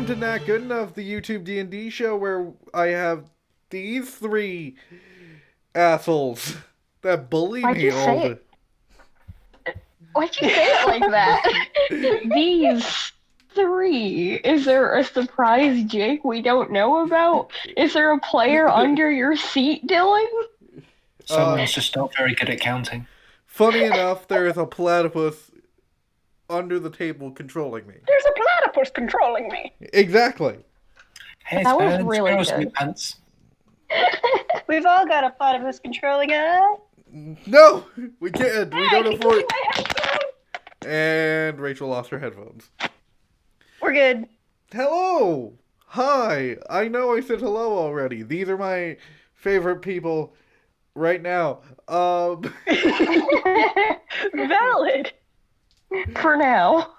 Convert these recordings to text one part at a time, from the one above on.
Welcome to Not Good Enough, the YouTube D&D show where I have these three assholes that bully Why'd me you all say Why'd you say it like that? These three. Is there a surprise Jake we don't know about? Is there a player under your seat, Dylan? Someone's just not very good at counting. Funny enough, there is a platypus under the table controlling me. There's a platypus controlling me. Exactly. Hey, That was birds, really squirrels, good. sweet pants. We've all got a platypus controlling us. No, we can't. We don't Hey, afford. my headphones. And Rachel lost her headphones. We're good. Hello. Hi. I know I said hello already. These are my favorite people right now. Valid. For now.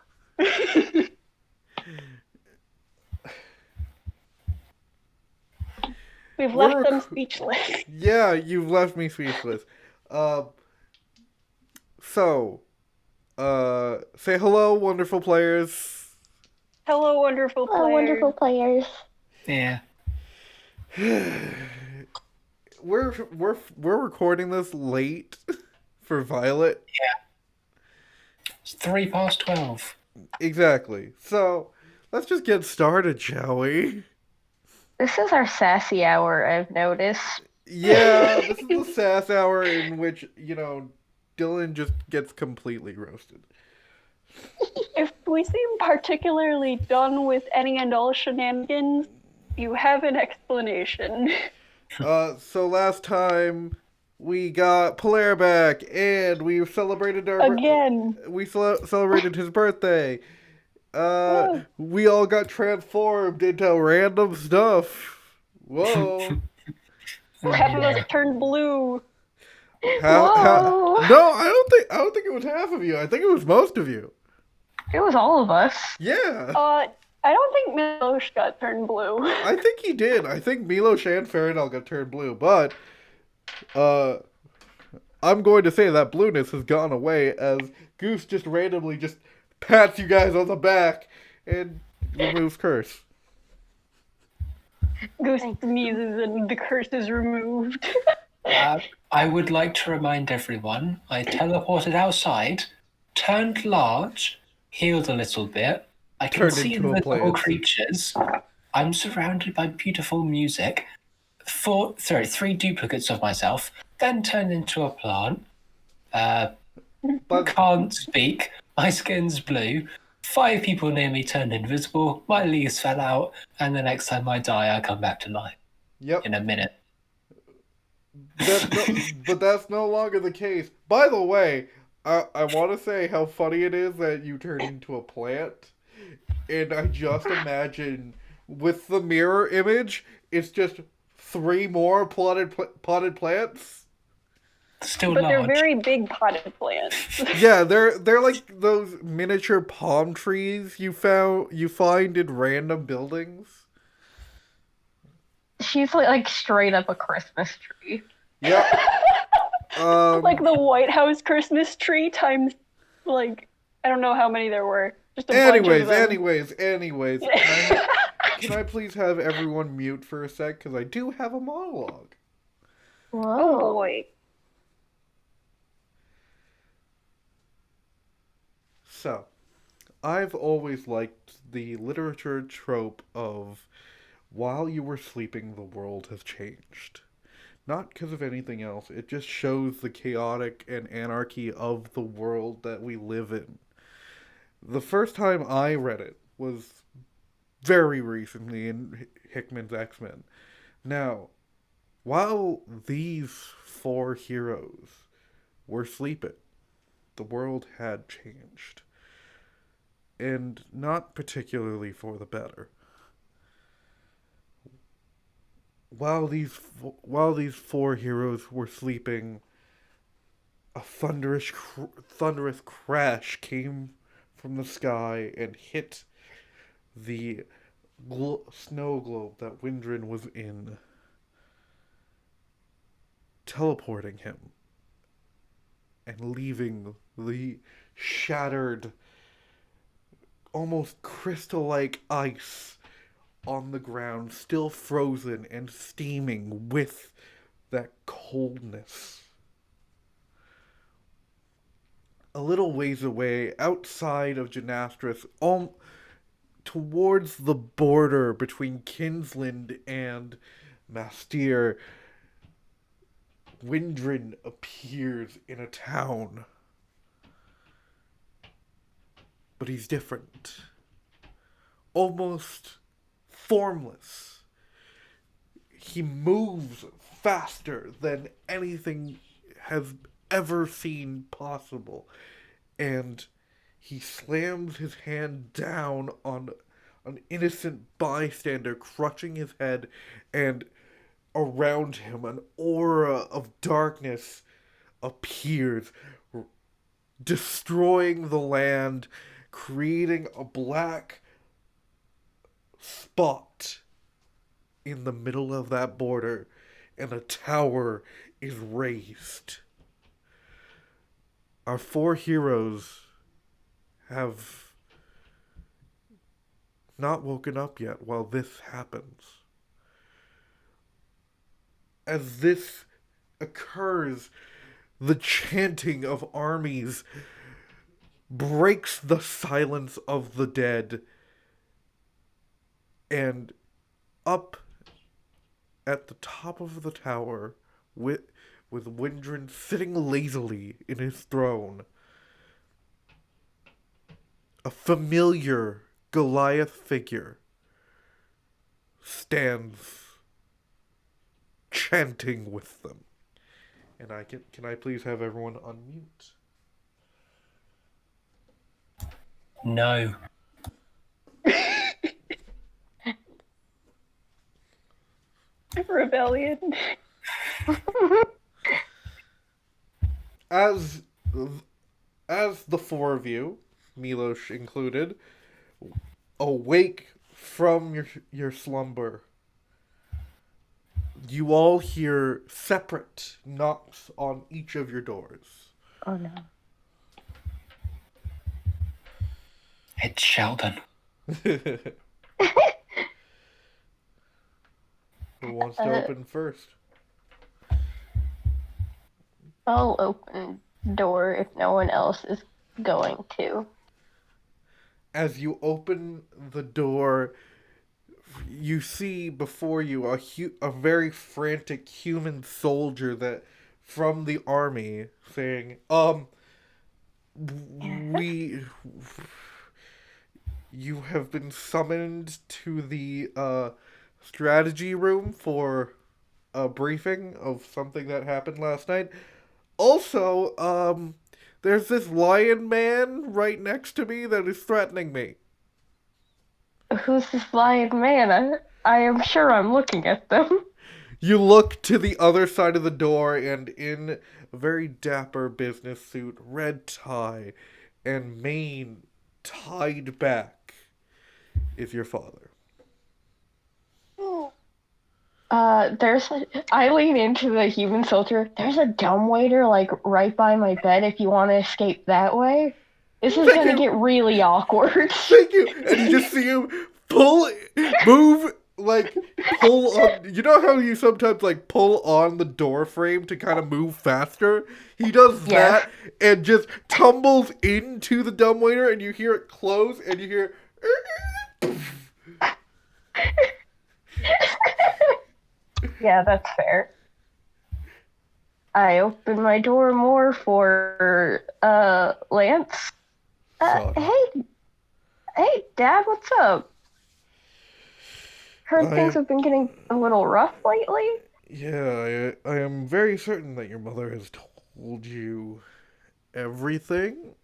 We've left them speechless. Yeah, you've left me speechless. Say hello, wonderful players. Hello, wonderful players. Oh, wonderful players. Yeah. We're recording this late for Violet. It's 12:03. Exactly. So let's just get started, shall we? This is our sassy hour, I've noticed. Yeah, this is the sass hour in which, Dylan just gets completely roasted. If we seem particularly done with any and all shenanigans, you have an explanation. So last time we got Polaire back, and we celebrated Again. We celebrated his birthday. We all got transformed into random stuff. Whoa. Half of us turned blue. No, Whoa. I don't think it was half of you. I think it was most of you. It was all of us. Yeah. I don't think Milosh got turned blue. I think he did. I think Milosh and Faradal got turned blue, but I'm going to say that blueness has gone away as Goose just randomly just pats you guys on the back and removes curse. Goose sneezes and the curse is removed. I would like to remind everyone, I teleported outside, turned large, healed a little bit. I can Turned see into a invisible plant. creatures. I'm surrounded by beautiful music. Three duplicates of myself, then turned into a plant. But Can't speak. My skin's blue. 5 people near me turned invisible. My leaves fell out, and the next time I die, I come back to life yep, in a minute. but that's no longer the case. By the way, I want to say how funny it is that you turned into a plant, and I just imagine with the mirror image, it's just 3 more potted plants. Still But large. they're very big potted plants. Yeah, they're like those miniature palm trees you find in random buildings. She's like straight up a Christmas tree. Yep. Like the White House Christmas tree times, like, I don't know how many there were. Just a bunch of them. Anyways. Can I please have everyone mute for a sec? Because I do have a monologue. Whoa. Oh boy. So, I've always liked the literature trope of while you were sleeping, the world has changed. Not because of anything else, it just shows the chaotic and anarchy of the world that we live in. The first time I read it was very recently in Hickman's X-Men. Now, while these 4 heroes were sleeping, the world had changed. And not particularly for the better. While these 4 heroes were sleeping, a thunderous crash came from the sky and hit the snow globe that Windran was in, teleporting him and leaving the shattered, almost crystal-like ice on the ground, still frozen and steaming with that coldness. A little ways away, outside of Genastris, towards the border between Kinsland and Mastir, Windran appears in a town. But he's different. Almost formless. He moves faster than anything has ever seen possible. And he slams his hand down on an innocent bystander, crushing his head, and around him an aura of darkness appears, destroying the land, creating a black spot in the middle of that border, and a tower is raised. Our 4 heroes have not woken up yet while this happens. As this occurs, the chanting of armies breaks the silence of the dead, and up at the top of the tower, with Windran sitting lazily in his throne, a familiar Goliath figure stands chanting with them. And can I please have everyone unmute? No. Rebellion. As the 4 of you, Milos included, awake from your slumber, you all hear separate knocks on each of your doors. Oh no. It's Sheldon. Who wants to open first? I'll open door if no one else is going to. As you open the door, you see before you a very frantic human soldier that from the army saying, you have been summoned to the strategy room for a briefing of something that happened last night. Also, there's this lion man right next to me that is threatening me. Who's this lion man? I am sure I'm looking at them. You look to the other side of the door, and in a very dapper business suit, red tie, and mane tied back is your father. I lean into the human soldier. There's a dumbwaiter, like, right by my bed if you want to escape that way. This is gonna get really awkward. Thank you! And you just see him pull on... You know how you sometimes, like, pull on the door frame to kind of move faster? He does that, and just tumbles into the dumbwaiter, and you hear it close, and you hear... Yeah, that's fair. I open my door more for, Lance. Hey, Dad, what's up? Heard things have been getting a little rough lately. Yeah, I am very certain that your mother has told you everything.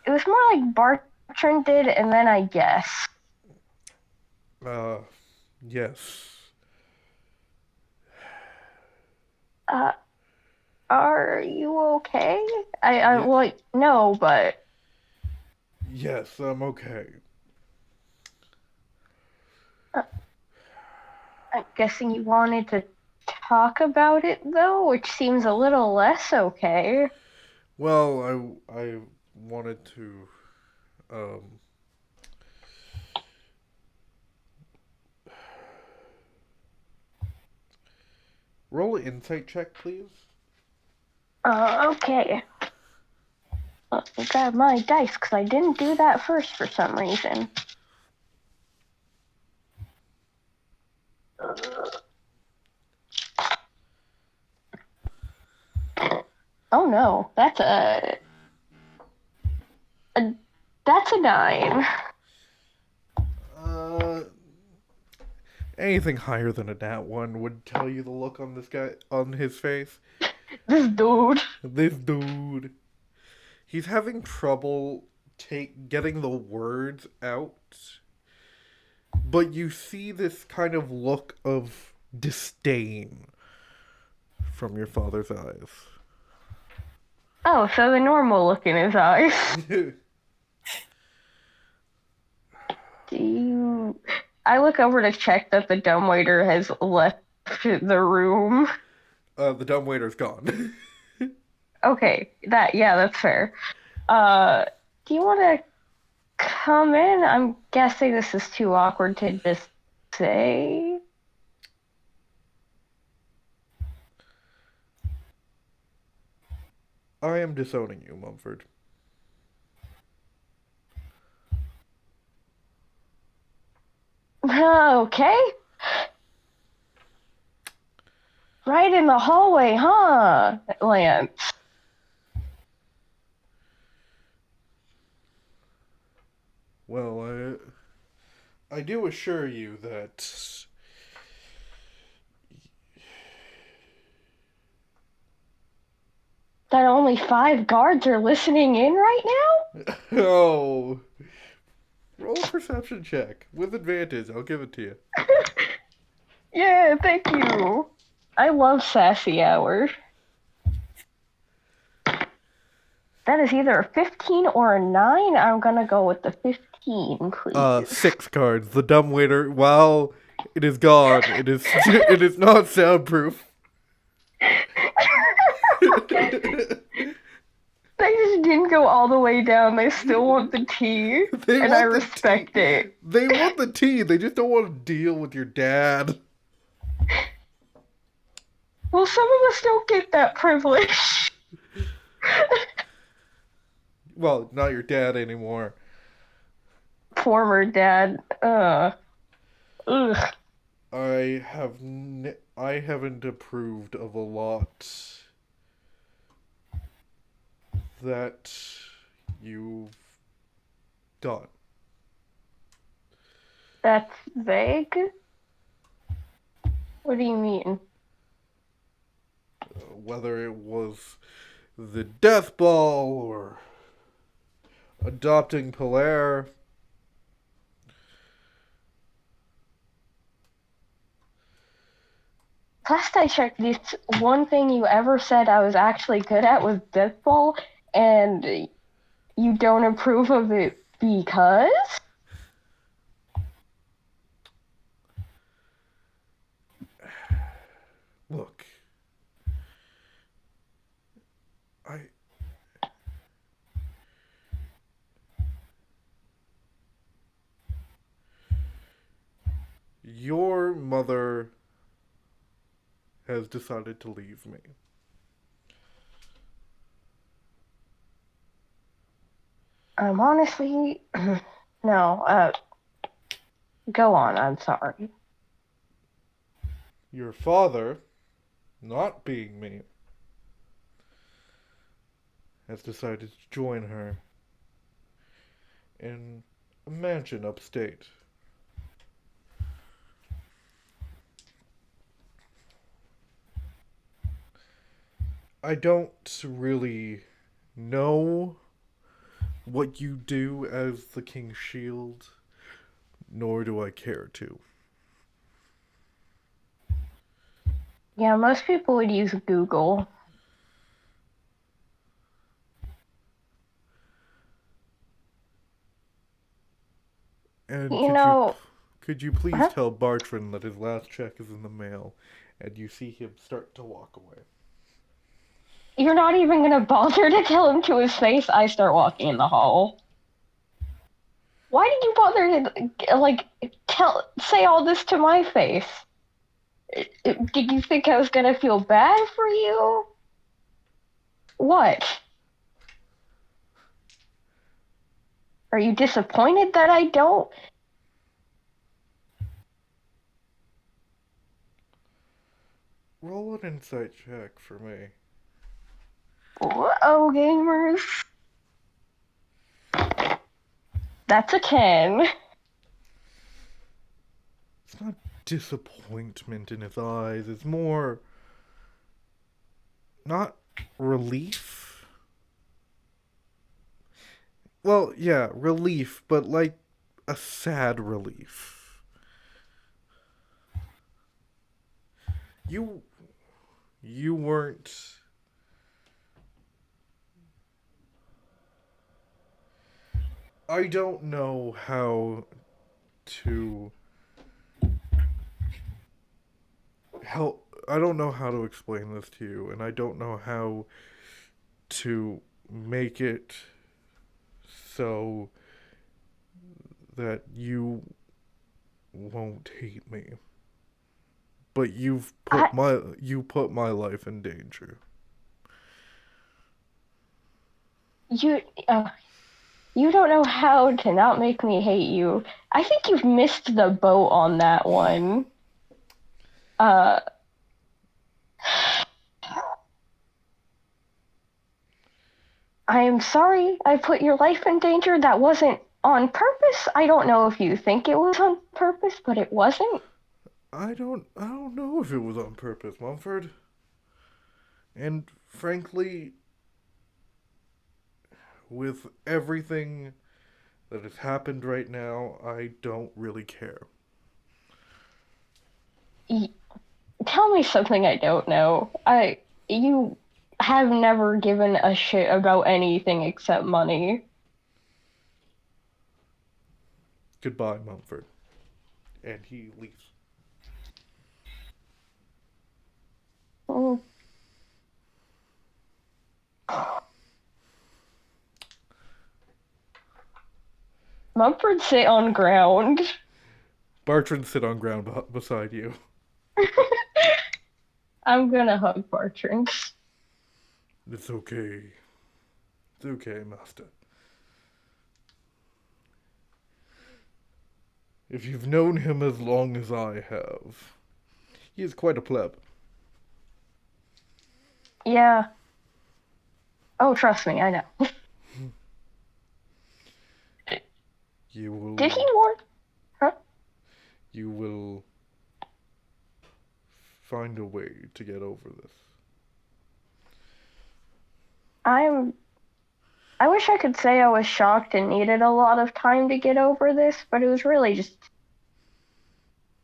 It was more like Bartram did, and then I guess. Yes. Are you okay? Well, no, but... Yes, I'm okay. I'm guessing you wanted to talk about it, though, which seems a little less okay. Well, I wanted to, Roll an insight check, please. Okay. Let me grab my dice, because I didn't do that first for some reason. Oh no, that's a 9. Anything higher than a nat 1 would tell you the look on this guy, on his face. This dude. This dude. He's having trouble getting the words out. But you see this kind of look of disdain from your father's eyes. Oh, so the normal look in his eyes. I look over to check that the dumbwaiter has left the room. The dumbwaiter's gone. Okay, that's fair. Do you want to come in? I'm guessing this is too awkward to just say. I am disowning you, Mumford. Okay. Right in the hallway, huh, Lance? Well, I do assure you that only 5 guards are listening in right now? Oh. Roll a perception check. With advantage, I'll give it to you. Yeah, thank you. I love sassy hour. That is either a 15 or a 9. I'm gonna go with the 15, please. 6 cards. The dumbwaiter, while it is gone, it is not soundproof. They just didn't go all the way down. They still want the tea, and I respect it. They want the tea. They just don't want to deal with your dad. Well, some of us don't get that privilege. Well, not your dad anymore. Former dad. Ugh. I haven't approved of a lot that you've done. That's vague? What do you mean? Whether it was the death ball or adopting Polaire. Last I checked, this one thing you ever said I was actually good at was death ball, and you don't approve of it because? Look. Your mother has decided to leave me. Honestly, no, go on, I'm sorry. Your father, not being me, has decided to join her in a mansion upstate. I don't really know what you do as the King's Shield, nor do I care to. Yeah, most people would use Google. And could you please tell Bartran that his last check is in the mail, and you see him start to walk away. You're not even gonna bother to tell him to his face? I start walking in the hall. Why did you bother to, say all this to my face? Did you think I was gonna feel bad for you? What? Are you disappointed that I don't? Roll an insight check for me. Whoa, gamers. That's a 10. It's not disappointment in his eyes. It's more not relief. Well, yeah, relief, but like a sad relief. You weren't. I don't know how to help. I don't know how to explain this to you, and I don't know how to make it so that you won't hate me. But you put my life in danger. You don't know how to not make me hate you. I think you've missed the boat on that one. I am sorry I put your life in danger. That wasn't on purpose. I don't know if you think it was on purpose, but it wasn't. I don't know if it was on purpose, Mumford. And frankly, with everything that has happened right now, I don't really care. Tell me something I don't know. You have never given a shit about anything except money. Goodbye, Mumford. And he leaves. Oh. Mumford sit on ground. Bartrand, sit on ground beside you. I'm gonna hug Bartrand. It's okay. It's okay, Master. If you've known him as long as I have, he is quite a pleb. Yeah. Oh, trust me, I know. You will. Did he warn? Huh? You will find a way to get over this. I wish I could say I was shocked and needed a lot of time to get over this, but it was really just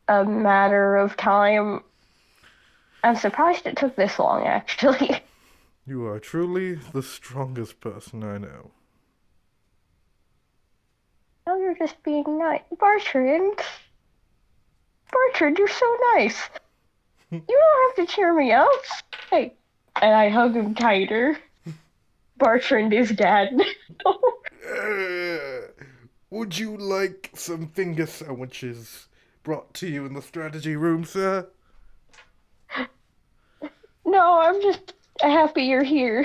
a matter of time. I'm surprised it took this long, actually. You are truly the strongest person I know. Oh, you're just being nice. Bartrand, you're so nice. You don't have to cheer me up. Hey, and I hug him tighter. Bartrand is dead. Would you like some finger sandwiches brought to you in the strategy room, sir? No, I'm just happy you're here.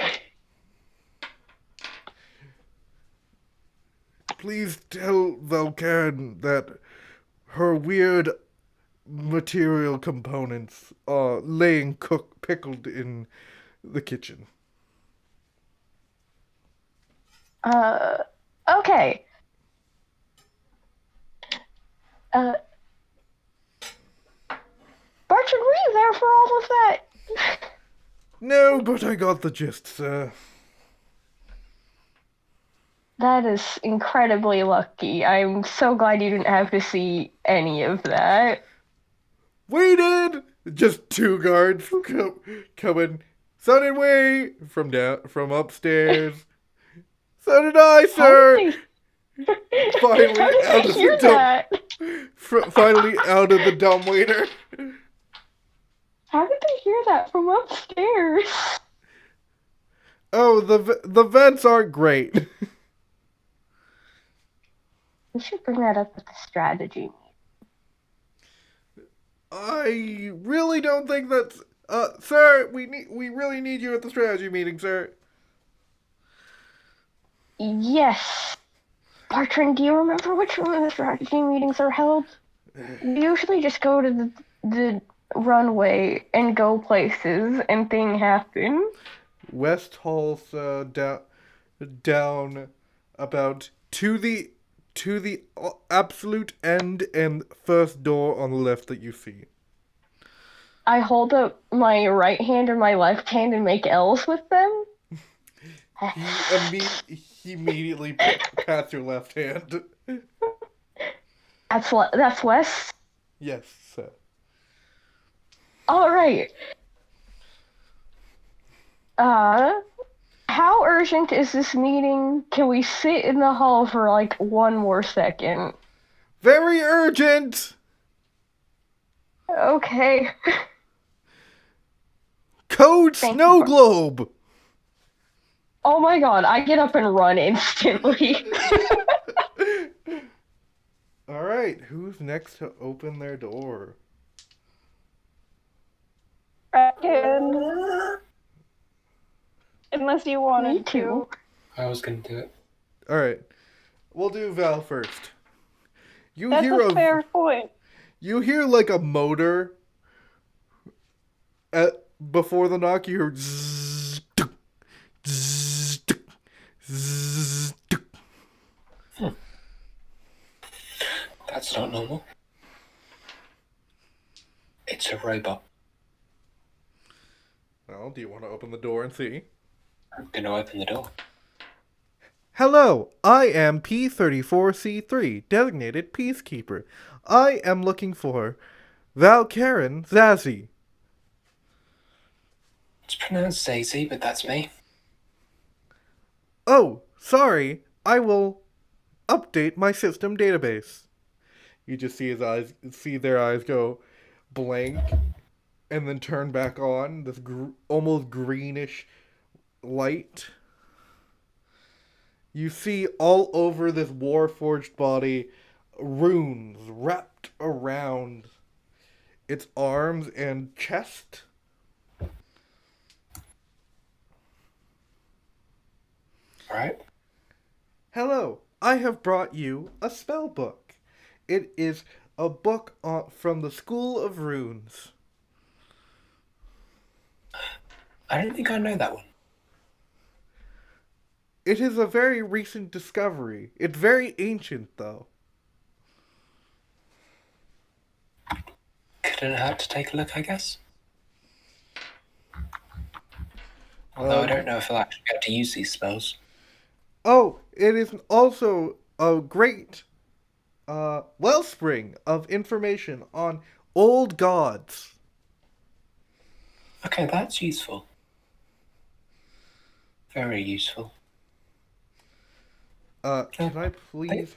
Please tell Valkaren that her weird material components are laying pickled in the kitchen. Okay. Bartrand, were you there for all of that? No, but I got the gist, sir. That is incredibly lucky. I'm so glad you didn't have to see any of that. Waited! Just two guards coming. Son and way from upstairs. So did I, sir. Finally out of the dumb. Finally out of the dumbwaiter. How did they hear that from upstairs? Oh, the vents aren't great. We should bring that up with the strategy. I really don't think that's... sir, we really need you at the strategy meeting, sir. Yes. Bertrand, do you remember which room the strategy meetings are held? We usually just go to the runway and go places and things happen. West Hall's down about to the absolute end and first door on the left that you see. I hold up my right hand and my left hand and make L's with them. He immediately pats your left hand. That's West. Yes, sir. All right. How urgent is this meeting? Can we sit in the hall for like one more second? Very urgent. Okay. Code Snow Globe. Oh my god, I get up and run instantly. Alright, who's next to open their door? Kraken. Unless you wanted to. I was going to do it. Alright, we'll do Val first. That's a fair point. You hear like a motor before the knock. You hear zzz, tuk, zzz, tuk, zzz, tuk. That's not normal. It's a robot. Well, do you want to open the door and see? I'm going to open the door. Hello, I am P34C3, designated Peacekeeper. I am looking for Valkaren Zazie. It's pronounced Zazie, but that's me. Oh, sorry, I will update my system database. You just see their eyes go blank, and then turn back on, this almost greenish light. You see all over this Warforged body runes wrapped around its arms and chest. Alright. Hello, I have brought you a spell book. It is a book from the School of Runes. I don't think I know that one. It is a very recent discovery. It's very ancient, though. Couldn't hurt to take a look, I guess. Although I don't know if I'll actually be able to use these spells. Oh, it is also a great wellspring of information on old gods. Okay, that's useful. Very useful. Can I please...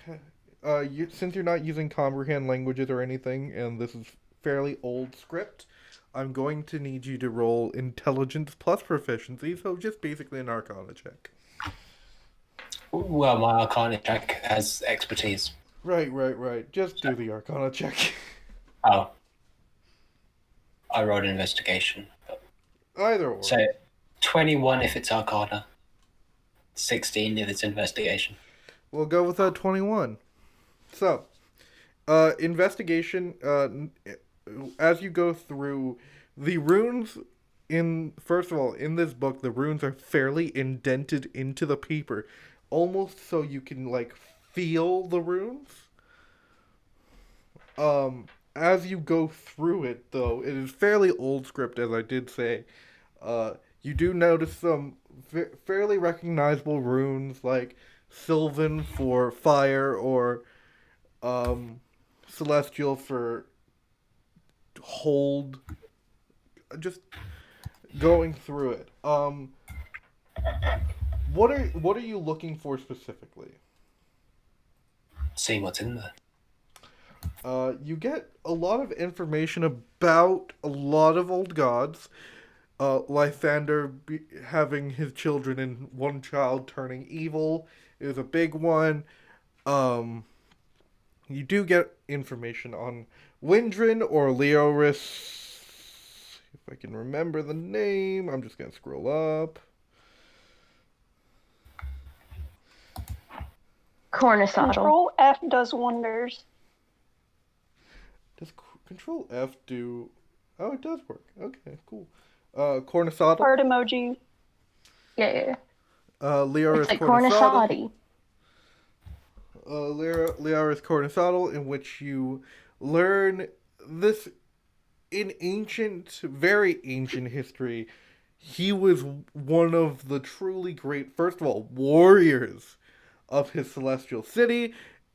since you're not using comprehend languages or anything, and this is fairly old script, I'm going to need you to roll intelligence plus proficiency, so just basically an arcana check. Well, my arcana check has expertise. Right. Just do the arcana check. Oh. I rolled an investigation. Either or. So, 21 if it's arcana. 16 if it's investigation. We'll go with 21. So, investigation, as you go through, the runes, first of all, in this book, the runes are fairly indented into the paper, almost so you can, feel the runes. As you go through it, though, it is fairly old script, as I did say. You do notice some fairly recognizable runes, like Sylvan for fire, or Celestial for hold. Just going through it. What are you looking for specifically? See what's in there. You get a lot of information about a lot of old gods. Lysander having his children and one child turning evil is a big one. You do get information on Windran or Leoris. If I can remember the name, I'm just gonna scroll up. Cornusodle. Control F does wonders. Does Control F do? Oh, it does work. Okay, cool. Cornusodle. Heart emoji. Yeah. Leoris It's like Cornusodle. Cornusati. Leoris Cornusodle, in which you learn this in very ancient history. He was one of the truly great, first of all, warriors of his celestial city,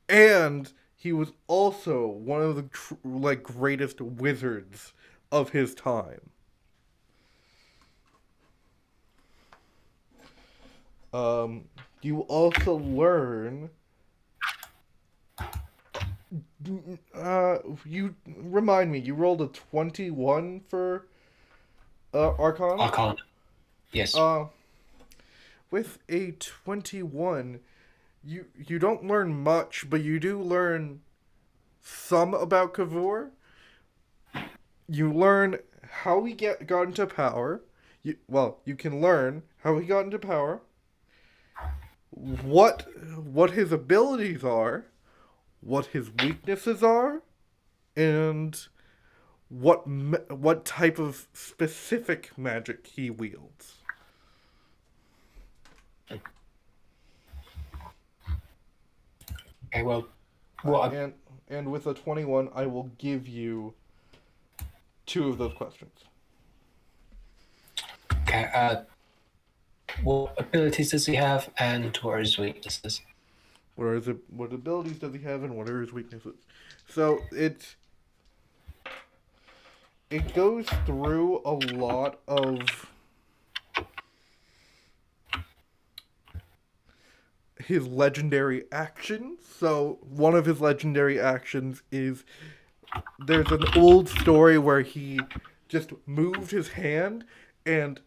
and he was also one of the greatest wizards of his time. You also learn. You remind me. You rolled a 21 for Archon. Archon. Yes. With a 21, you don't learn much, but you do learn some about Kavor. You learn how he got into power. You can learn how he got into power. What his abilities are, what his weaknesses are, and what type of specific magic he wields. Okay, well, and with a 21, I will give you 2 of those questions. okay. What abilities does he have, and what are his weaknesses? What abilities does he have, and what are his weaknesses? So it goes through a lot of his legendary actions. So one of his legendary actions is, there's an old story where he just moved his hand and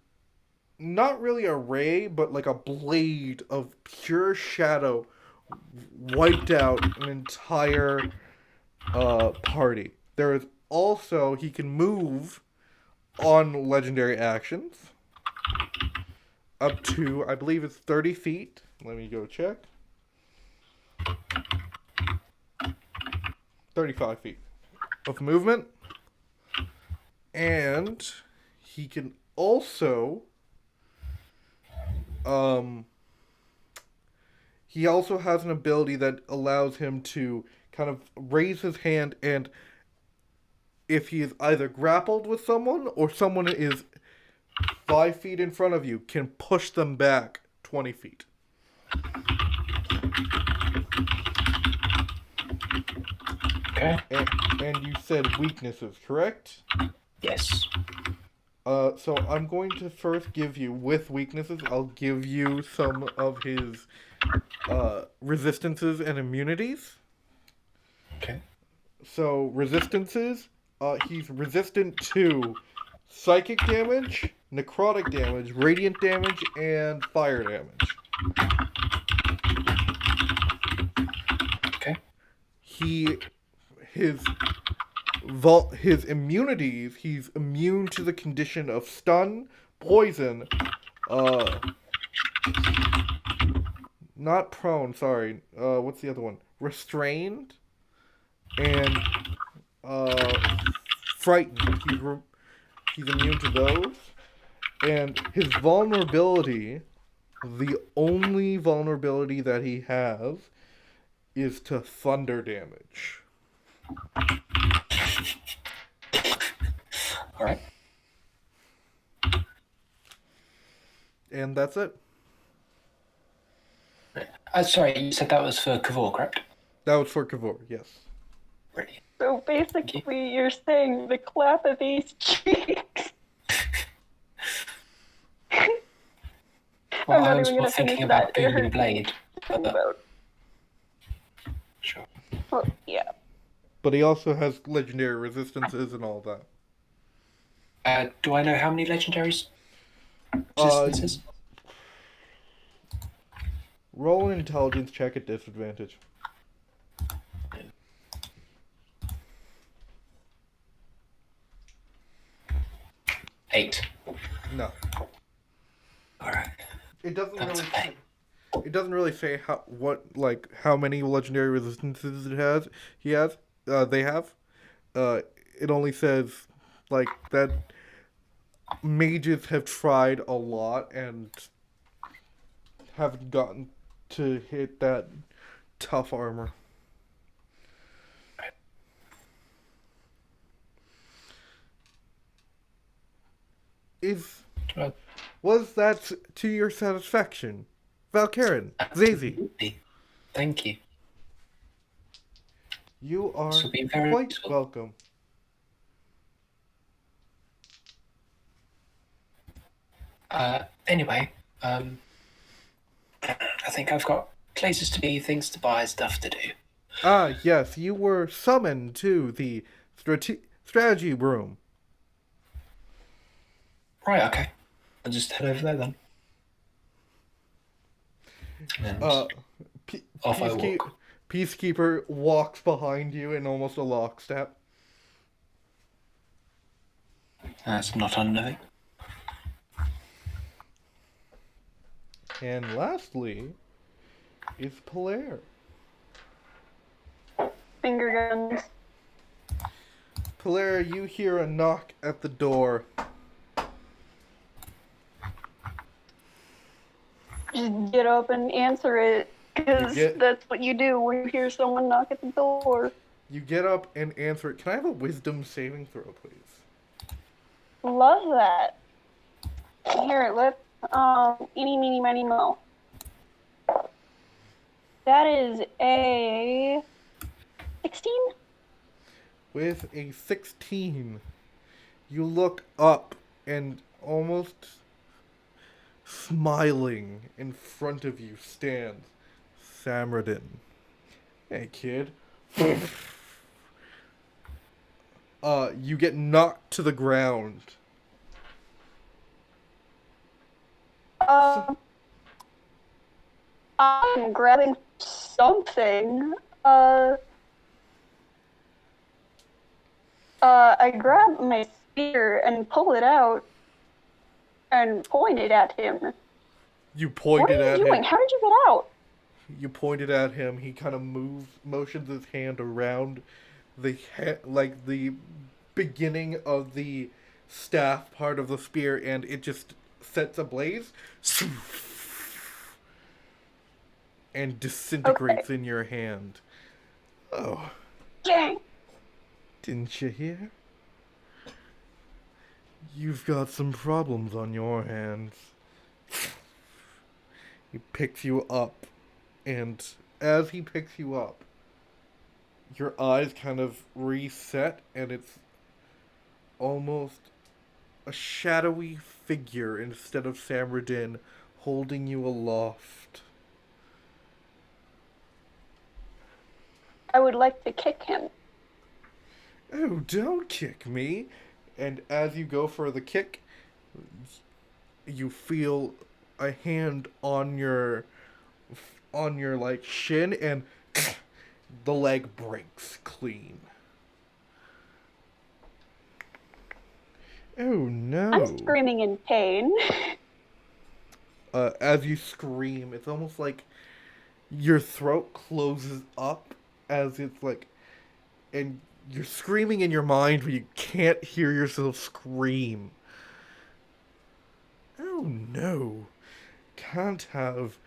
not really a ray, but like a blade of pure shadow wiped out an entire party. There is also, he can move on legendary actions up to, I believe it's 30 feet. Let me go check. 35 feet of movement. And he can also he also has an ability that allows him to kind of raise his hand, and if he is either grappled with someone or someone is 5 feet in front of you, can push them back 20 feet. Okay. And you said weaknesses, correct? Yes. So I'm going to first give you, with weaknesses, I'll give you some of his resistances and immunities. Okay. So resistances, he's resistant to psychic damage, necrotic damage, radiant damage, and fire damage. Okay. His immunities, he's immune to the condition of stun, poison, not prone, sorry, what's the other one? Restrained, and, frightened. He's immune to those. And his vulnerability, the only vulnerability that he has, is to thunder damage. Alright. And that's it. Sorry, you said that was for Kavor, correct? That was for Kavor, yes. Brilliant. So basically, you're saying the clap of these cheeks. Well, I'm I not was even more gonna finish thinking that. about Booming Blade. About. Sure. Well, yeah. But he also has legendary resistances and all that. Do I know how many legendaries? Resistances? Roll an intelligence check at disadvantage. 8. No. Alright. It doesn't That's really. okay. It doesn't really say how many legendary resistances it has. He has. They have. It only says like that mages have tried a lot and haven't gotten to hit that tough armor. Well, Was that to your satisfaction? Valkyrin, Zazie, absolutely. Thank you. you are This will be very quite useful. welcome. Anyway, I think I've got places to be, things to buy, stuff to do. Ah, yes, you were summoned to the strategy room. Right, okay. I'll just head over there then. And off I walk. Peacekeeper walks behind you in almost a lockstep. That's not unknown. And lastly is Polaire. Finger guns. Polaire, you hear a knock at the door. Just get up and answer it, because that's what you do when you hear someone knock at the door. You get up and answer it. Can I have a wisdom saving throw, please? Love that. Here, let's, eeny, meeny, miny, mo. That is a 16? With a 16, you look up and almost smiling in front of you stands Samradin. Hey, kid. You get knocked to the ground. I'm grabbing something. I grab my spear and pull it out and point it at him. You pointed What are at you doing? him. How did you get out? You pointed at him. He kind of motions his hand around the the beginning of the staff part of the spear, and it just sets ablaze and disintegrates in your hand. Oh, Dang. didn't you hear? You've got some problems on your hands. He picks you up, and as he picks you up, your eyes kind of reset, and it's almost a shadowy figure instead of Samradin holding you aloft. I would like to kick him. Oh, don't kick me. And as you go for the kick, you feel a hand on your like shin, and the leg breaks clean. Oh no. I'm screaming in pain. As you scream, it's almost like your throat closes up as it's like, and you're screaming in your mind, but you can't hear yourself scream. Oh no. Can't have.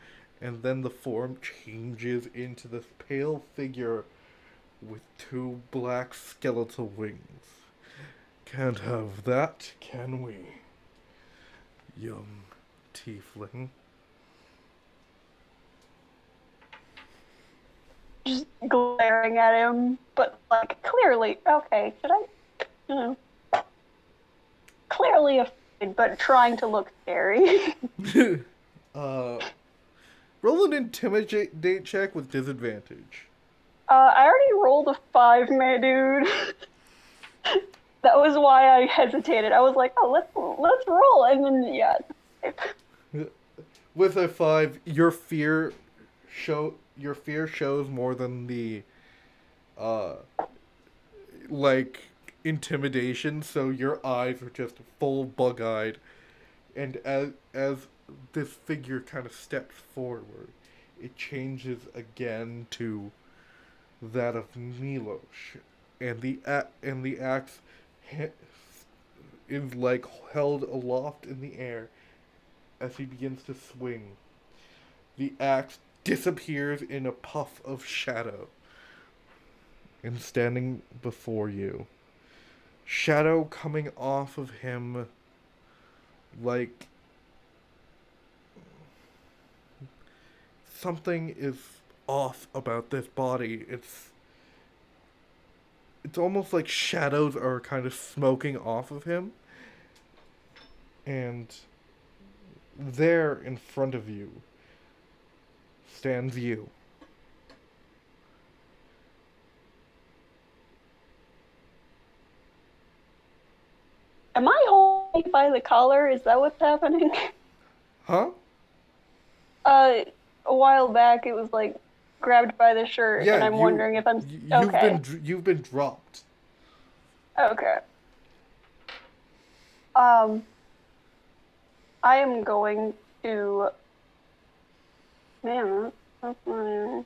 And then the form changes into this pale figure with two black skeletal wings. Can't have that, can we? Young tiefling. Just glaring at him, but like clearly, okay, should I? You know, clearly afraid, but trying to look scary. Roll an intimidate check with disadvantage. I already rolled a 5, my dude. That was why I hesitated. I was like, oh, let's roll, and then yeah. With a 5, your fear shows more than the like intimidation, so your eyes are just full bug-eyed. And as this figure kind of steps forward, it changes again to that of Milosh, and the axe is like held aloft in the air as he begins to swing. The axe disappears in a puff of shadow, and standing before you, shadow coming off of him like something is off about this body. It's almost like shadows are kind of smoking off of him. And there in front of you stands you. Am I holding by the collar? Is that what's happening? Huh? A while back it was like grabbed by the shirt, and I'm wondering if I'm okay. You've been dropped. Okay. I am going to. Man, that's funny.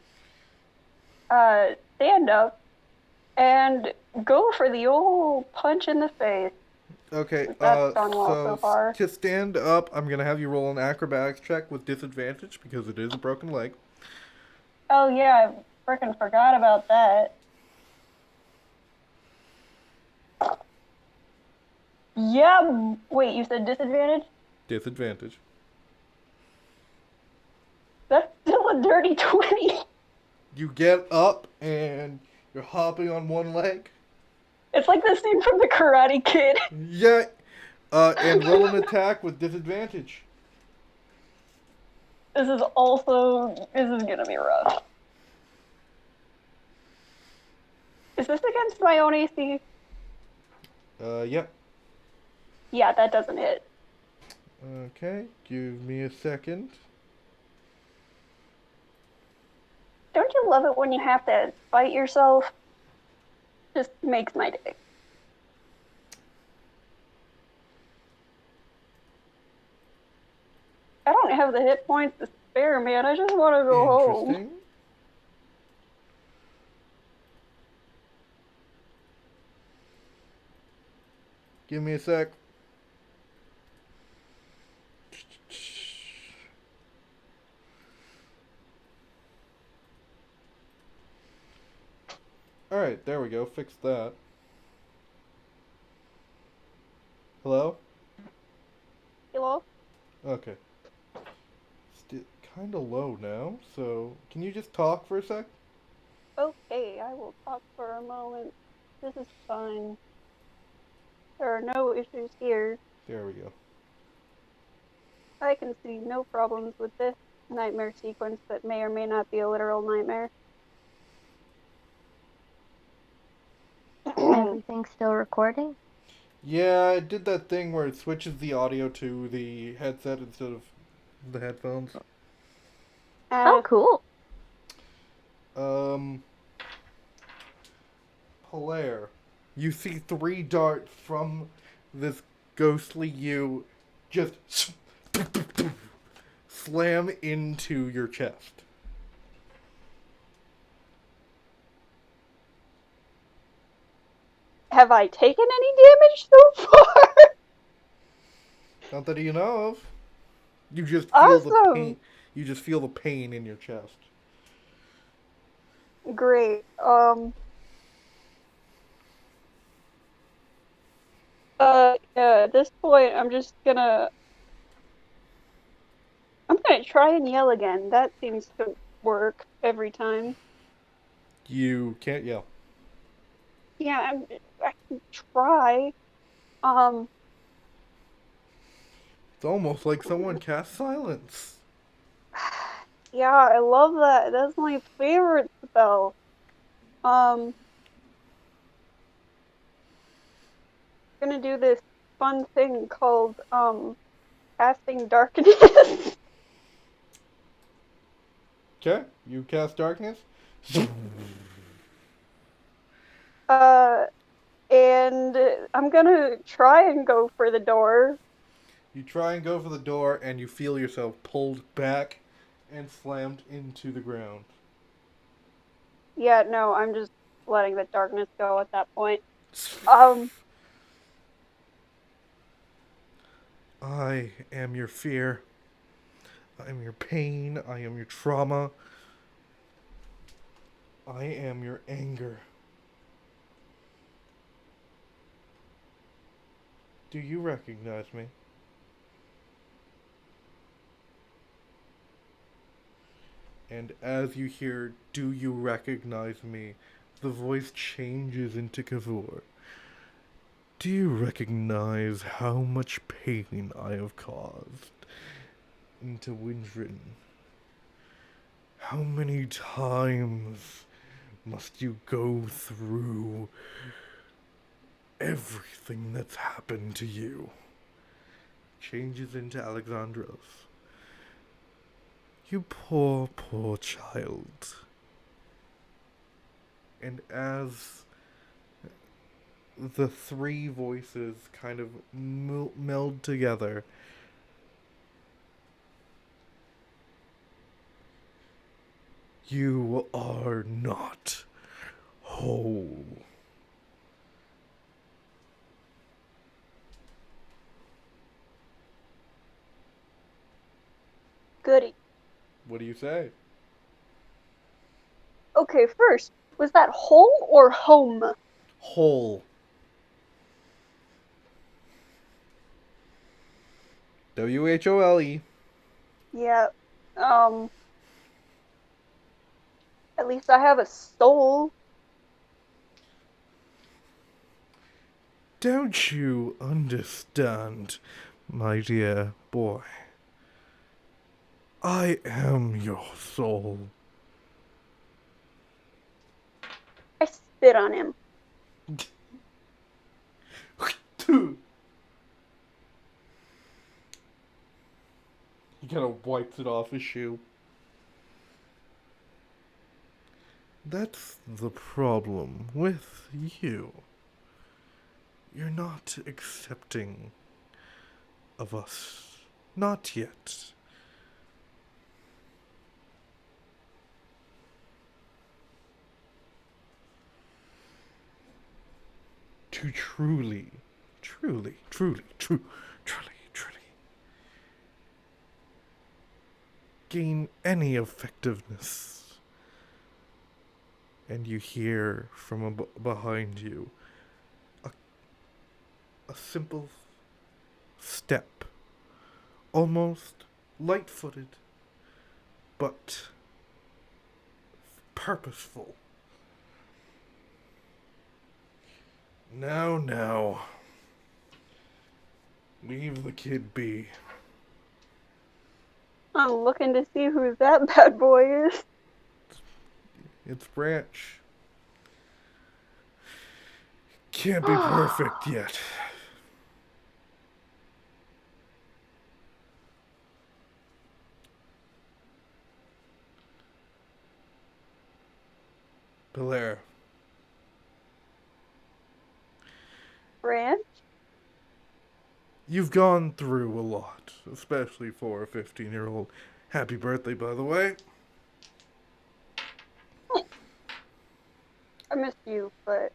Stand up and go for the old punch in the face. Okay, That's gone well so far. to stand up, I'm gonna have you roll an acrobatics check with disadvantage because it is a broken leg. Oh yeah, I freaking forgot about that. Yeah, wait, you said disadvantage? Disadvantage. That's still a dirty 20. You get up and you're hopping on one leg. It's like the scene from The Karate Kid. Yeah, and roll an attack with disadvantage. This is gonna be rough. Is this against my own AC? Yep. Yeah, that doesn't hit. Okay, give me a second. Don't you love it when you have to fight yourself? Just makes my day. I don't have the hit points to spare, man. I just want to go home. Interesting. Give me a sec. Alright, there we go. Fix that. Hello? Hello? Okay. Still kind of low now, so can you just talk for a sec? Okay, I will talk for a moment. This is fine. There are no issues here. There we go. I can see no problems with this nightmare sequence that may or may not be a literal nightmare. Everything's still recording? Yeah, I did that thing where it switches the audio to the headset instead of the headphones. Oh, cool. Hilaire, you see 3 darts from this ghostly you just slam into your chest. Have I taken any damage so far? Not that you know of. You just feel the Awesome. pain. You just feel the pain in your chest. Great. Yeah, at this point, I'm gonna try and yell again. That seems to work every time. You can't yell. Yeah, I can try. It's almost like someone cast silence. Yeah, I love that. That's my favorite spell. Gonna do this fun thing called, casting darkness. Okay, you cast darkness. And I'm gonna try and go for the door. You try and go for the door, and you feel yourself pulled back and slammed into the ground. Yeah, no, I'm just letting the darkness go at that point. Um, I am your fear. I am your pain. I am your trauma. I am your anger. Do you recognize me? And as you hear, "Do you recognize me?" the voice changes into Kavur. Do you recognize how much pain I have caused into Windran? How many times must you go through everything that's happened to you? Changes into Alexandros. You poor, poor child. And as the three voices kind of meld together, you are not whole. goody. What do you say? Okay, first, was that hole or home? Whole. WHOLE. Yeah. Um, at least I have a soul. Don't you understand, my dear boy? I am your soul. I spit on him. He kind of wipes it off his shoe. That's the problem with you. You're not accepting of us. Not yet. To truly gain any effectiveness. And you hear from behind you a simple step, almost light-footed, but purposeful. Now, leave the kid be. I'm looking to see who that bad boy is. It's Branch. Can't be perfect yet. Belair. Branch? You've gone through a lot, especially for a 15-year-old. Happy birthday, by the way. I miss you, but,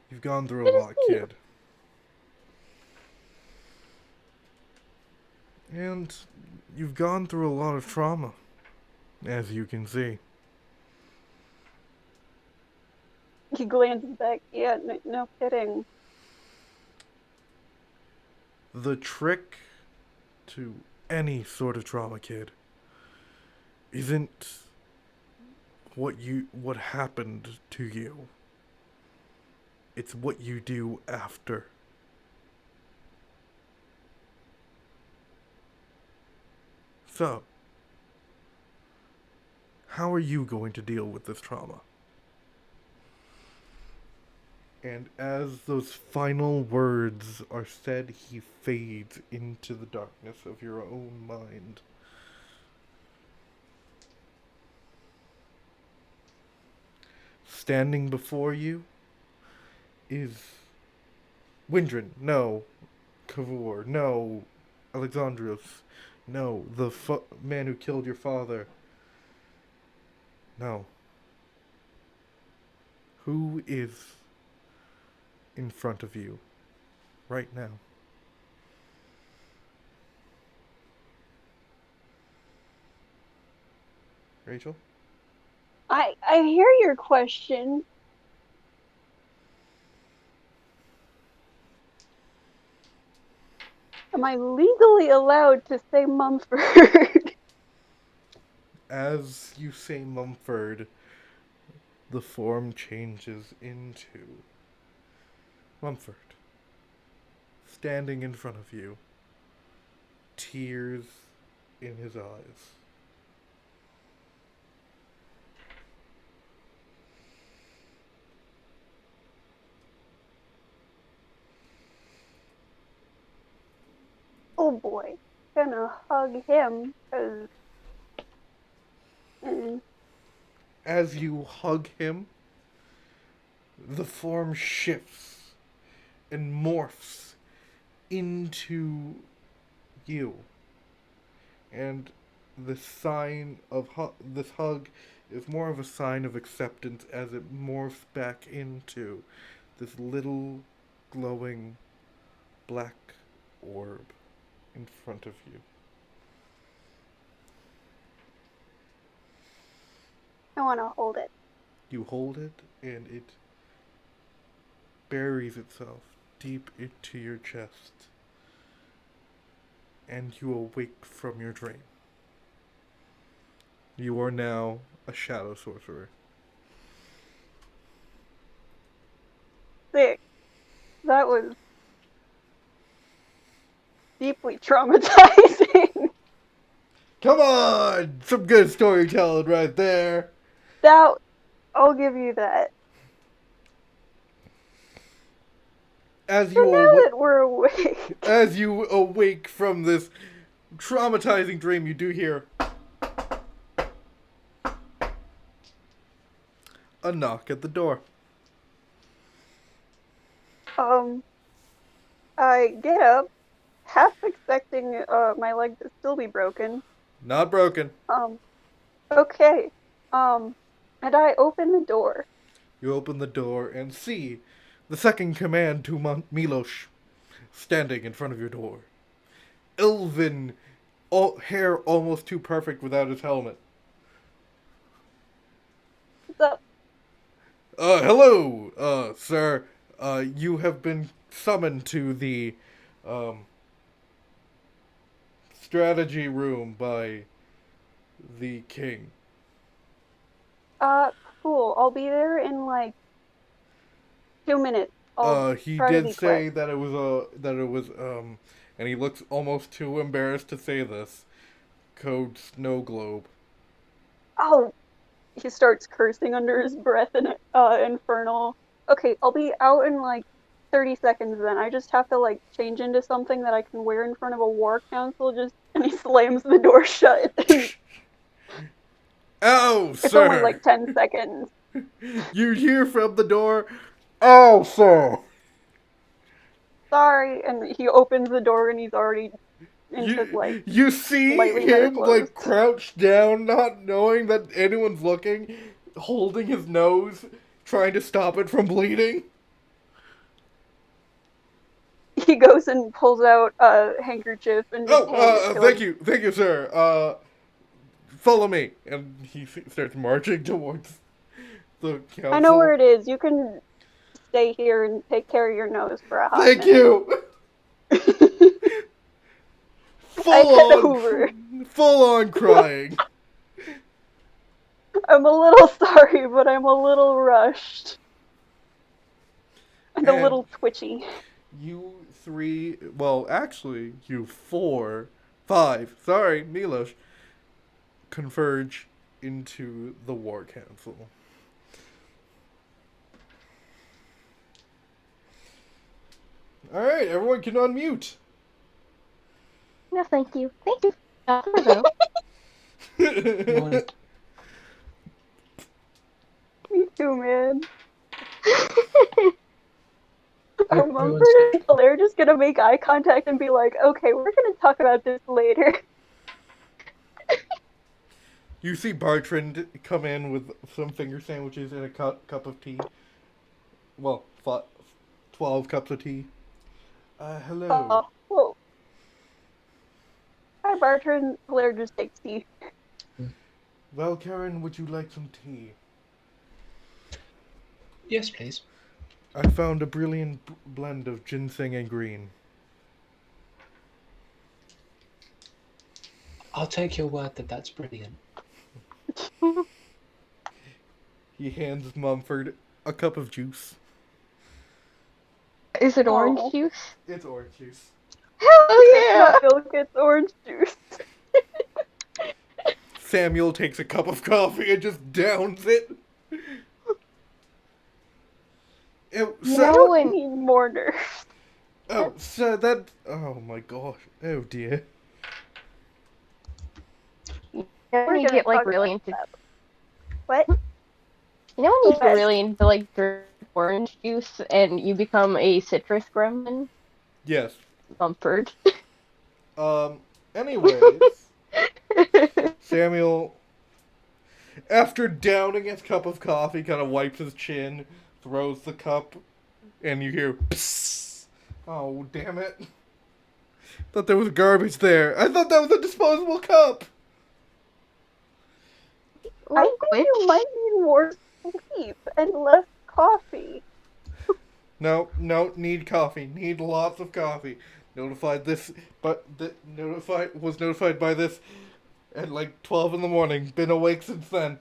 You've gone through a good to lot, see you. kid. And you've gone through a lot of trauma, as you can see. He glances back. Yeah, no kidding. The trick to any sort of trauma, kid, isn't what happened to you. It's what you do after. So, how are you going to deal with this trauma? And as those final words are said, he fades into the darkness of your own mind. Standing before you is Windran. No. Kavor. No. Alexandros. No. The man who killed your father. No. Who is in front of you right now? Rachel? I hear your question. Am I legally allowed to say Mumford? As you say Mumford, the form changes into Mumford, standing in front of you, tears in his eyes. Oh boy. Gonna hug him, cause... As you hug him, the form shifts and morphs into you. And the sign of this hug is more of a sign of acceptance as it morphs back into this little glowing black orb in front of you. I wanna hold it. You hold it, and it buries itself deep into your chest, and you awake from your dream. You are now a shadow sorcerer. Sick. That was deeply traumatizing. Come on! Some good storytelling right there. That, I'll give you that. As So you now that we're awake. as you awake from this traumatizing dream, you do hear a knock at the door. I get up, half expecting my leg to still be broken. Not broken. Okay. And I open the door. You open the door and see the second command to Milos standing in front of your door. Elven, hair almost too perfect without his helmet. What's up? Hello, sir. You have been summoned to the, strategy room by the king. Cool. I'll be there in like 2 minutes. I'll He try to did be say quick. that it was, and he looks almost too embarrassed to say this. Code Snow Globe. Oh, he starts cursing under his breath in infernal. Okay, I'll be out in like 30 seconds then. I just have to like change into something that I can wear in front of a war council and he slams the door shut. Oh, It's only sir! like 10 seconds. You hear from the door, oh, sir! Sorry, and he opens the door and he's already into like You see slightly better him, clothes. like, crouched down, not knowing that anyone's looking, holding his nose, trying to stop it from bleeding. He goes and pulls out a handkerchief and just hands it to Thank him. you, sir. Follow me. And he starts marching towards the council. I know where it is. You can stay here and take care of your nose for a hot Thank minute. you! I get over. Full on crying. I'm a little sorry, but I'm a little rushed. And a little twitchy. You three, well, actually, you 4, 5, sorry, Milos, converge into the War Council. Alright, everyone can unmute. No, thank you. Thank you. Though. Well, Me too, man. Everyone's Mumford and Claire just gonna make eye contact and be like, okay, we're gonna talk about this later. You see Bertrand come in with some finger sandwiches and a cup of tea. Well, 12 cups of tea. Hello. Whoa. Hi, Bartran. Claire just takes tea. Well, Karen, would you like some tea? Yes, please. I found a brilliant blend of ginseng and green. I'll take your word that that's brilliant. He hands Mumford a cup of juice. Is it orange Aw. juice? It's orange juice. Hell It's yeah! not milk, it's orange juice. Samuel takes a cup of coffee and just downs it. You I know don't when need more nerves. Oh, so that. Oh my gosh. Oh dear. you We're get gonna like talk really about into that. What? you know when you Go get ahead. really into like drink orange juice and you become a citrus gremlin? Yes. Mumford. Anyways, Samuel, after downing his cup of coffee, kind of wipes his chin, throws the cup, and you hear psst. Oh, damn it. Thought there was garbage there. I thought that was a disposable cup. I think you might need more sleep and less coffee. No, need coffee. Need lots of coffee. Notified this, but was notified by this at like 12 in the morning. Been awake since then.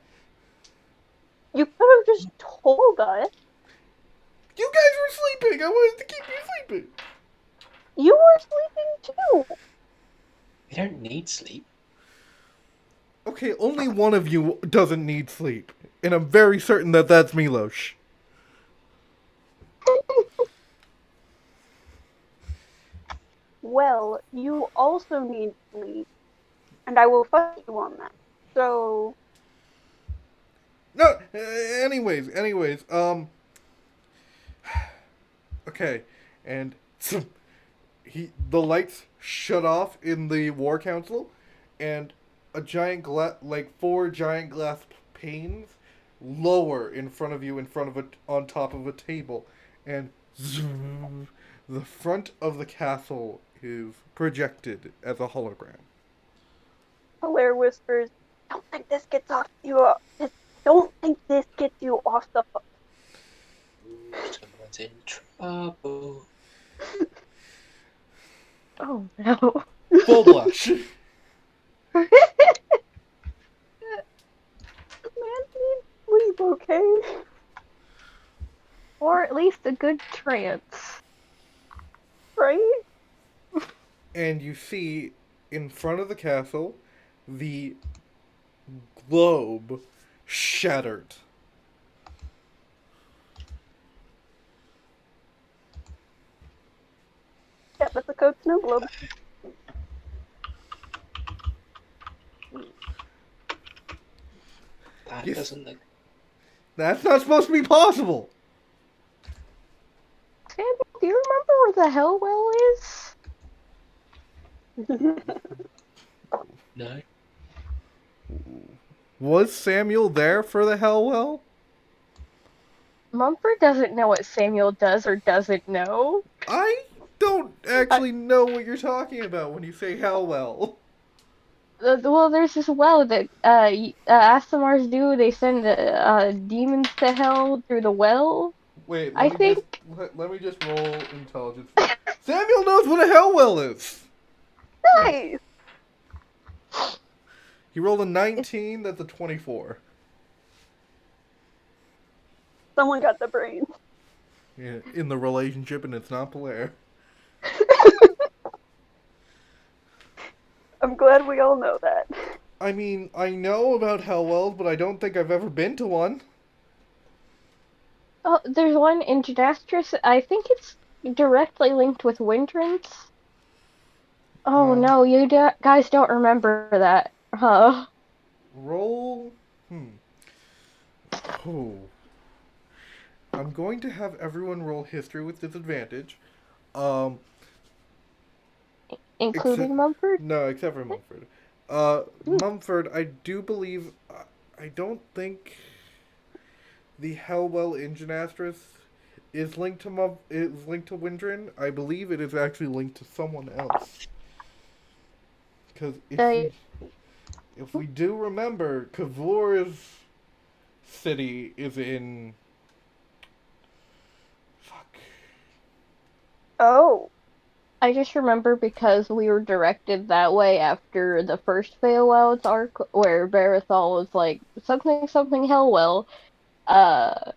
You could have just told us. You guys were sleeping. I wanted to keep you sleeping. You were sleeping too. We don't need sleep. Okay, only one of you doesn't need sleep, and I'm very certain that that's Milos. Well, you also need sleep, and I will fight you on that. So, No, anyways, okay, and the lights shut off in the war council, and a giant like 4 giant glass panes lower in front of you, on top of a table, and zoom, the front of the castle is projected as a hologram. Claire whispers, "Don't think this gets off you. Don't think this gets you off the hook." Someone's in trouble. Oh no. Full blush. Man needs sleep, okay? Or at least a good trance. Right? And you see in front of the castle the globe shattered. Yeah, that's a code snow globe. That Yes. doesn't look. That's not supposed to be possible. Samuel, do you remember where the hell well is? No. Was Samuel there for the Hellwell? Mumford doesn't know what Samuel does or doesn't know. I don't actually know what you're talking about when you say Hellwell. Well, there's this well that Asimars do. They send demons to hell through the well. Wait, I think. let me just roll intelligence. Samuel knows what a Hellwell is. Nice! He rolled a 19. That's a 24. Someone got the brains. Yeah, in the relationship, and it's not Blair. I'm glad we all know that. I mean, I know about Hellwells, but I don't think I've ever been to one. Oh, there's one in Genastris. I think it's directly linked with Windrans. Oh no, you guys don't remember that, huh? Roll. Oh. I'm going to have everyone roll history with disadvantage. Um, Including except Mumford? no, except for Mumford. Mumford, I do believe. I don't think the Hellwell engine asterisk is linked to Windran. I believe it is actually linked to someone else. Because Uh, if we do remember, Kavor's city is in. Fuck. Oh. I just remember because we were directed that way after the first Feywild arc, where Barathol was like, something, something Hellwell. Uh,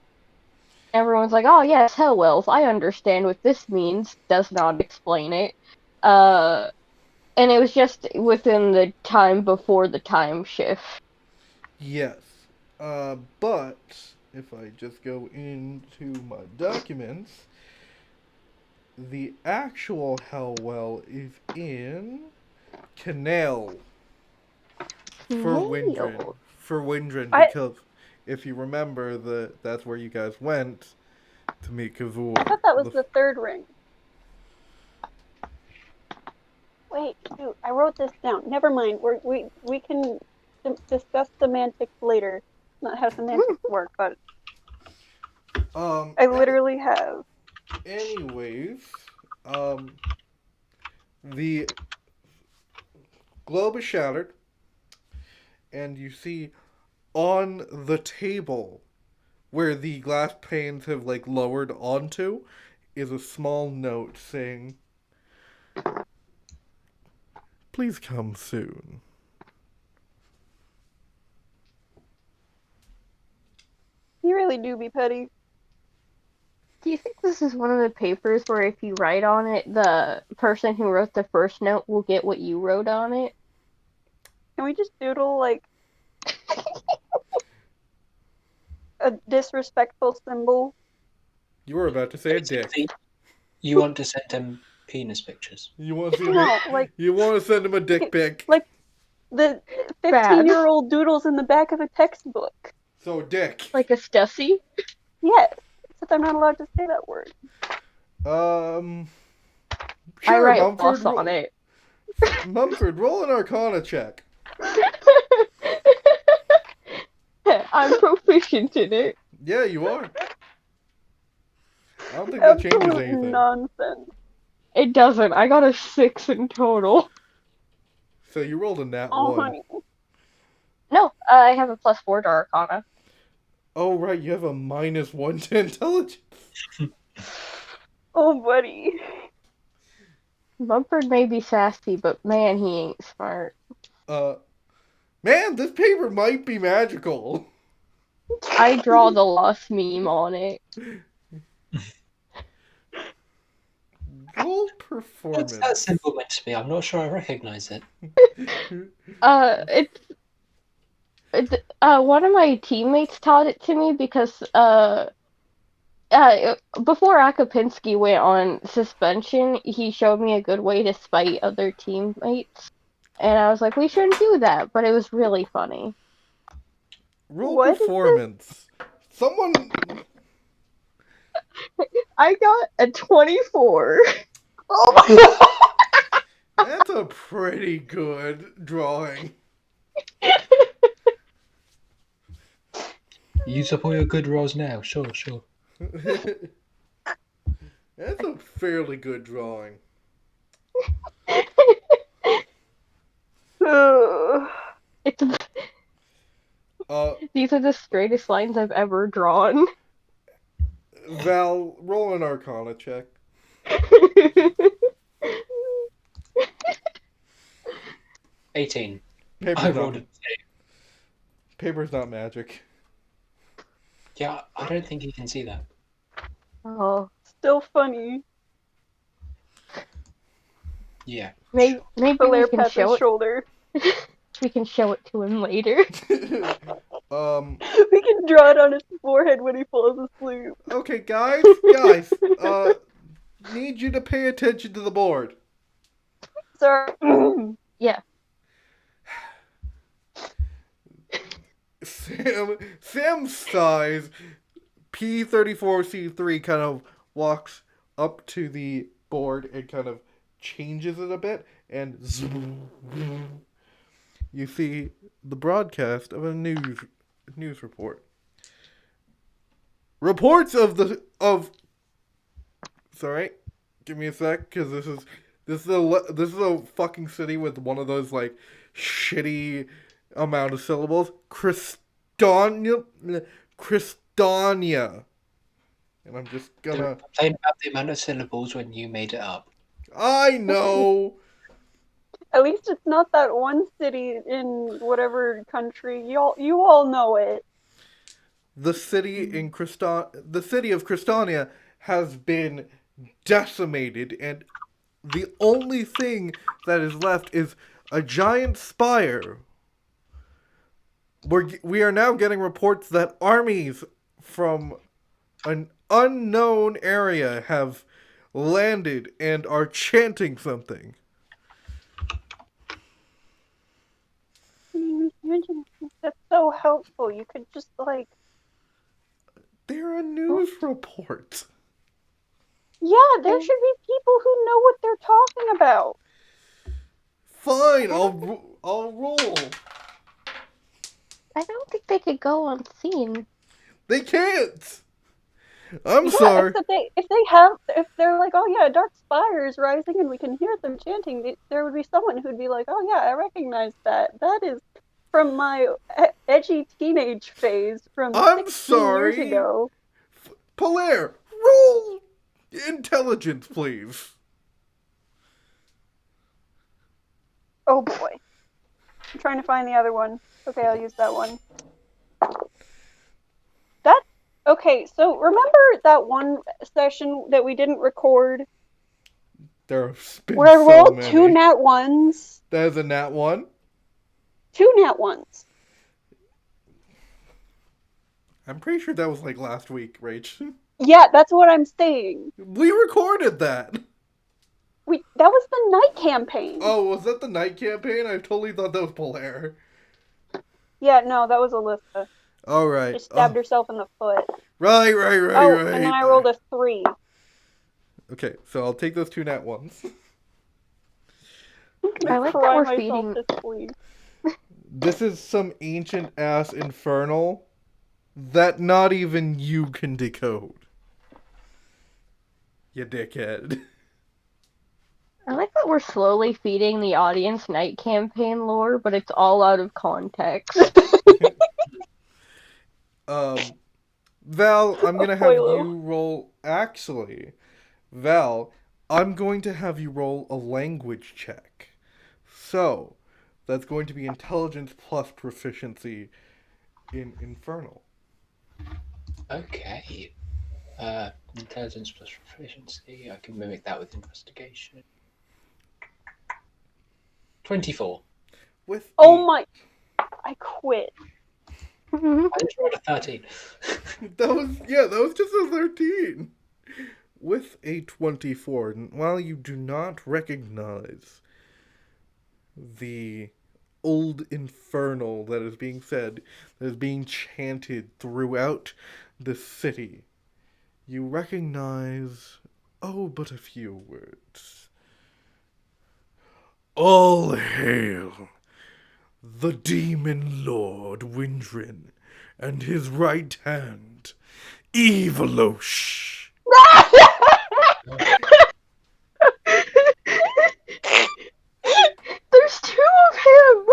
Everyone's like, oh yes, Hellwells, I understand what this means, does not explain it. Uh, and it was just within the time before the time shift. Yes. But if I just go into my documents, the actual Hellwell is in Canal for Windran. Nailed. For Windran, I because if you remember, that's where you guys went to meet Kavor. I thought that was the third ring. Wait, shoot, I wrote this down. Never mind. We can discuss semantics later. Not how semantics work, but I literally have. Anyways, the globe is shattered, and you see on the table where the glass panes have like lowered onto is a small note saying, "Please come soon." You really do be petty. Do you think this is one of the papers where if you write on it, the person who wrote the first note will get what you wrote on it? Can we just doodle like a disrespectful symbol? You were about to say a dick. You want to send him penis pictures? You want to see No, like You want to send him a dick pic. like the 15-year-old doodles in the back of a textbook. So dick. Like a Stussy? Yes, except I'm not allowed to say that word. I Sure, write Mumford. plus on it. Mumford, roll an Arcana check. I'm proficient in it. Yeah, you are. I don't think that changes Absolute anything. nonsense. It doesn't. I got a 6 in total. So you rolled a nat Oh, 1. honey. No, I have a +4 to Arcana. Oh, right, you have a -1 to intelligence. Oh, buddy. Mumford may be sassy, but man, he ain't smart. Man, this paper might be magical. I draw the lost meme on it. Roll It's performance. that simple meant to be. I'm not sure I recognize it. One of my teammates taught it to me because before Akapinski went on suspension, he showed me a good way to spite other teammates. And I was like, we shouldn't do that, but it was really funny. Roll What is this? performance. Someone. I got a 24. Oh my god! That's a pretty good drawing. Use up all your good rolls now. Sure. That's a fairly good drawing. It's These are the straightest lines I've ever drawn. Val, roll an Arcana check. 18. Paper's I not, rolled it. paper's not magic. Yeah, I don't think you can see that. Oh, Still funny. Yeah. maybe we Hilaire can pats show his it. shoulder. We can show it to him later. We can draw it on his forehead when he falls asleep. Okay, guys, need you to pay attention to the board. Sorry. Yeah. Sam sighs, P34C3 kind of walks up to the board and kind of changes it a bit, and you see the broadcast of a news report. Reports of sorry, give me a sec, because this is a fucking city with one of those like shitty amount of syllables. Christonia. And I'm just gonna. Complain about the amount of syllables when you made it up. I know. At least it's not that one city in whatever country. You all know it. The city of Christonia has been decimated, and the only thing that is left is a giant spire. We are now getting reports that armies from an unknown area have landed and are chanting something. That's so helpful. You could just like. They're a news report. Yeah, there should be people who know what they're talking about. Fine, I'll roll. I don't think they could go unseen. They can't. I'm sorry. Except if they're like, oh yeah, a dark spire is rising and we can hear them chanting, there would be someone who'd be like, oh yeah, I recognize that. That is from my edgy teenage phase from 16 years ago. Polaire, roll intelligence, please. Oh boy. I'm trying to find the other one. Okay, I'll use that one. Okay, so remember that one session that we didn't record? There's been where I so rolled many. 2 nat 1s? There's a nat 1? 2 nat 1s. I'm pretty sure that was like last week, Rach. Yeah, that's what I'm saying. We recorded that. That was the night campaign. Oh, was that the night campaign? I totally thought that was Polaire. Yeah, no, that was Alyssa. Alright. She stabbed herself in the foot. Right. And then I rolled a 3. Okay, so I'll take those 2 nat 1s. I like that we're feeding. This is some ancient ass infernal that not even you can decode. You dickhead. I like that we're slowly feeding the audience night campaign lore, but it's all out of context. Val, I'm gonna have you roll. Actually, Val, I'm going to have you roll a language check. So, that's going to be intelligence plus proficiency in Infernal. Okay. Intelligence plus proficiency. I can mimic that with investigation. 24. I quit. I just rolled a 13. That was just a 13. With a 24, while you do not recognize the old infernal that is being said, that is being chanted throughout the city, you recognize, but a few words. All hail the demon lord Windran and his right hand, Evilosh. There's 2 of him!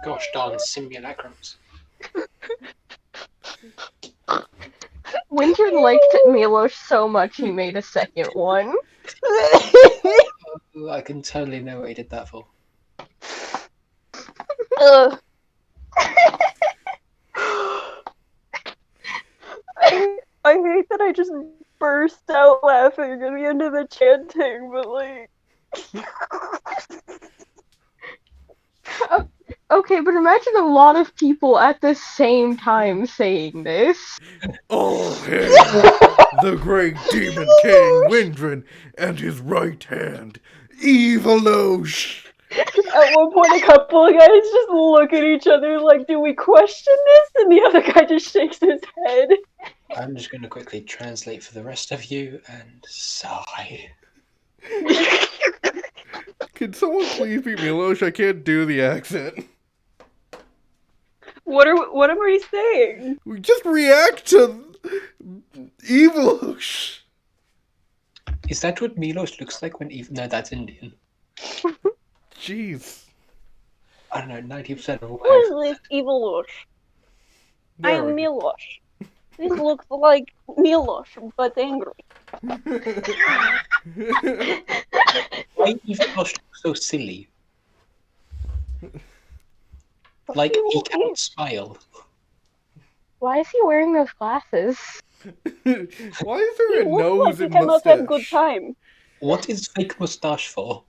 Gosh darn simulacrums. Windran liked Milosh so much he made a second one. I can totally know what he did that for. I hate that I just burst out laughing at the end of the chanting, but like... Okay, but imagine a lot of people at the same time saying this. All hail the great demon king Windran and his right hand, Evilosh! At one point, a couple of guys just look at each other like, do we question this? And the other guy just shakes his head. I'm just going to quickly translate for the rest of you and sigh. Can someone please be Milosh? I can't do the accent. What am I saying? We just react to Evilosh. Is that what Milos looks like when even? No, that's Indian. Jeez. I don't know. 90% of all. Who is this Evilosh? I There am we go. Milosh. This looks like Milosh, but angry. Why even Milos look so silly? Like he can't smile. Why is he wearing those glasses? Why is there He a looks nose like he and cannot have good mustache? time. What is fake mustache for?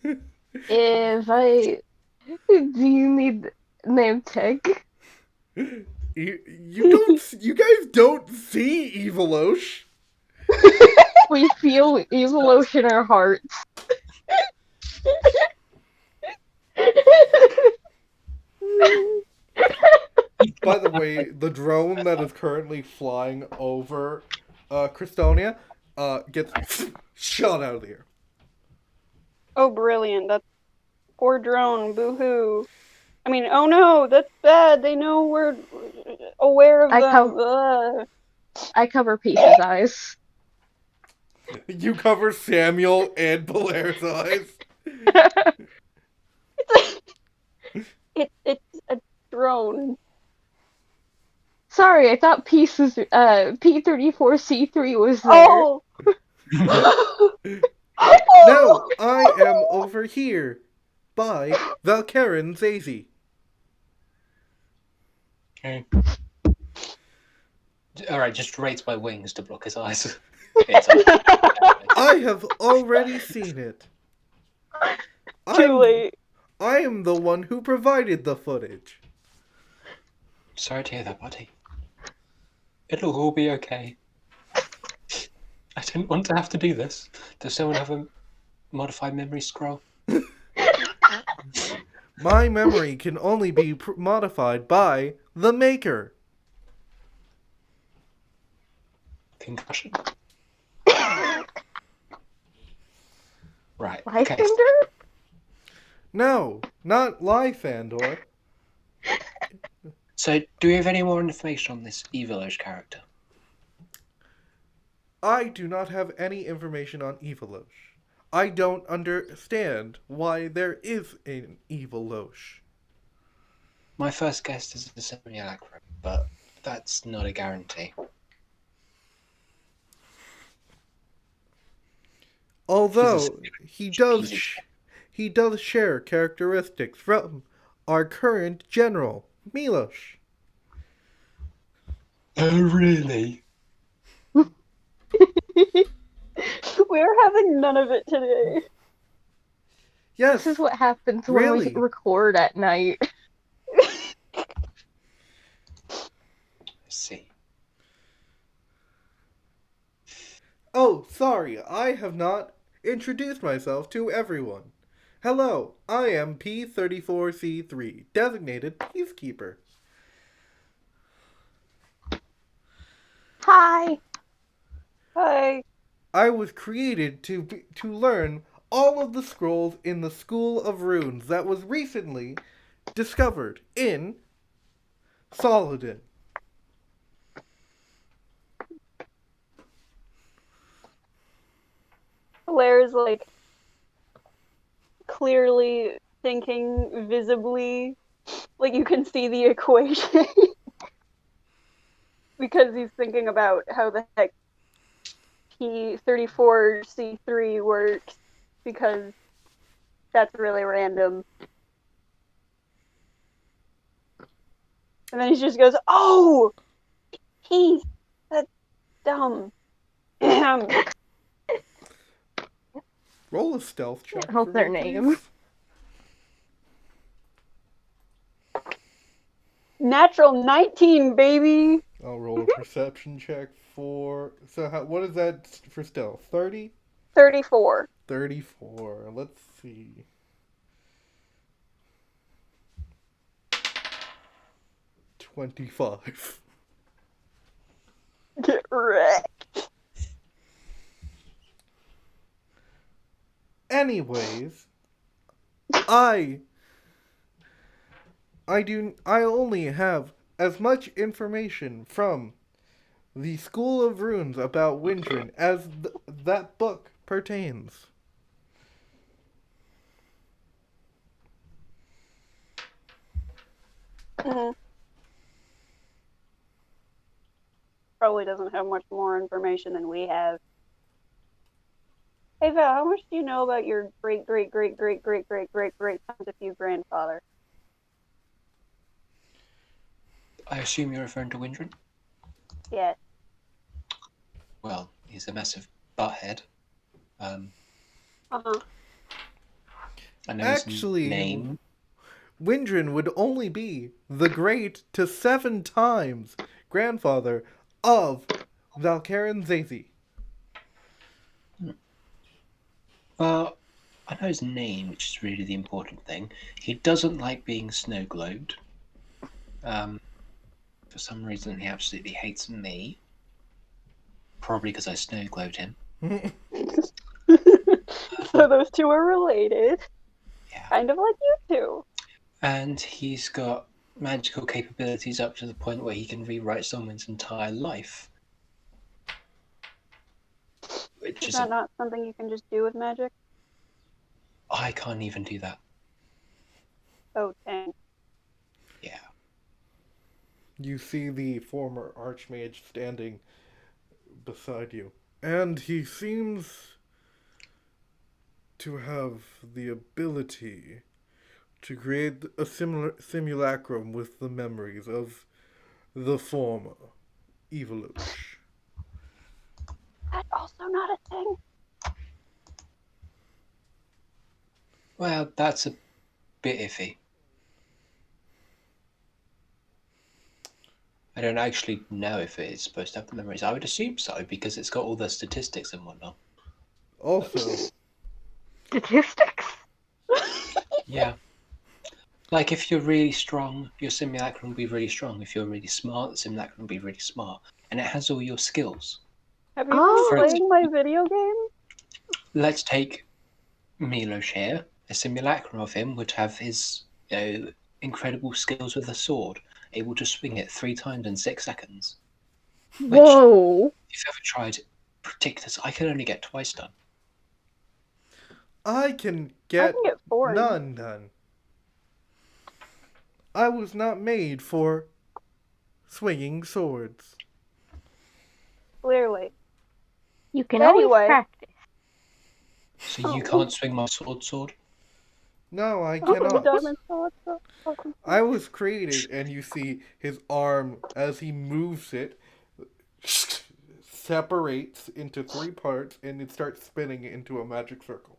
If I... Do you need name tag? You don't. You guys don't see Evilosh. We feel Evilosh in our hearts. By the way, the drone that is currently flying over Christonia gets shot out of the air. Oh, brilliant. That's poor drone. Boo-hoo. I mean, oh no, that's bad. They know we're aware of them. I cover Peace's eyes. You cover Samuel and Blair's eyes. It's a drone. Sorry, I thought Peace's P34C3 was there. Oh! No, I am over here by Valkaren Zazie. Okay. Alright, just raise my wings to block his eyes. I have already seen it. Too late. I am the one who provided the footage. Sorry to hear that, buddy. It'll all be okay. I didn't want to have to do this. Does someone have a modified memory scroll? My memory can only be modified by the Maker. Concussion. Right. Life Okay. Ender? No, not Lythandor. So, do we have any more information on this Evilosh character? I do not have any information on Evilosh. I don't understand why there is an Evilosh. My first guess is a semi-accurate, but that's not a guarantee. Although he does share characteristics from our current general, Milosh. Oh, really? We're having none of it today. Yes, This is what happens really. when we record at night. I see. Oh, sorry, I have not introduced myself to everyone. Hello, I am P34C3, designated Peacekeeper. Hi. Hi. I was created to learn all of the scrolls in the School of Runes that was recently discovered in Solidin. Blair's like clearly thinking visibly, like you can see the equation. Because he's thinking about how the heck P34C3 works, because that's really random. And then he just goes, oh! Heath! That's dumb. Roll a stealth check. What's for their me, name? please. natural 19, baby. I'll roll a perception check for. So, what is that for stealth? 30? 34. 34. Let's see. $25. Get wrecked. Anyways, I only have as much information from the School of Runes about Windran as that book pertains. Mm-hmm. Probably doesn't have much more information than we have. Hey Val, how much do you know about your great great great great great great great great times a few grandfather? I assume you're referring to Windran? Yes. Well, he's a massive butthead. Uh-huh. I know Actually, his name. Windran would only be the great to 7 times grandfather of Valkarin Zazi. Well, I know his name, which is really the important thing. He doesn't like being snow globed. For some reason, he absolutely hates me. Probably because I snow globed him. So those two are related. Yeah. Kind of like you two. And he's got magical capabilities up to the point where he can rewrite someone's entire life. Which Is is that not something you can just do with magic? I can't even do that. Oh, dang. Yeah. You see the former Archmage standing beside you. And he seems to have the ability to create a similar simulacrum with the memories of the former Evolush. That's also not a thing. Well, that's a bit iffy. I don't actually know if it's supposed to have the memories. I would assume so, because it's got all the statistics and whatnot. Also, Statistics? Yeah. Like, if you're really strong, your simulacrum will be really strong. If you're really smart, the simulacrum will be really smart. And it has all your skills. Have you Oh. been playing my video game? Let's take Milos here. A simulacrum of him would have his incredible skills with a sword, able to swing it 3 times in 6 seconds. Which, Whoa. if you've ever tried Predictus, I can only get twice done. I can I get can get 4 in. none done. I was not made for swinging swords. Clearly. You can Anyway. always practice. So you can't swing my sword? No, I Oh, the cannot. diamond sword. Awesome. I was created, and you see his arm, as he moves it, separates into 3 parts, and it starts spinning into a magic circle.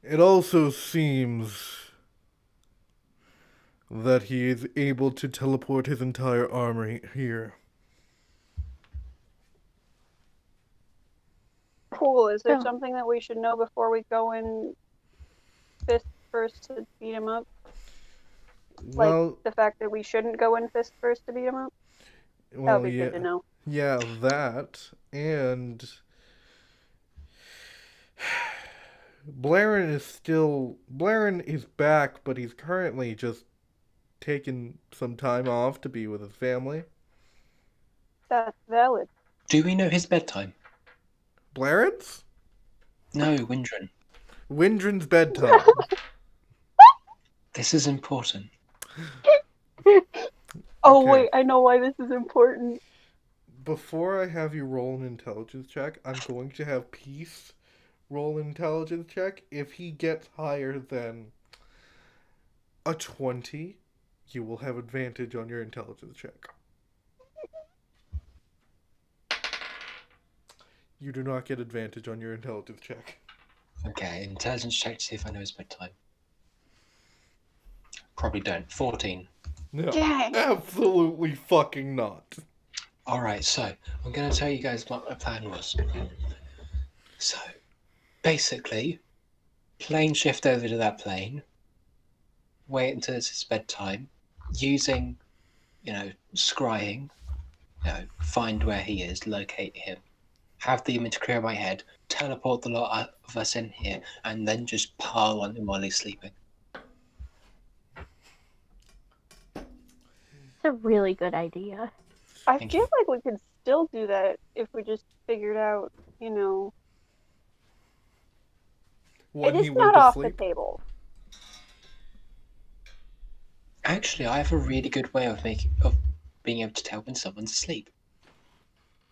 It also seems that he is able to teleport his entire army here. Cool. Is there Oh. something that we should know before we go in fist first to beat him up? Well, The fact that we shouldn't go in fist first to beat him up? That well, would be good to know. yeah, that, and Blaren is back, but he's currently just taking some time off to be with his family. That's valid. Do we know his bedtime? Blaren's? No, Windran. Windran's bedtime. This is important. Oh, Okay. wait, I know why this is important. Before I have you roll an intelligence check, I'm going to have Peace roll an intelligence check. If he gets higher than a 20, you will have advantage on your intelligence check. You do not get advantage on your intelligence check. Okay, intelligence check to see if I know his bedtime. Probably don't. 14. No, Dang. absolutely fucking not. Alright, so I'm going to tell you guys what my plan was. So, basically, plane shift over to that plane, wait until it's his bedtime, using, scrying, find where he is, locate him, have the image clear my head, teleport the lot of us in here, and then just pile on him while he's sleeping. It's a really good idea. I Thank feel you. like we could still do that if we just figured out, When it is he went not to off sleep. the table. Actually, I have a really good way of being able to tell when someone's asleep.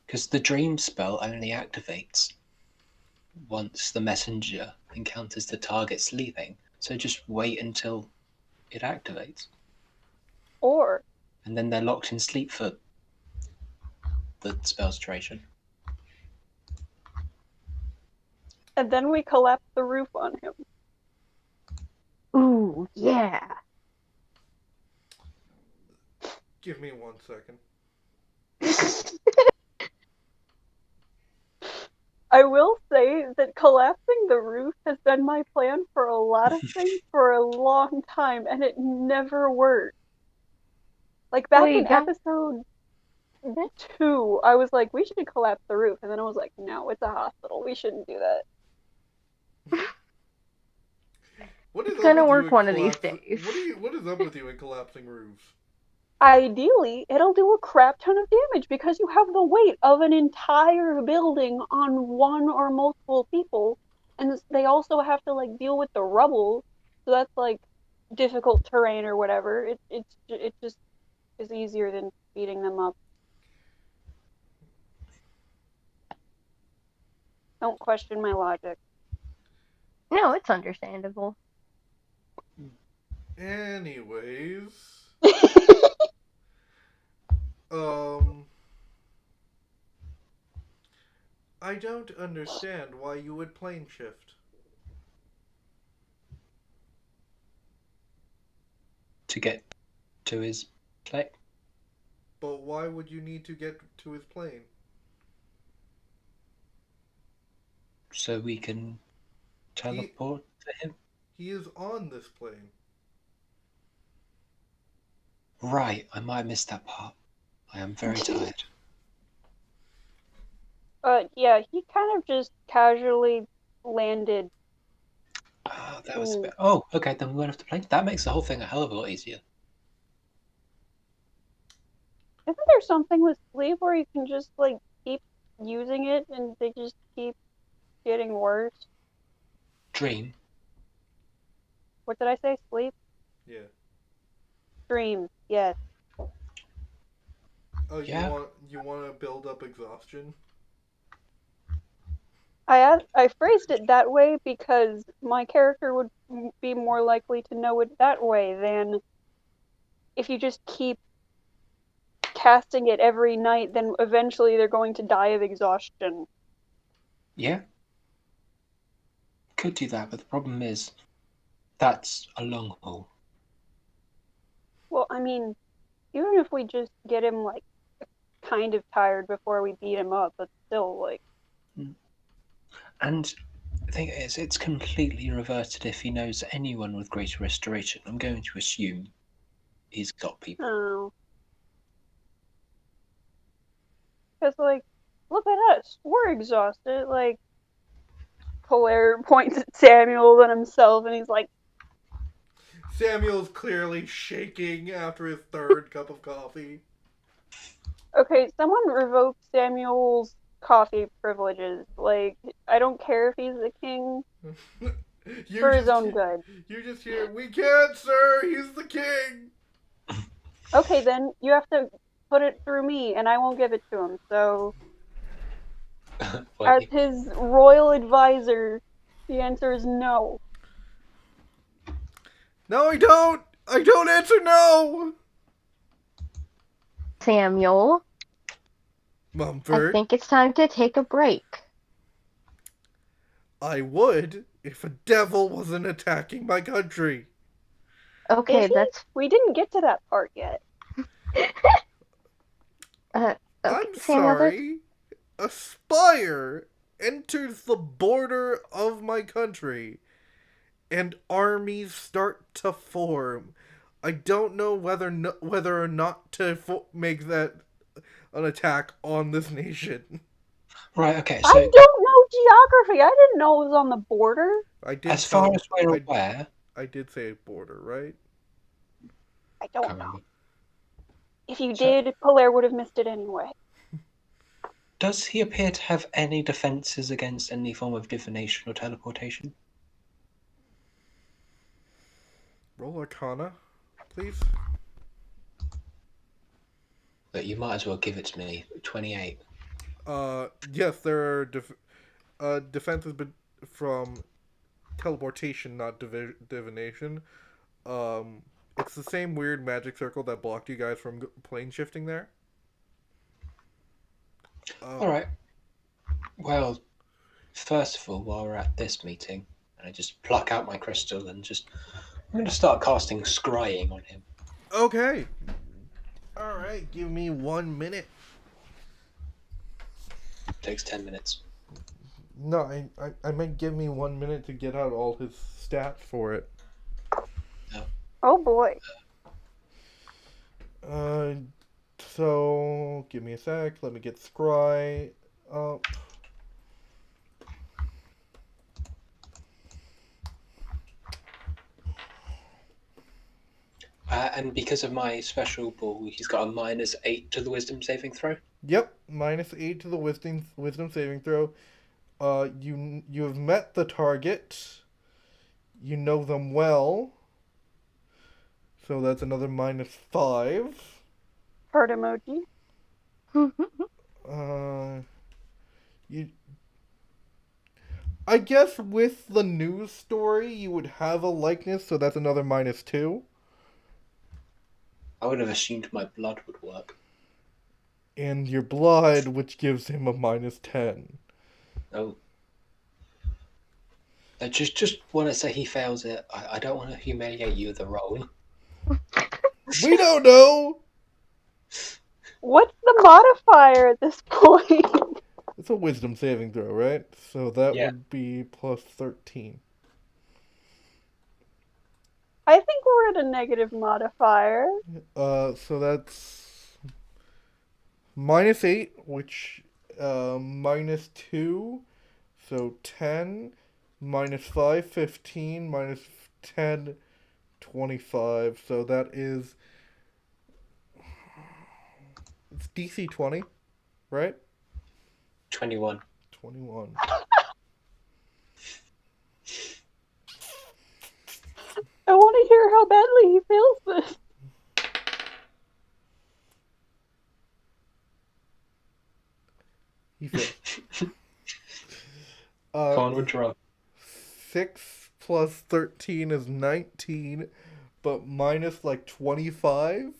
Because the dream spell only activates once the messenger encounters the target sleeping. So just wait until it activates. Or, And then they're locked in sleep for the spell's duration. and then we collapse the roof on him. Ooh, yeah. Give me 1 second. I will say that collapsing the roof has been my plan for a lot of things for a long time, and it never worked. Like back Wait, in episode 2, I was like, we should collapse the roof, and then I was like, no, it's a hospital. We shouldn't do that. What is It's up gonna with work you in one of these collapse- days. What is up with you in collapsing roofs? Ideally, it'll do a crap ton of damage because you have the weight of an entire building on one or multiple people, and they also have to like deal with the rubble, so that's like difficult terrain or whatever. It just is easier than beating them up. Don't question my logic. No, it's understandable. Anyways, I don't understand why you would plane shift. To get to his plane. But why would you need to get to his plane? So we can teleport to him. He is on this plane. Right, I might have missed that part. I am very tired. Yeah, he kind of just casually landed. That was a bit... Oh, okay, then we went off the plane. That makes the whole thing a hell of a lot easier. Isn't there something with sleep where you can just like keep using it and they just keep getting worse? Dream. What did I say? Sleep? Yeah. Dream. Yes. Oh, Yeah. you want to build up exhaustion? I phrased it that way because my character would be more likely to know it that way than if you just keep casting it every night, then eventually they're going to die of exhaustion. Yeah. Could do that, but the problem is that's a long haul. Well, I mean, even if we just get him like kind of tired before we beat him up, but still like. And the thing is, it's completely reverted if he knows anyone with greater restoration. I'm going to assume he's got people. Oh. Because, like, look at us. We're exhausted. Like, Claire points at Samuel then himself, and he's like, Samuel's clearly shaking after his third cup of coffee. okay, someone revoke Samuel's coffee privileges. Like, I don't care if he's the king. For his own good. You just hear, "We can't, sir. He's the king." Okay, then you have to put it through me, and I won't give it to him. So, as his royal advisor, the answer is no. No, I don't. I don't answer no. Samuel, Mumford. I think it's time to take a break. I would if a devil wasn't attacking my country. Okay, Is he? that's We didn't get to that part yet. okay. I'm Say another. sorry. A spire enters the border of my country, and armies start to form. I don't know whether or not to make that an attack on this nation. Right, okay, I so don't know geography. I didn't know it was on the border. I did as far as we're I, aware, I did say border, right? I can't don't know. remember. If you So- did, Polaire would have missed it anyway. Does he appear to have any defenses against any form of divination or teleportation? Roll Arcana, please. But you might as well give it to me. 28. Yes, there are defenses from teleportation, not divination. It's the same weird magic circle that blocked you guys from plane shifting there. Alright. Well, first of all, while we're at this meeting, I just pluck out my crystal and I'm going to start casting scrying on him. Okay. All right, give me 1 minute. Takes 10 minutes. No, I meant give me 1 minute to get out all his stats for it. Oh boy. So give me a sec. Let me get Scry up. And because of my special ball, he's got a -8 to the wisdom saving throw. Yep, -8 to the wisdom saving throw. You have met the target. You know them well. So that's another -5. Heart emoji. You. I guess with the news story, you would have a likeness, so that's another -2. I would have assumed my blood would work. And your blood, which gives him a -10. Oh. I just want to say he fails it. I don't want to humiliate you with the roll. We don't know! What's the modifier at this point? It's a wisdom saving throw, right? So that Yeah. would be +13. I think we're at a negative modifier. So that's -8, which, -2, so 10, -5, 15, -10, 25, so that is, it's DC 20, right? 21. 21. I want to hear how badly he feels this. He failed. Come on, what's wrong? 6 plus 13 is 19, but minus like 25,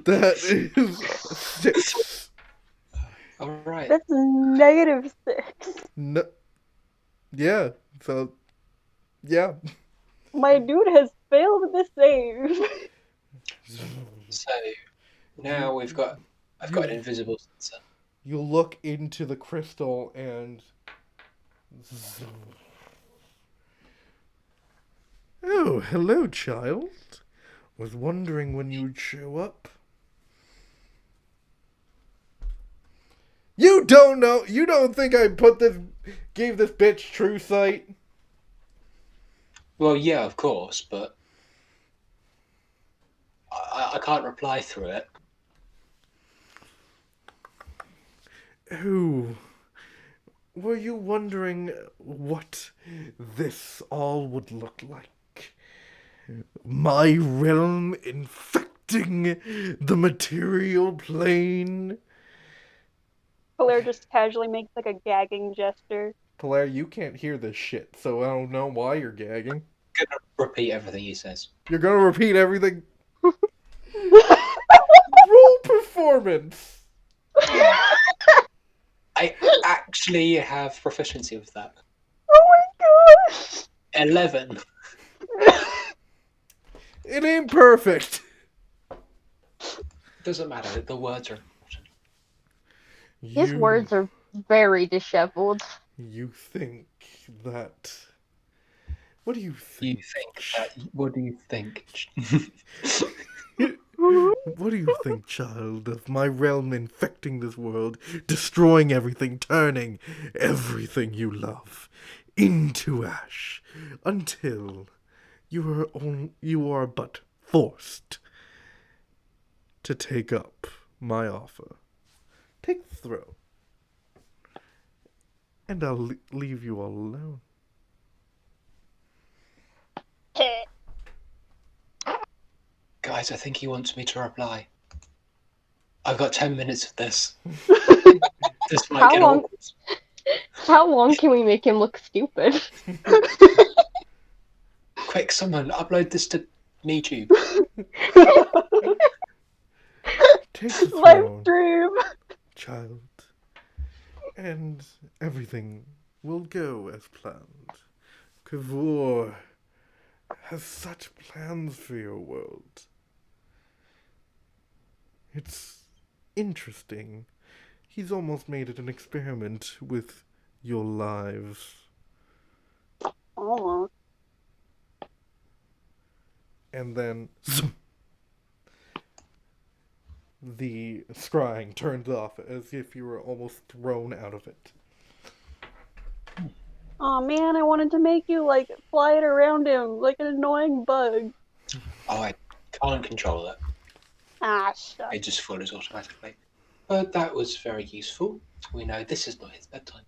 that is 6. Alright. That's -6. No, yeah, so, yeah. My dude has failed the save. So, now I've got an invisible sensor. You look into the crystal and... Oh, hello, child. Was wondering when you'd show up. You don't know. You don't think I gave this bitch true sight? Well, yeah, of course, but I can't reply through it. Oh, were you wondering what this all would look like? My realm infecting the material plane? Polaire just casually makes like a gagging gesture. Polaire, you can't hear this shit, so I don't know why you're gagging. I'm gonna repeat everything he says. You're gonna repeat everything? Roll performance! I actually have proficiency with that. Oh 11. It ain't perfect. Doesn't matter. The words are important. His words are very disheveled. You think that... What do you think? What do you think? What do you think, child, of my realm infecting this world, destroying everything, turning everything you love into ash, until you are but forced to take up my offer. Take the throne, and I'll leave you all alone. Guys, I think he wants me to reply. I've got 10 minutes of this. This might get awkward. How long can we make him look stupid? Quick, someone upload this to MeTube. Take the Live throne, stream. child, and everything will go as planned. Kavor has such plans for your world. It's interesting. He's almost made it an experiment with your lives. Almost. And then the scrying turned off as if you were almost thrown out of it. Oh man, I wanted to make you like fly it around him like an annoying bug. Oh, I can't control it. Ah, shut. It just follows automatically. But that was very useful. We know this is not his bedtime.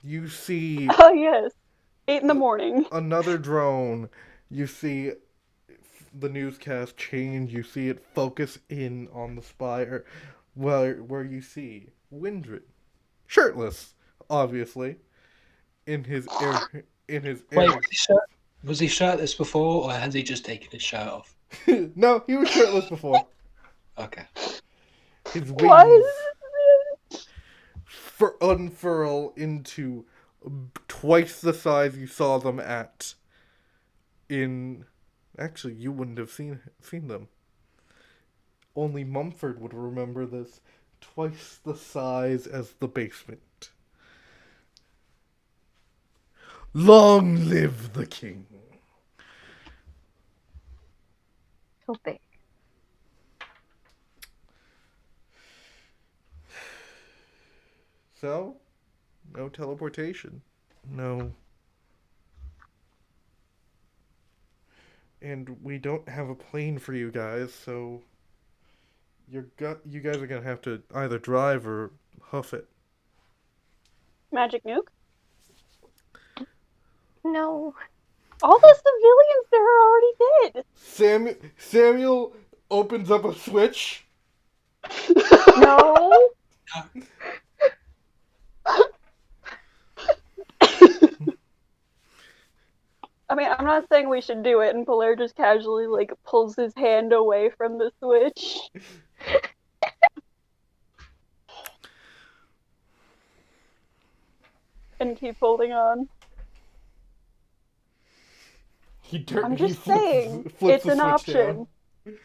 You see Oh yes, 8 in the morning. another drone. You see the newscast change. You see it focus in on the spire, where you see Windran, shirtless, obviously, in his air. Wait, was he shirtless before, or has he just taken his shirt off? No, he was shirtless before. Okay. His Why wings is unfurl into twice the size you saw them at. Actually, you wouldn't have seen them. Only Mumford would remember this. Twice the size as the basement. Long live the king. So big. So, no teleportation. No. And we don't have a plane for you guys, so you guys are gonna have to either drive or huff it. magic nuke? No. All the civilians there are already dead. Samuel opens up a switch. No. I mean, I'm not saying we should do it, and Polaire just casually, like, pulls his hand away from the switch. And keep holding on. I'm just saying, it's an option. Down.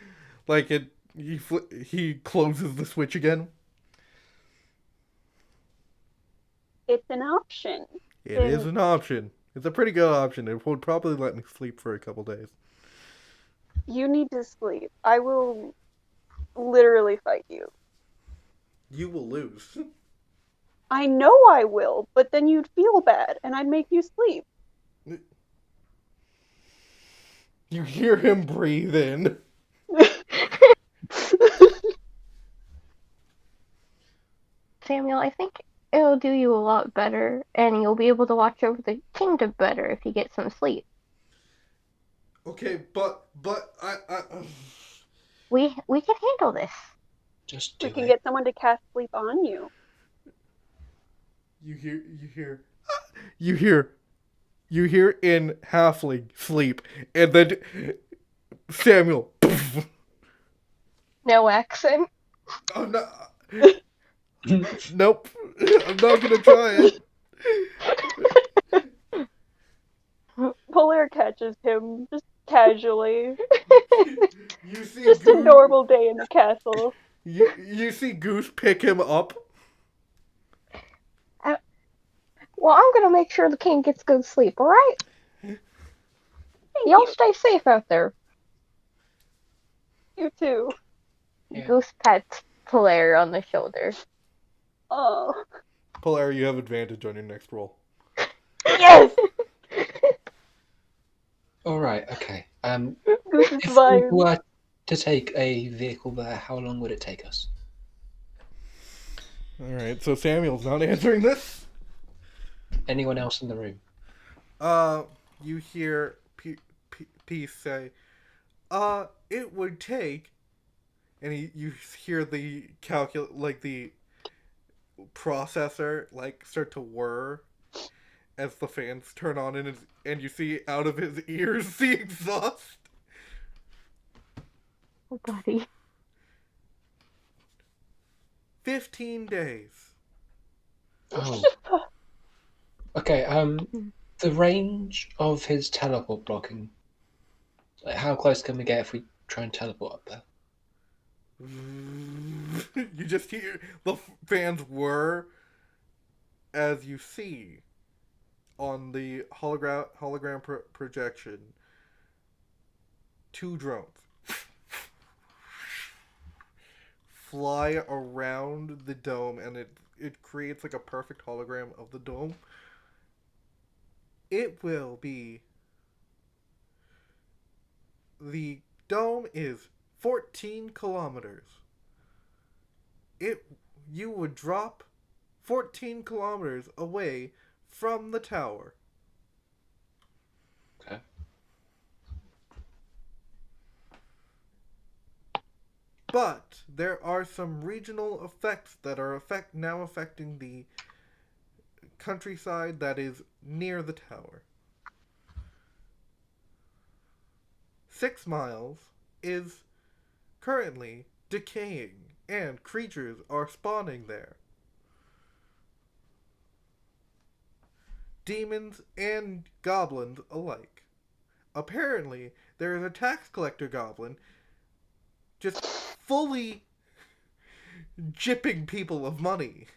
Like he closes the switch again. It's an option. It is an option. It's a pretty good option. It would probably let me sleep for a couple days. You need to sleep. I will literally fight you. You will lose. I know I will, but then you'd feel bad, and I'd make you sleep. You hear him breathe in. Samuel, I think it'll do you a lot better, and you'll be able to watch over the kingdom better if you get some sleep. Okay, but I We can handle this. Just do We can it. get someone to cast sleep on you. You hear in halfling sleep, and then Samuel. No accent. I'm not. Nope. I'm not gonna try it. Polaire catches him just casually. You see Just a Goose. normal day in the castle. You see Goose pick him up. Well, I'm gonna make sure the king gets good sleep, alright? Thank Y'all you. stay safe out there. You too. Yeah. Goose pets Polaire on the shoulder. Oh. Polaire, you have advantage on your next roll. Yes! All right. Okay. Goose is If we fine. were to take a vehicle there, how long would it take us? Alright, so Samuel's not answering this. Anyone else in the room? You hear P say, it would take, and you hear the the processor, start to whir as the fans turn on, and you see out of his ears the exhaust. Oh, buddy. 15 days. Oh. Okay. The range of his teleport blocking. Like, how close can we get if we try and teleport up there? You just hear the fans whir as you see on the hologram projection 2 drones fly around the dome, and it creates like a perfect hologram of the dome. It will be... The dome is 14 kilometers. You would drop 14 kilometers away from the tower. Okay. But there are some regional effects that are now affecting the countryside that is near the tower. 6 miles is currently decaying, and creatures are spawning there. Demons and goblins alike. Apparently, there is a tax collector goblin just fully gypping people of money.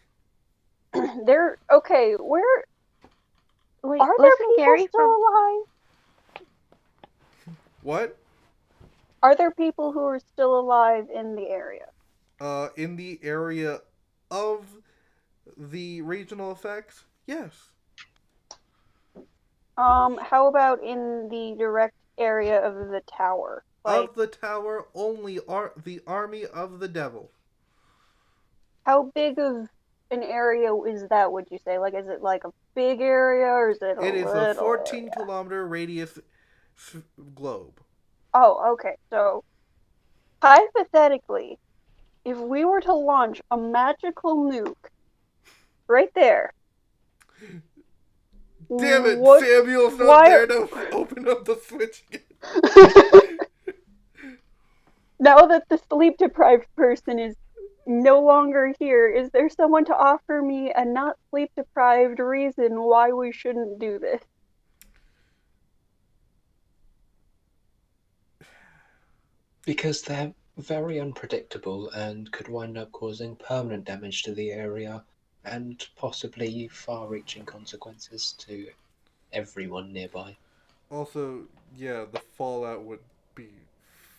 They're okay. Where Wait, are there listen, people Gary, still alive? What? Are there people who are still alive in the area? In the area of the regional effects? Yes. How about in the direct area of the tower? Like, Of the tower, only the army of the devil. how big of an area is that, would you say? Like, is it like a big area, or is it a It is little a 14 area? kilometer radius globe. Oh, okay. So, hypothetically, if we were to launch a magical nuke right there, Damn it, what? Samuel's not why- there to open up the switch again. Now that the sleep deprived person is no longer here, is there someone to offer me a not sleep deprived reason why we shouldn't do this? Because they're very unpredictable and could wind up causing permanent damage to the area and possibly far-reaching consequences to everyone nearby. Also, yeah, the fallout would be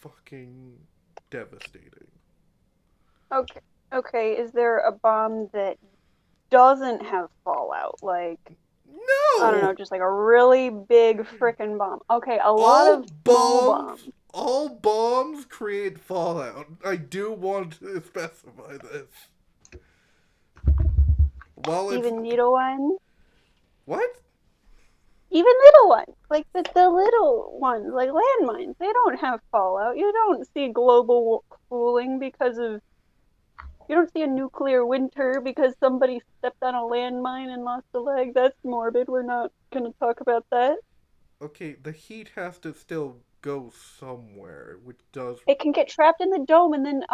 fucking devastating. Okay. Okay, is there a bomb that doesn't have fallout? Like, I don't know, No! just like a really big frickin' bomb. Okay, a lot of small bombs. All bombs create fallout. I do want to specify this. While it's... Even little ones? What? Even little ones. Like the little ones, like landmines. They don't have fallout. You don't see global cooling because of... You don't see a nuclear winter because somebody stepped on a landmine and lost a leg. That's morbid. We're not gonna talk about that. Okay, the heat has to still go somewhere, which does... It can get trapped in the dome and then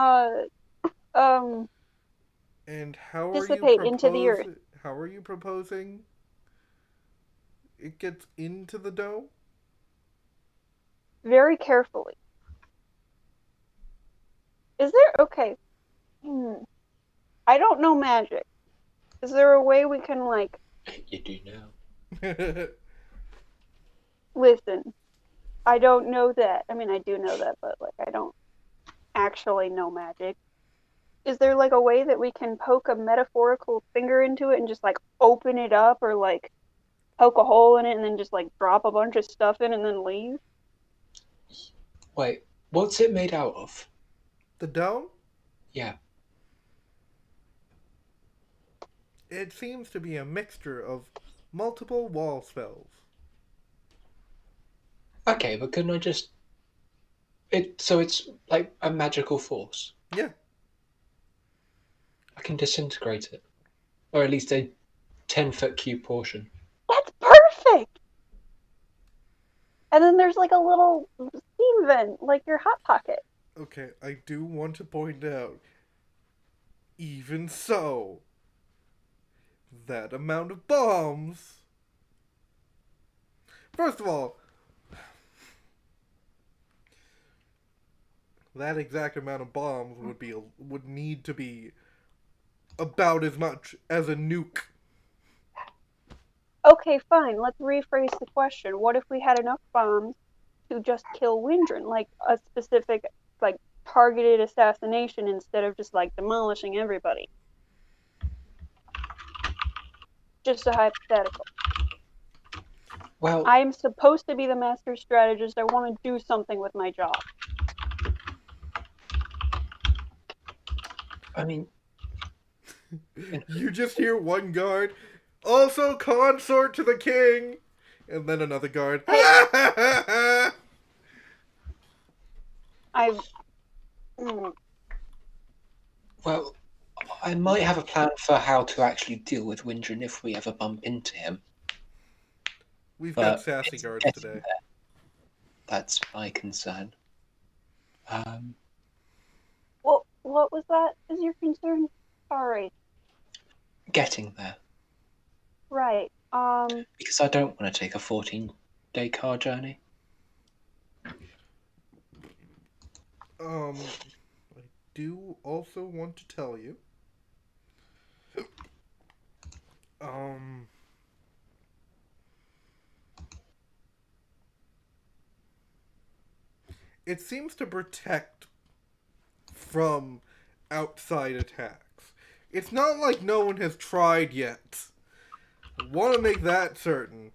And how are you dissipate into the earth. How are you proposing it gets into the dough? Very carefully. Is there... Okay. I don't know magic. Is there a way we can, like... You do now. Listen, I don't know that. I mean, I do know that, but, like, I don't actually know magic. Is there, like, a way that we can poke a metaphorical finger into it and just, like, open it up, or, like, poke a hole in it and then just, like, drop a bunch of stuff in and then leave? Wait, what's it made out of? The dough? Yeah. It seems to be a mixture of multiple wall spells. Okay, but couldn't I just... So it's like a magical force. Yeah. I can disintegrate it. Or at least a 10-foot cube portion. That's perfect! And then there's, like, a little steam vent, like your Hot Pocket. Okay, I do want to point out, even so, that amount of bombs... First of all, that exact amount of bombs would need to be about as much as a nuke. Okay, fine, let's rephrase the question. What if we had enough bombs to just kill Windran? Like, a specific, like, targeted assassination instead of just, like, demolishing everybody? Just a hypothetical. Well, I'm supposed to be the master strategist. I want to do something with my job. I mean... You just hear one guard, also consort to the king, and then another guard. Hey. Well, I might have a plan for how to actually deal with Windran if we ever bump into him. We've But got sassy it's guards getting today. there. That's my concern. What was that? Is your concern? Sorry. Getting there. Right. Because I don't want to take a 14-day car journey. I do also want to tell you, it seems to protect from outside attacks. It's not like no one has tried yet. Want to make that certain.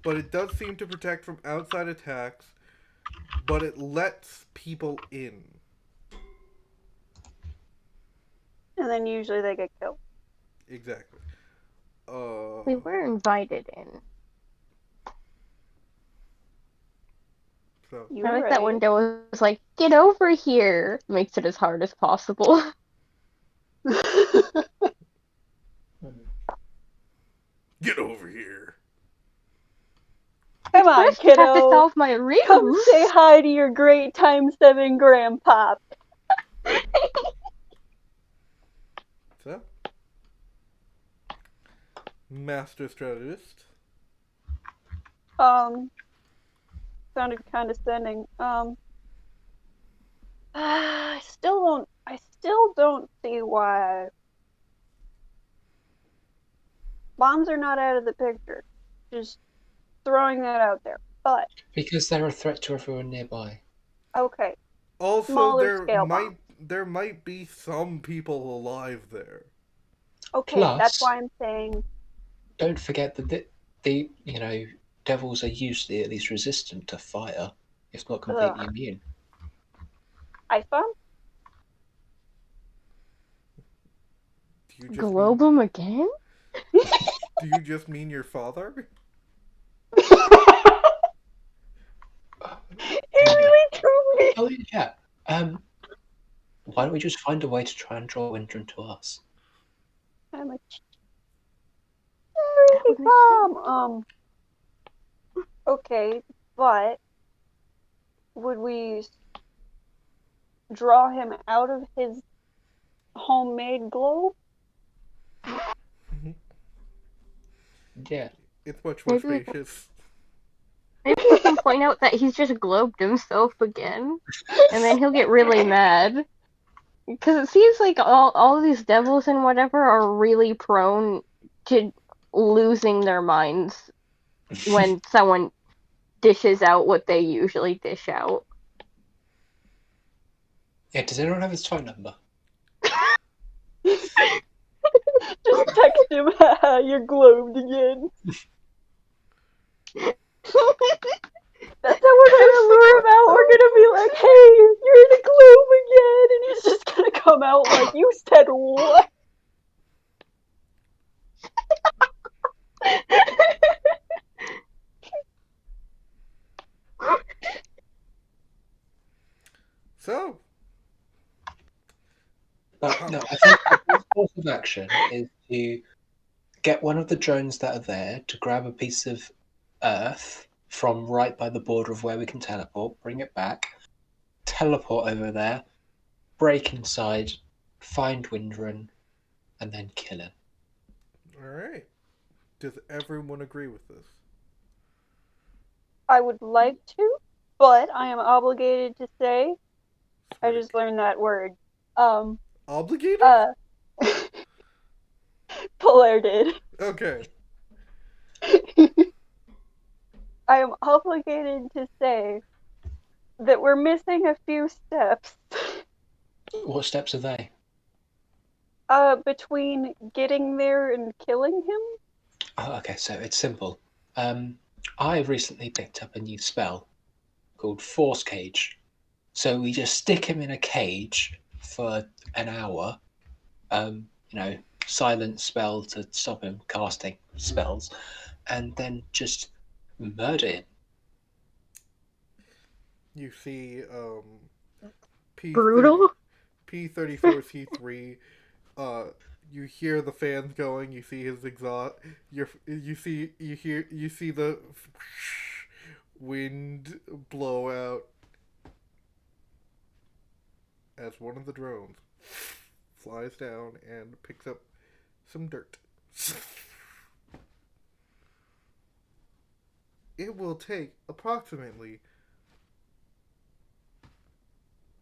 But it does seem to protect from outside attacks, but it lets people in. And then usually they get killed. Exactly. We were invited in. So You I were like that right. window was like, get over here. Makes it as hard as possible. get over here. Come on, First, you have to kiddo. solve my Come ruse. say hi to your great ×7 grandpop. So, master strategist. Sounded condescending. I still don't see why bombs are not out of the picture. Just throwing that out there. But Because they're a threat to everyone nearby. okay, Also, smaller scale bombs. there might be some people alive there. Okay, Plus, that's why I'm saying. Don't forget that the devils are usually at least resistant to fire, if not completely immune. Ice bomb? Do you just Globe mean, him again? do you just mean your father? It really threw me. Oh yeah. Why don't we just find a way to try and draw Windran to us? I'm a That would make sense. bomb. Okay, but would we draw him out of his homemade globe? Yeah. It's much more Maybe- spacious. Maybe we can point out that he's just globed himself again, and then he'll get really mad. Because it seems like all of these devils and whatever are really prone to losing their minds when someone dishes out what they usually dish out. Yeah, does anyone have his phone number? Just text him, haha, you're globed again. That's how we're gonna lure him out. We're gonna be like, hey, you're in a globe again, and he's just gonna come out like, you said what? So, But no, I think the best course of action is to get one of the drones that are there to grab a piece of Earth from right by the border of where we can teleport, bring it back, teleport over there, break inside, find Windran, and then kill him. alright. Does everyone agree with this? I would like to, but I am obligated to say, I Swear to just learned that word. Obligated? Polaire did. Okay. I am obligated to say that we're missing a few steps. What steps are they? Between getting there and killing him. Oh, okay, so it's simple. I recently picked up a new spell called Force Cage. So we just stick him in a cage for an hour. Silent spell to stop him casting spells, and then just murder him. You see, Brutal? P34C3, you hear the fans going, you see his exhaust, you see the wind blow out as one of the drones flies down and picks up some dirt. It will take approximately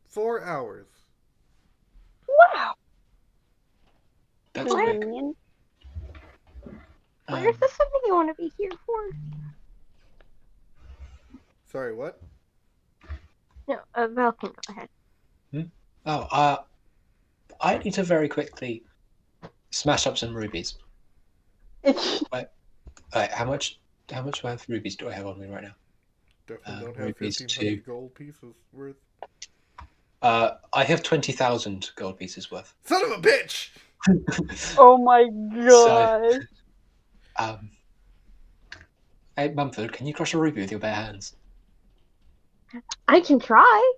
4 hours. Wow. That's quick. Convenient. Where is this something you want to be here for? Sorry, what? No, Val can go ahead. I need to very quickly smash up some rubies. Right, how much worth rubies do I have on me right now? Definitely don't have rupees 1,500 gold pieces worth. I have 20,000 gold pieces worth. Son of a bitch! Oh my god. Hey, Mumford, can you crush a ruby with your bare hands? I can try.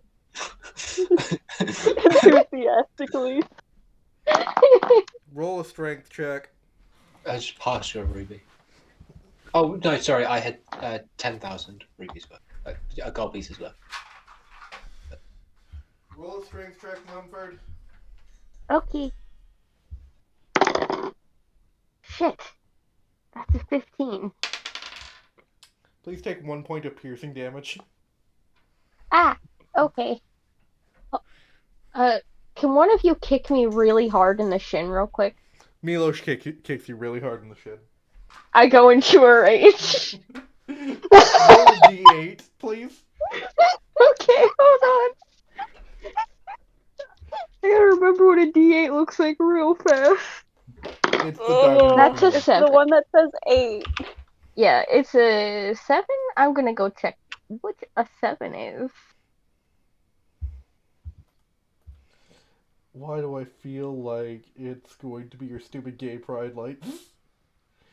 Enthusiastically. Roll a strength check. I just passed you a ruby. Oh, no, sorry, I had 10,000 rubies worth. Gold pieces worth. Roll a strength check, Mumford. Okay. Shit. That's a 15. Please take 1 point of piercing damage. Ah, okay. Can one of you kick me really hard in the shin real quick? Milos kicks you really hard in the shin. I go into a rage. Roll a d8, please. Okay, hold on. I gotta remember what a D8 looks like real fast. It's the diamond. That's a opening. It's 7. the one that says 8. Yeah, it's a 7. I'm gonna go check what a 7 is. Why do I feel like it's going to be your stupid gay pride lights?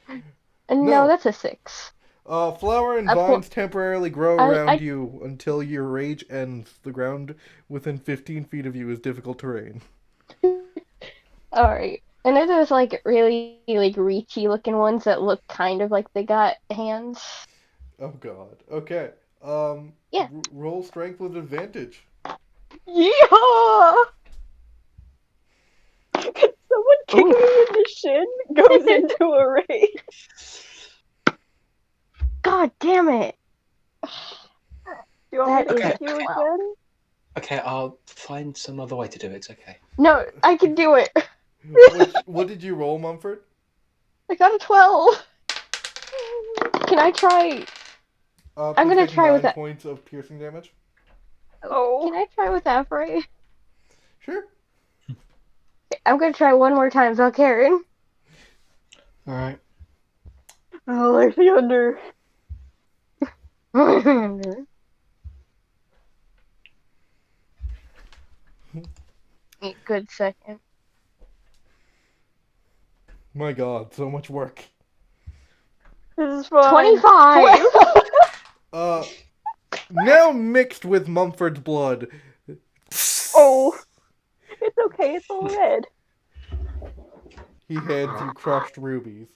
No, No. that's a 6. Flower and vines temporarily grow around you until your rage ends. The ground within 15 feet of you is difficult terrain. Alright. And then there's like really like reachy looking ones that look kind of like they got hands. Oh god. Okay. Yeah. Roll strength with advantage. Yeehaw! Someone kick me in the shin goes into a rage. God damn it! Do you want me That to is hit you again? Okay, I'll find some other way to do it. It's okay. No, I can do it. What did you roll, Mumford? I got a 12. Can I try? I'm Please gonna take try with 9 that. points of piercing damage. Oh. Can I try with that, right? Sure. I'm gonna try one more time, so Karen. All right. Oh, like the under. Good second. My God, so much work. This is fine. 25. Now mixed with Mumford's blood. Oh. It's okay, it's all red. He hands you crushed rubies.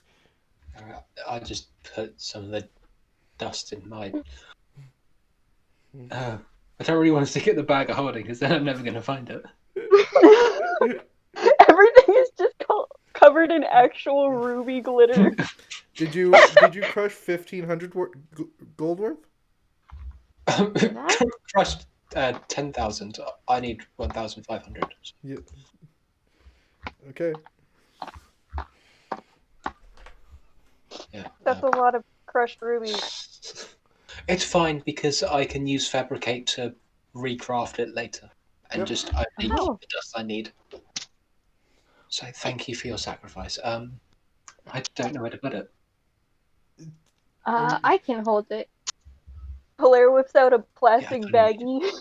I just put some of the dust in my. I don't really want to stick it in the bag of holding because then I'm never going to find it. Everything is just covered in actual ruby glitter. Did you crush 1,500 gold worth? Crushed 10,000. I need 1,500. Yeah. Okay. Yeah. That's a lot of crushed rubies. It's fine because I can use fabricate to recraft it later and Yep. just only keep Oh. the dust I need. So thank you for your sacrifice. I don't know where to put it. I can hold it. Hilaire whips out a plastic Yeah, baggie,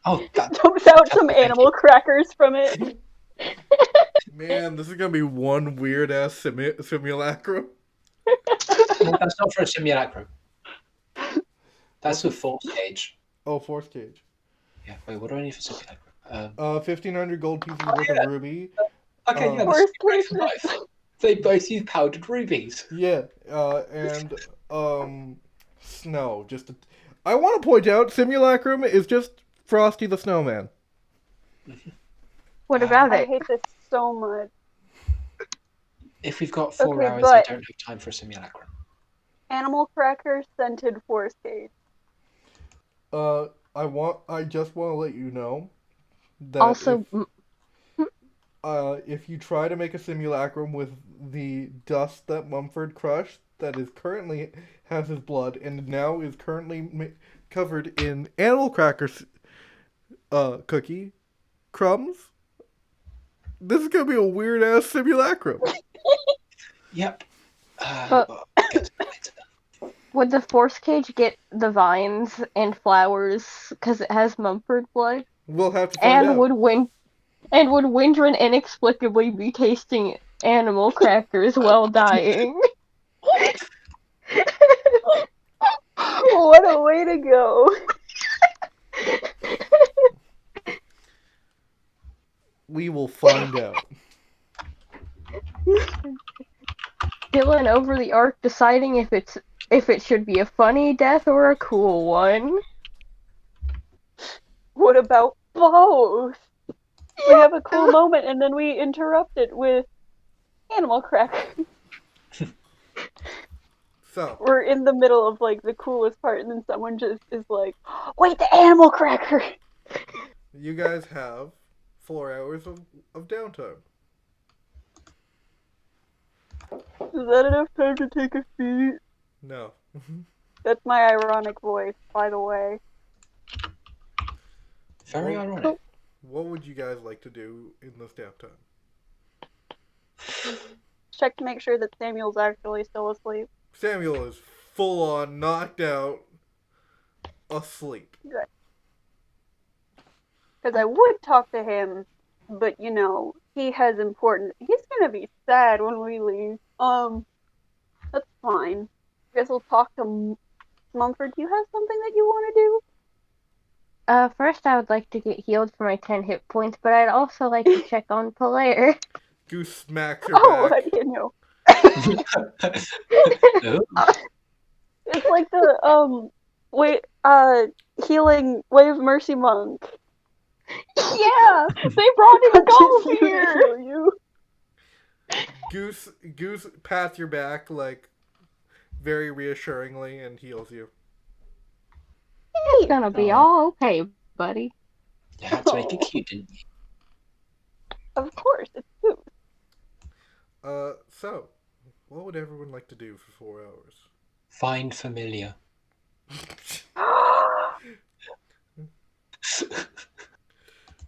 Oh, that, dumps out some Thank you. animal crackers from it. Man, this is gonna be one weird ass simulacrum. no, that's not for a simulacrum. That's a force gauge. Oh, fourth cage. Yeah. Wait, what do I need for simulacrum? 1,500 gold pieces worth of ruby. Okay, yeah, Worst this is case, great for both. They both use powdered rubies. Yeah. And snow. I want to point out, simulacrum is just Frosty the Snowman. What about I it? hate this so much. If we've got 4 Okay, hours, but- I don't have time for a simulacrum. Animal crackers scented force cage. I just want to let you know that Also, if you try to make a simulacrum with the dust that Mumford crushed, that is currently has his blood and now is currently covered in animal crackers, cookie crumbs. This is gonna be a weird ass simulacrum. Yep. But- I'll get to that later. would the force cage get the vines and flowers because it has Mumford blood? We'll have to find out. Would Windran inexplicably be tasting animal crackers while dying? What a way to go. We will find out. Dylan over the arc deciding if it should be a funny death or a cool one. What about both? We have a cool moment and then we interrupt it with animal crackers. So, We're in the middle of like the coolest part and then someone just is like, wait, the animal cracker! you guys have 4 hours of downtime. Is that enough time to take a seat? No. That's my ironic voice, by the way. Very Well- ironic. What would you guys like to do in this downtime? Check to make sure that Samuel's actually still asleep. Samuel is full on knocked out, asleep. Because I would talk to him, but you know, he has important. He's gonna be sad when we leave. That's fine. Guess we'll talk to Mumford. Do you have something that you want to do? First I would like to get healed for my 10 hit points, but I'd also like to check on Polaire. Goose smacks her Oh, back. how do you know? Oh, It's like the healing wave mercy monk. Yeah, they brought in Just golf to here. heal you. Goose pats your back like very reassuringly and heals you. It's gonna be all okay, buddy. You had to make it cute, didn't you? Of course, it's food. So, what would everyone like to do for 4 hours? Find familiar.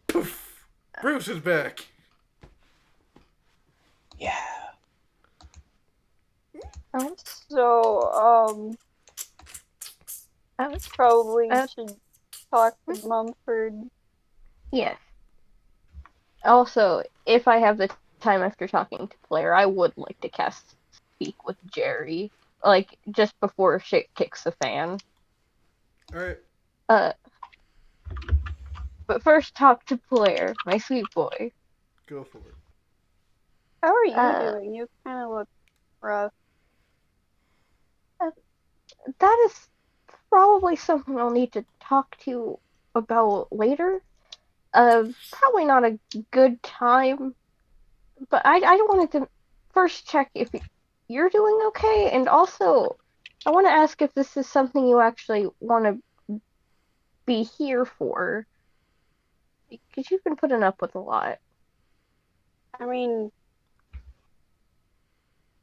Poof! Bruce is back! Yeah. So, probably should talk to Mumford. Yes. Also, if I have the time after talking to Blair, I would like to cast Speak with Jerry, like just before shit kicks the fan. Alright. But first talk to Blair, my sweet boy. Go for it. How are you doing? You kind of look rough. That is probably something I'll need to talk to you about later. Probably not a good time, but I wanted to first check if you're doing okay, and also I want to ask if this is something you actually want to be here for, because you've been putting up with a lot. I mean,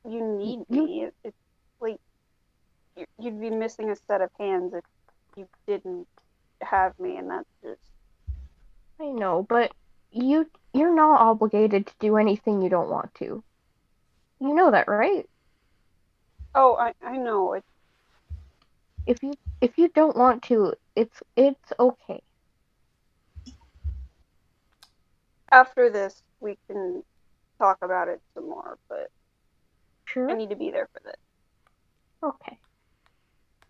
you need me. It's like you'd be missing a set of hands if you didn't have me, and that's just. I know, but you're not obligated to do anything you don't want to. You know that, right? Oh, I know. If you don't want to, it's okay. After this, we can talk about it some more, but Sure. I need to be there for this. Okay.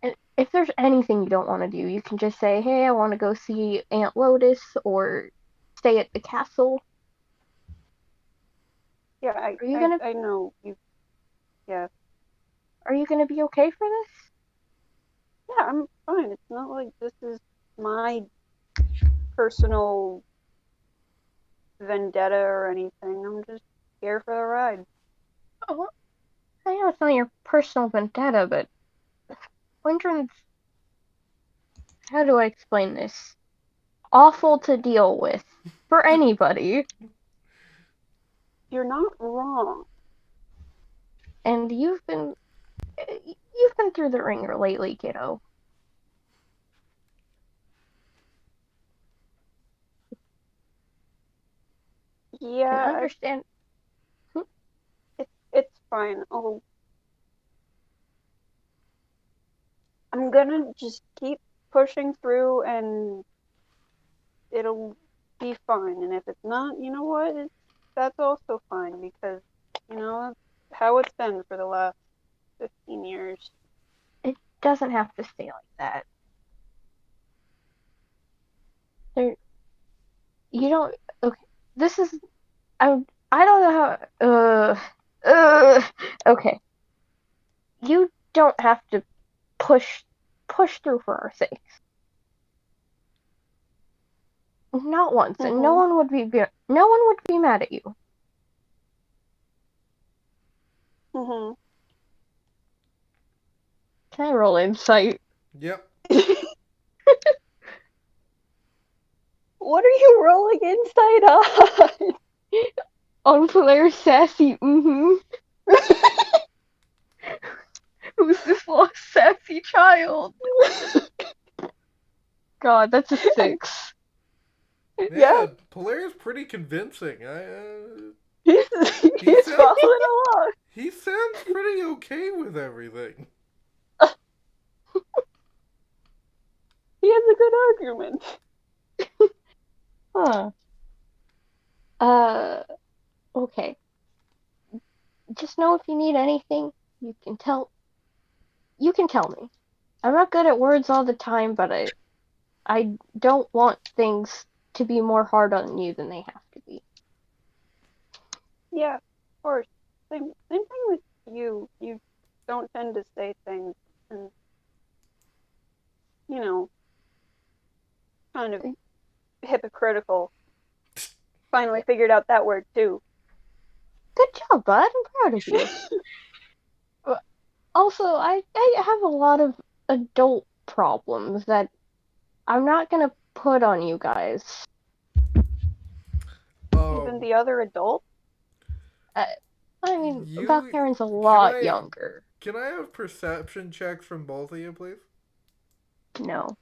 And if there's anything you don't want to do, you can just say, "Hey, I want to go see Aunt Lotus," or stay at the castle. Yeah, Are you gonna? I know you. Yeah. Are you gonna be okay for this? Yeah, I'm fine. It's not like this is my personal vendetta or anything. I'm just here for the ride. Oh, I know it's not your personal vendetta, but Windran's, how do I explain this? Awful to deal with for anybody. You're not wrong. And you've been through the ringer lately, kiddo. Yeah, Can understand. it's fine. I'm gonna just keep pushing through, and it'll be fine. And if it's not, you know what? That's also fine, because that's how it's been for the last 15 years. It doesn't have to stay like that. You don't. Okay, this is. I don't know how. Okay. You don't have to push through for our sakes. Not once, and no one would be mad at you. Mhm. Can I roll insight? Yep. What are you rolling inside on? On Blair's sassy, Who's this lost sassy child? God, that's a 6. Yeah, Polaire's pretty convincing. He's sounds- following along. He sounds pretty okay with everything. He has a good argument. Huh. Okay. Just know if you need anything, you can tell me. I'm not good at words all the time, but I don't want things to be more hard on you than they have to be. Yeah, of course. Same thing with you. You don't tend to say things, and kind of hypocritical. Finally figured out that word too. Good job, bud. I'm proud of you. Also, I have a lot of adult problems that I'm not gonna put on you guys. Even the other adult? Uh, I mean, you Valkyrin's a can lot I younger. can I have perception checks from both of you, please? No.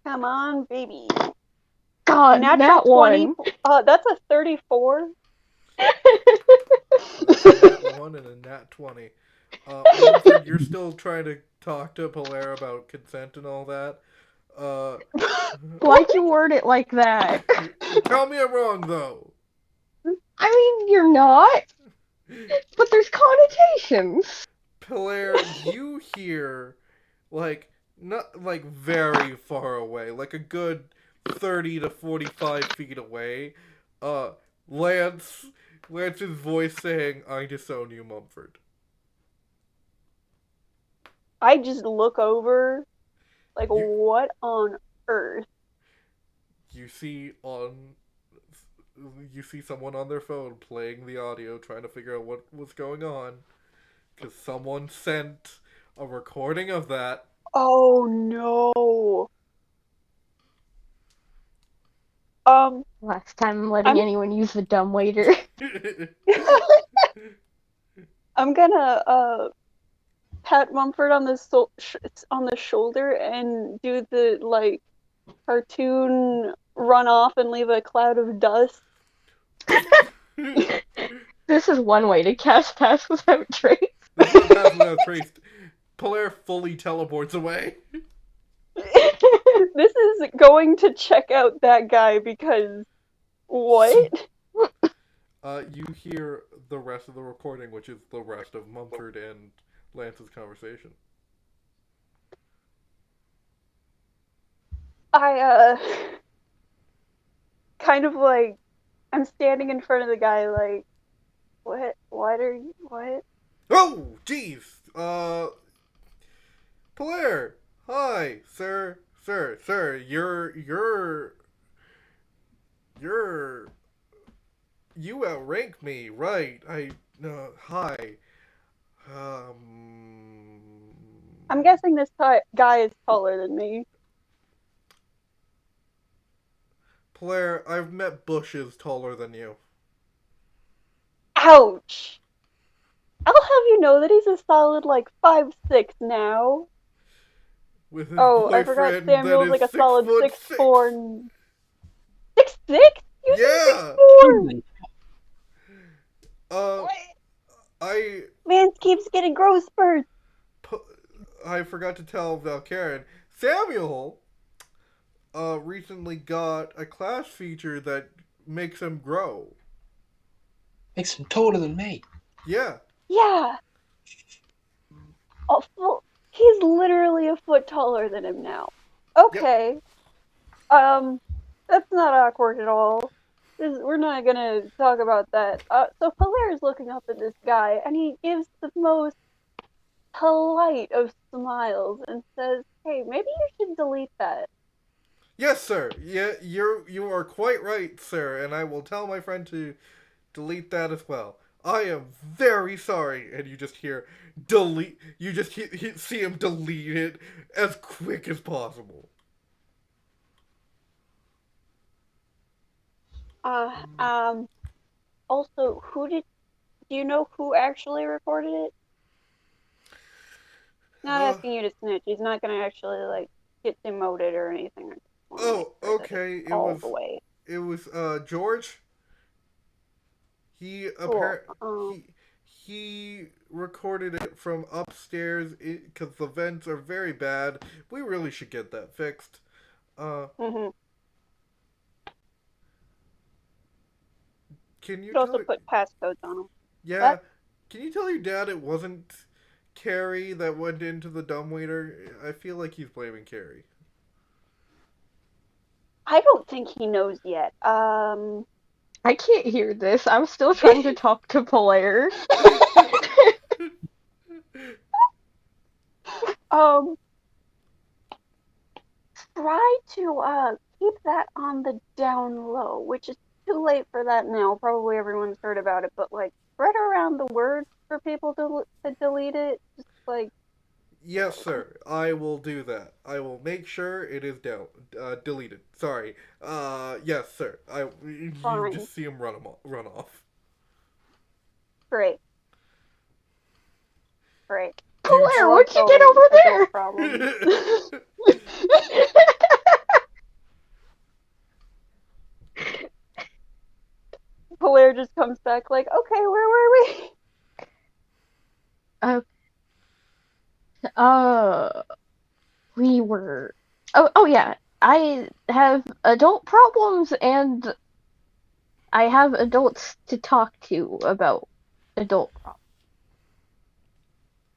Come on, baby. God, Natural that 20. one. That's a 34. So that's a nat 1 and a nat 20. Mumford, you're still trying to talk to Polaire about consent and all that. Uh, Why'd you word it like that? tell me I'm wrong, though. I mean, you're not, but there's connotations. Polaire, you hear, like, not, like, very far away, like a good 30 to 45 feet away, uh, Lance, Lance's voice saying, I disown you, Mumford. I just look over, like, You, what on earth? you see on you see someone on their phone playing the audio trying to figure out what was going on because someone sent a recording of that. Oh no. Last time I'm letting I'm anyone use the dumbwaiter. I'm gonna pat Mumford on the on the shoulder and do the like cartoon run off and leave a cloud of dust. This is one way to cast Pass Without Trace. This is a path without trace. Polaire fully teleports away. This is going to check out that guy because what? You hear the rest of the recording, which is the rest of Mumford and Lance's conversation. I kind of like I'm standing in front of the guy like what are you what? Oh, jeez. Polaire. Hi, sir. You're you outrank me, right? Hi. Um, I'm guessing this guy is taller than me. Polaire, I've met bushes taller than you. Ouch. I'll have you know that he's a solid like 5'6" now. With his Oh, I forgot boyfriend that Samuel's is like a six solid foot six six. four. 6'6"? You say six Yeah. four? Uh, What? I Man keeps getting growth spurts. I forgot to tell Valkaren. Samuel recently got a class feature that makes him grow. Makes him taller than me. Yeah. Yeah. He's literally a foot taller than him now. Yep. Okay. Um, that's not awkward at all. We're not gonna talk about that. So Hilaire is looking up at this guy, and he gives the most polite of smiles and says, "Hey, maybe you should delete that." Yes, sir. Yeah, you are quite right, sir, and I will tell my friend to delete that as well. I am very sorry, and you just hear delete. You just see him delete it as quick as possible. Uh, um. Also, do you know who actually recorded it? Not Uh, asking you to snitch. He's not gonna actually like get demoted or anything. I just want to make oh, sure that it's okay. all the way. It was George. He Cool. apparent he recorded it from upstairs because the vents are very bad. We really should get that fixed. Uh, Mhm. can you Could also tell? put passcodes on them. Yeah, But can you tell your dad it wasn't Carrie that went into the dumbwaiter? I feel like he's blaming Carrie. I don't think he knows yet. I can't hear this. I'm still trying to talk to Polaire. um, try to keep that on the down low, which is too late for that now. Probably everyone's heard about it, but like spread around the word for people to delete it? Just like, Yes, sir. I will do that. I will make sure it is deleted. Sorry. Yes, sir. You fine. just see him run off. Great. Great. Dude, I Where? love What'd you get solving over adult there? problems. Blair just comes back like, okay, where were we? Uh, we were. Oh yeah. I have adult problems, and I have adults to talk to about adult problems.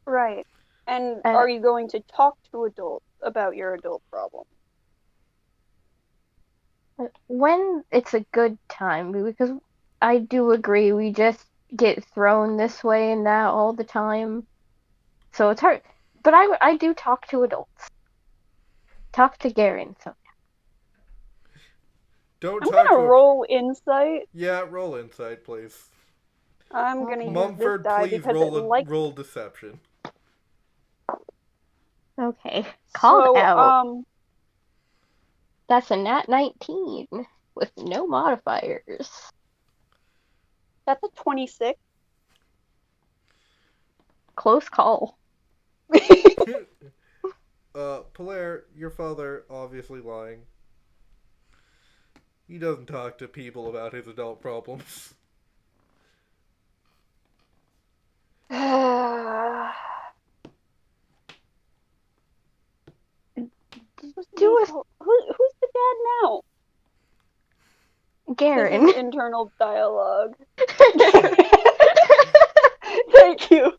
Right. And Uh, are you going to talk to adults about your adult problem? when it's a good time, because I do agree we just get thrown this way and that all the time, so it's hard. But I do talk to adults. Talk to Garen. So Don't I'm talk gonna to a. roll insight. Yeah, roll insight, please. I'm gonna Okay. use this Mumford, die please because it likes. roll deception. okay, called So, out. That's a nat 19 with no modifiers. that's a 26. Close call. Polaire, your father obviously lying. He doesn't talk to people about his adult problems. Do Who's the dad now? a This Garen. is internal dialogue. Thank you.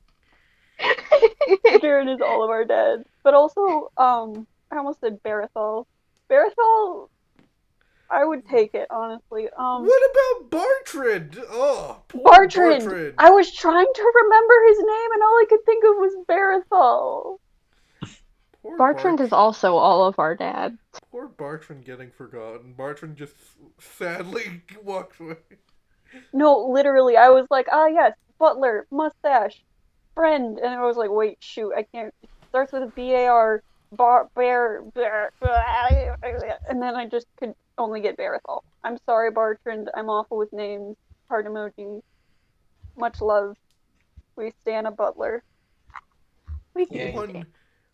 Garen is all of our dads. But also, I almost said Barathol. Barathol, I would take it, honestly. What about Bartrand? Oh, poor Bartrand! Bartrand. I was trying to remember his name and all I could think of was Barathol. Poor Bartrand is also all of our dads. Poor Bartrand getting forgotten. Bartrand just sadly walks away. No, literally, I was like, ah, yes, butler, mustache, friend. And I was like, wait, shoot, I can't. It starts with a B-A-R, bear, and then I just could only get Barathol. I'm sorry, Bartrand. I'm awful with names. Heart emoji. Much love. We stand a butler. We Yeah.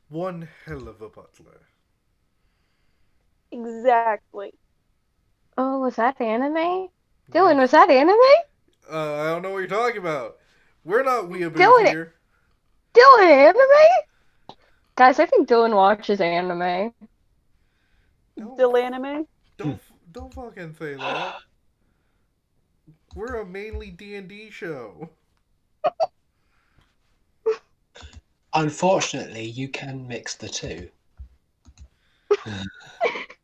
One hell of a butler. exactly. Oh, was that anime? Yes. Dylan, was that anime? I don't know what you're talking about. We're not weeaboos Dylan, here. Dylan, anime? Guys, I think Dylan watches anime. Don't Dilanime. don't fucking say that. We're a mainly D&D show. Unfortunately, you can mix the two.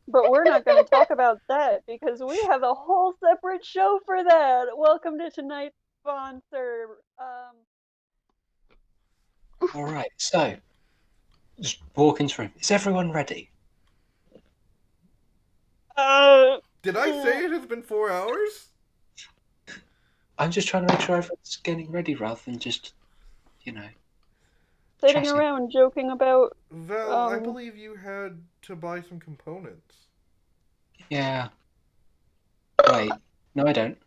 But we're not going to talk about that because we have a whole separate show for that. Welcome to tonight's sponsor. All right, so just walk into the room. Is everyone ready? Did I say it has been 4 hours? I'm just trying to make sure everyone's getting ready rather than just, sitting chatting. around joking about. Val, I believe you had to buy some components. Yeah. Wait. No, I don't.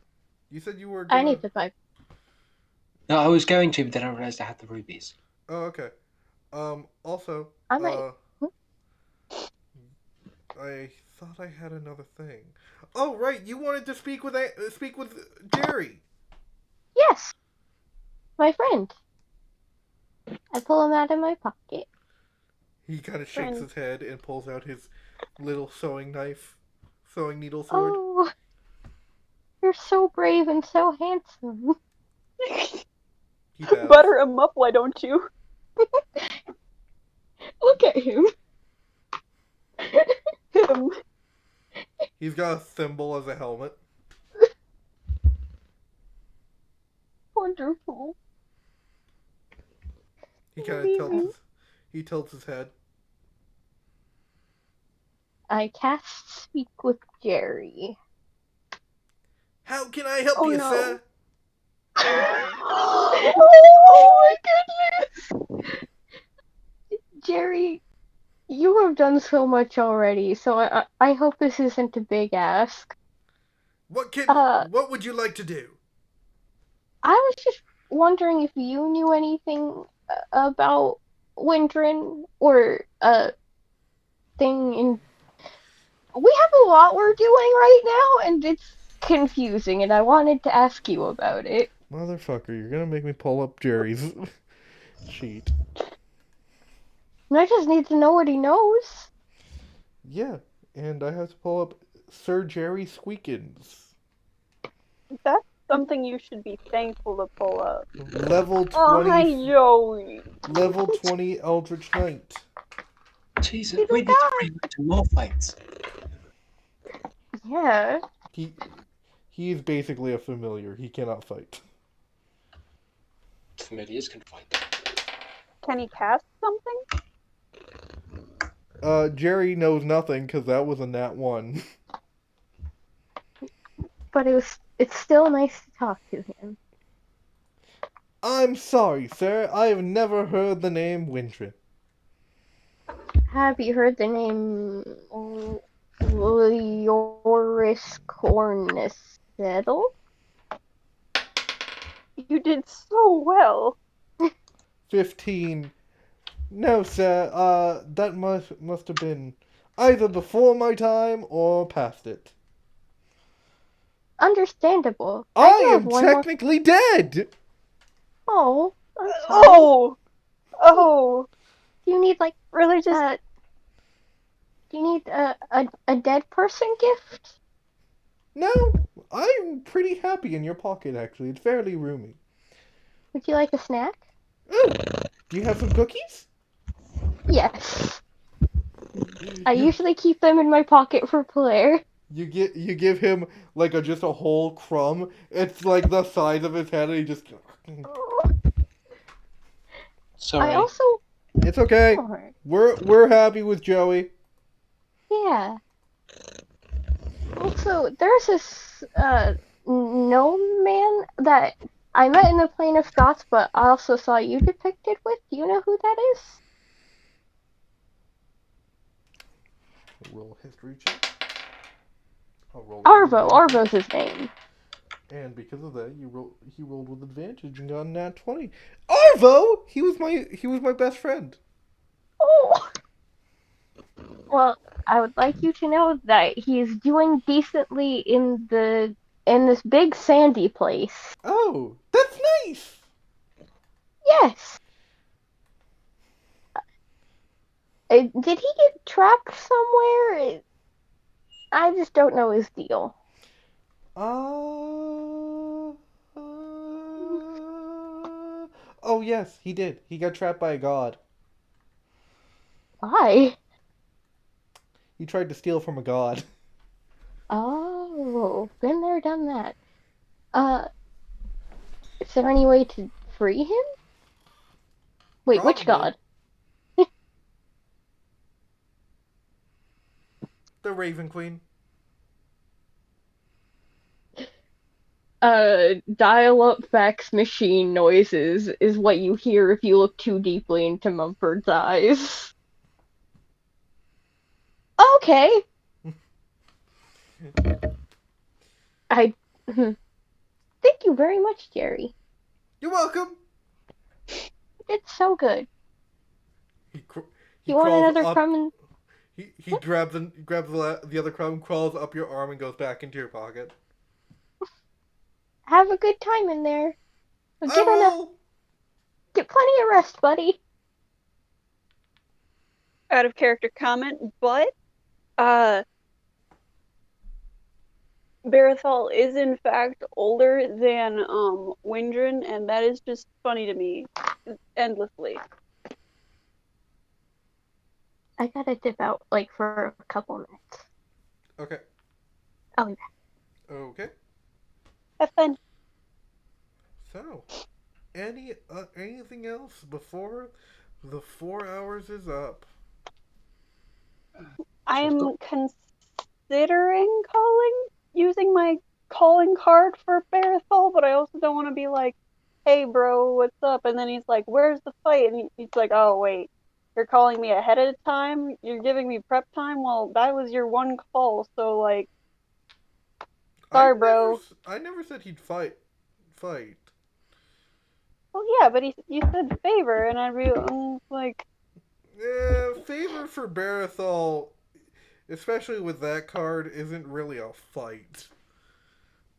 You said you were I gonna. need to buy. No, I was going to, but then I realized I had the rubies. Oh, okay. Also, I might. I thought I had another thing. Oh, right, you wanted to speak with Jerry. Yes, my friend. I pull him out of my pocket. He kind of shakes Friend. his head and pulls out his little sewing needle sword. Oh, you're so brave and so handsome. He bows. Butter him up, why don't you? Look at him. Him. He's got a thimble as a helmet. Wonderful. He kind of tilts his head. I cast Speak with Jerry. How can I help Oh, you, no. sir? Oh my goodness! Jerry, you have done so much already, so I hope this isn't a big ask. What would you like to do? I was just wondering if you knew anything about Windran or thing in. We have a lot we're doing right now, and it's confusing, and I wanted to ask you about it. Motherfucker, you're gonna make me pull up Jerry's sheet. And I just need to know what he knows. Yeah, and I have to pull up Sir Jerry Squeakins. That's something you should be thankful to pull up. Level 20. Oh, hi, Joey. Level 20 Eldritch Knight. Jesus, He's a we need to bring him to more fights. Yeah. He is basically a familiar. He cannot fight. Familiars can fight. Can he cast something? Jerry knows nothing because that was a nat 1. But it's still nice to talk to him. I'm sorry, sir. I have never heard the name Windran. Have you heard the name Leoris Cornisettle? You did so well. 15. No, sir. That must have been either before my time or past it. Understandable. I do have am one more- technically dead! Oh, I'm sorry. Oh, Do you need like really just do you need a dead person gift? No, I'm pretty happy in your pocket, actually. It's fairly roomy. Would you like a snack? Ooh, do you have some cookies? Yes. I usually keep them in my pocket for Blair. You give him like just a whole crumb. It's like the size of his head, and he just. Sorry. I also. It's okay. Alright. We're happy with Joey. Yeah. Also, there's this gnome man that I met in the Plane of Thoughts, but I also saw you depicted with. Do you know who that is? Roll history check. I'll roll Arvo. Arvo's his name. And because of that, he rolled with advantage and got a nat 20. Arvo! He was my best friend. Oh. Well, I would like you to know that he's doing decently in this big sandy place. Oh, that's nice. Yes. Did he get trapped somewhere? I just don't know his deal. Oh yes, he did. He got trapped by a god. Why? He tried to steal from a god. Oh, been there, done that. Is there any way to free him? Wait, which Probably. god? The Raven Queen. Dial-up fax machine noises is what you hear if you look too deeply into Mumford's eyes. Okay. Thank you very much, Jerry. You're welcome. It's so good. He You want crawls another up, crumb? And... He grabs the other crumb, crawls up your arm, and goes back into your pocket. Have a good time in there. I will. Get plenty of rest, buddy. out of character comment, but Barathol is in fact older than Windran, and that is just funny to me endlessly. I gotta dip out like for a couple minutes. Okay. I'll be back. Okay. Have fun. So, anything else before the 4 hours is up? I am considering using my calling card for Barathol, but I also don't want to be like, hey bro, what's up? And then he's like, where's the fight? And he's like, oh wait, you're calling me ahead of time? You're giving me prep time? Well, that was your one call, so like, sorry bro. I never said he'd fight. Fight. Well, yeah, but you said favor, and I'm like, Favor for Barathol, especially with that card, isn't really a fight.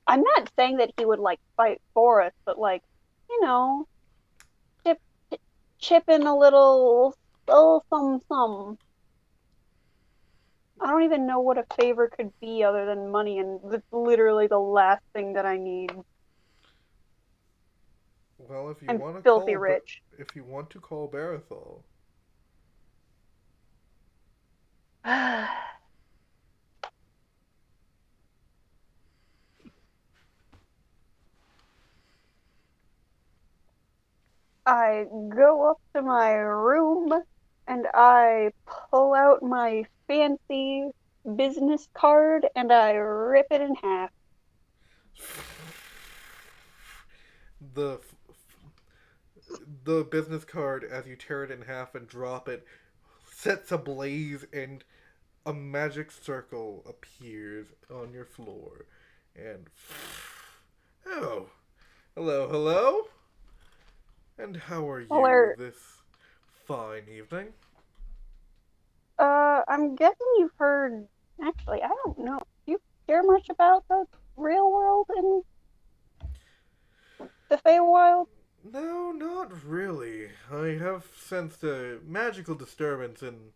I'm not saying that he would like fight for us, but like, you know, chip chip in a little some. I don't even know what a favor could be other than money, and it's literally the last thing that I need. Well, if you I'm want to filthy call, rich. if you want to call Barathol, I go up to my room and I pull out my fancy business card and I rip it in half. the the business card, as you tear it in half and drop it, sets ablaze, and a magic circle appears on your floor. And oh, hello, and how are you this fine evening? I'm guessing you've heard. Actually, I don't know. Do you care much about the real world and the Feywild? No, not really. I have sensed a magical disturbance in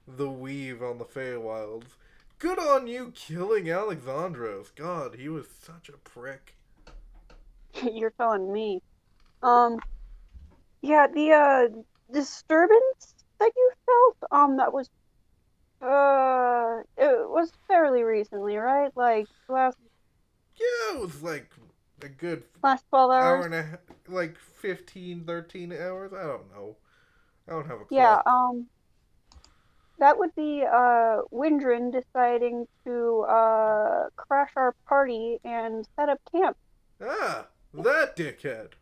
the weave on the Feywilds. Good on you killing Alexandros. God, he was such a prick. You're telling me. Yeah, the disturbance that you felt, that was it was fairly recently, right? Like Yeah, it was like a good last 12 hour hours. and a half, like 15, 13 hours. I don't know. I don't have a Yeah, clock. that would be Windran deciding to crash our party and set up camp. Ah, that dickhead.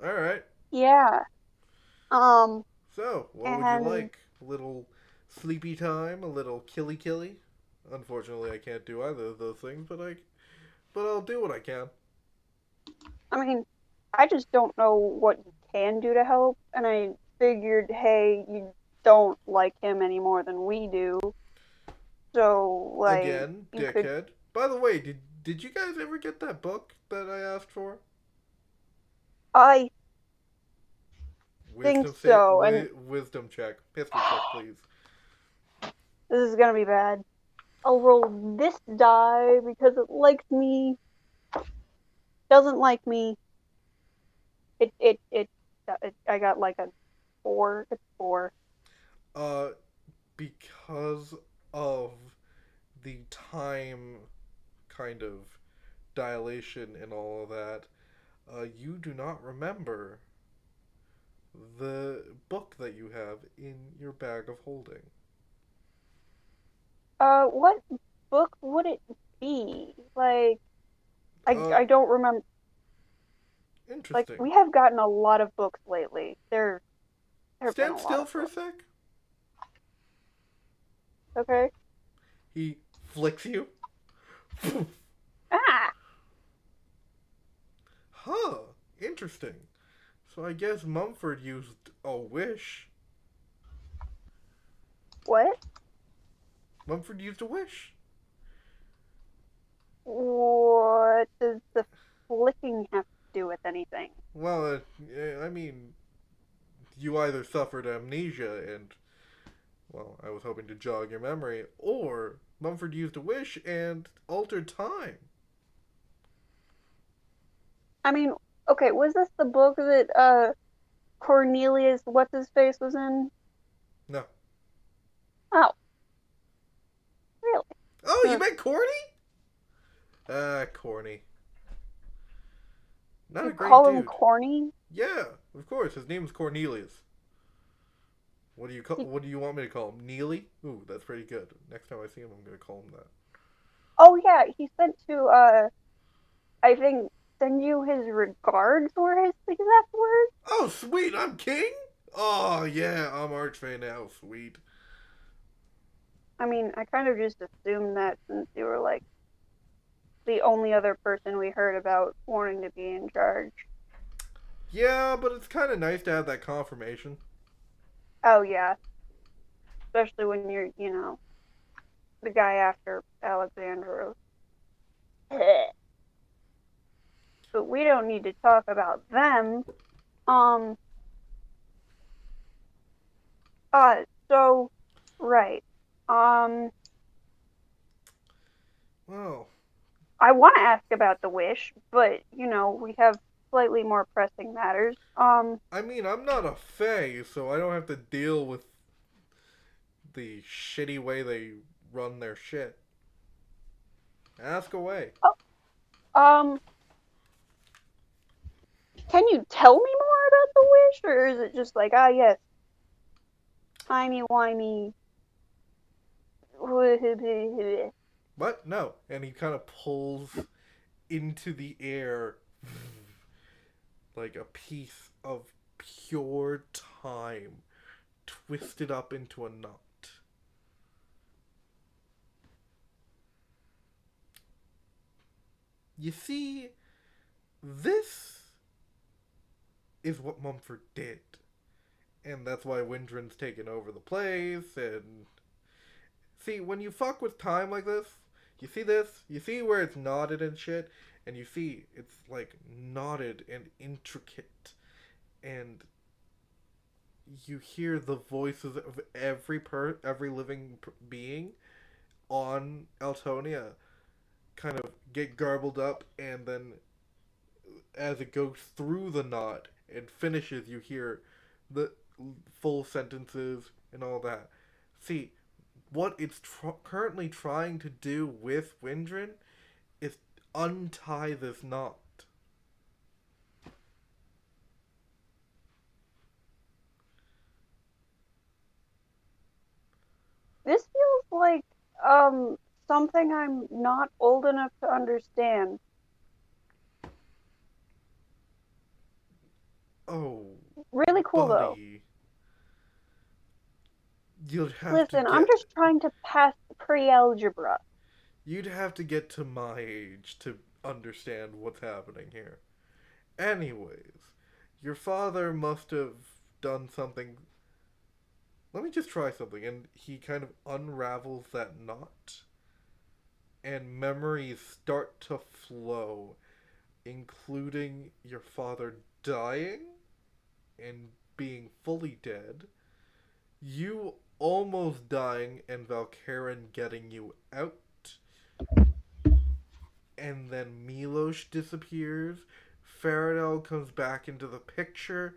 Alright. Yeah. So, what would you And like? A little sleepy time? A little killy? Unfortunately, I can't do either of those things, but I'll do what I can. I mean, I just don't know what you can do to help, and I figured, hey, you don't like him any more than we do, so like Again, you could. dickhead. By the way, did you guys ever get that book that I asked for? I think Wisdom so, and wisdom check. History check, please. this is gonna be bad. I'll roll this die because it likes me, doesn't like me. It I got like a 4. It's 4. Uh, because of the time kind of dilation and all of that, you do not remember the book that you have in your bag of holding. What book would it be? Like, Uh, I don't remember. Like, interesting. we have gotten a lot of books lately. There have been Stand a lot still of for a books. sec. Okay. He flicks you. Ah, Huh. Interesting. So I guess Mumford used a wish. what? Mumford used a wish. What does the flicking have to do with anything? Well, I mean, you either suffered amnesia and, well, I was hoping to jog your memory, or Mumford used a wish and altered time. I mean, okay, was this the book that Cornelius what's his face was in? No. Oh, really? Oh, you Huh. meant corny? Corny. Not You a great call him dude. corny? Yeah, of course. His name's Cornelius. He, What do you want me to call him? Neely? Ooh, that's pretty good. Next time I see him, I'm gonna call him that. oh yeah, he said to I think, send you his regards were his exact words. Oh, sweet, I'm king? Oh, yeah, I'm Archfey now, sweet. I mean, I kind of just assumed that since you were like the only other person we heard about wanting to be in charge. Yeah, but it's kind of nice to have that confirmation. Oh yeah, especially when you're, the guy after Alexandros. But we don't need to talk about them. Um. So, right. Um. Well, I want to ask about the wish, but we have slightly more pressing matters. I mean, I'm not a fae, so I don't have to deal with the shitty way they run their shit. Ask away. Um. Can you tell me more about the wish, or is it just like, yes, timey wimey? What? No. And he kind of pulls into the air like a piece of pure time twisted up into a knot. You see, this is what Mumford did. And that's why Windran's taken over the place. And see, when you fuck with time like this, you see this? You see where it's knotted and shit? And you see it's like knotted and intricate. And you hear the voices of every living being on Altonia kind of get garbled up, and then as it goes through the knot and finishes, you hear the full sentences and all that. See, what it's currently trying to do with Windran is untie this knot. This feels like something I'm not old enough to understand. Oh, Really cool though. buddy. You'd have to Listen, I'm get just trying to pass pre-algebra. you'd have to get to my age to understand what's happening here. Anyways, your father must have done something. Let me just try something. And he kind of unravels that knot, and memories start to flow, including your father dying and being fully dead, you almost dying and Valkaren getting you out, and then Milos disappears, Faradal comes back into the picture,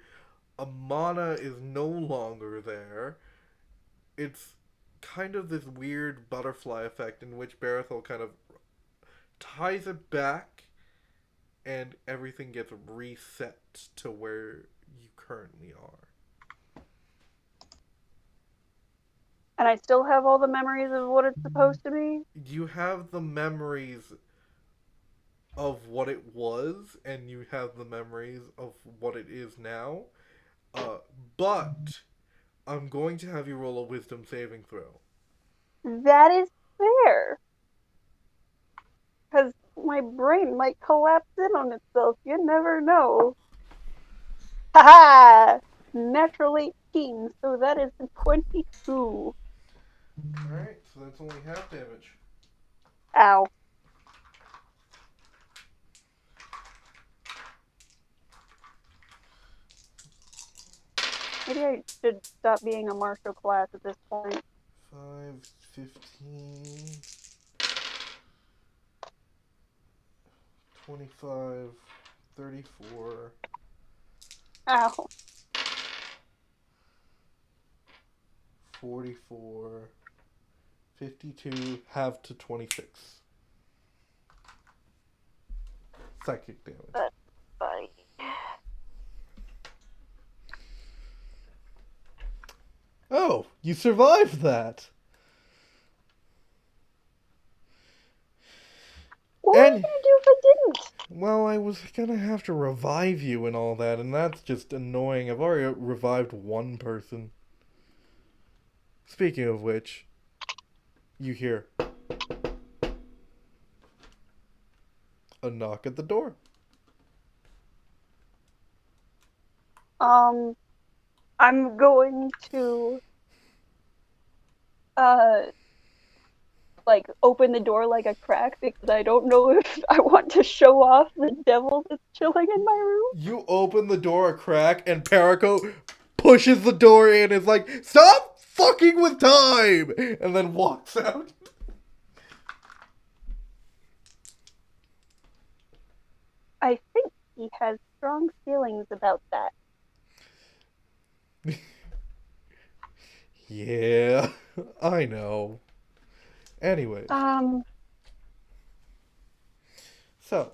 Amana is no longer there. It's kind of this weird butterfly effect in which Barathol kind of ties it back and everything gets reset to where you currently are. And I still have all the memories of what it's supposed to be? You have the memories of what it was, and you have the memories of what it is now. But I'm going to have you roll a wisdom saving throw. That is fair. Because my brain might collapse in on itself. You never know. Haha! Natural 18, so that is 22. Alright, so that's only half damage. Ow. Maybe I should stop being a martial class at this point. 5, 15, 25, 34, Ow. 44, 52, half to 26. Psychic damage. That's funny. Oh, you survived that! What were you And, gonna do if I didn't? well, I was gonna have to revive you and all that, and that's just annoying. I've already revived one person. Speaking of which, you hear a knock at the door. I'm going to uh like open the door like a crack because I don't know if I want to show off the devil that's chilling in my room. You open the door a crack, and Perico pushes the door in and is like, "Stop fucking with time!" and then walks out. I think he has strong feelings about that. Yeah, I know. Anyway, so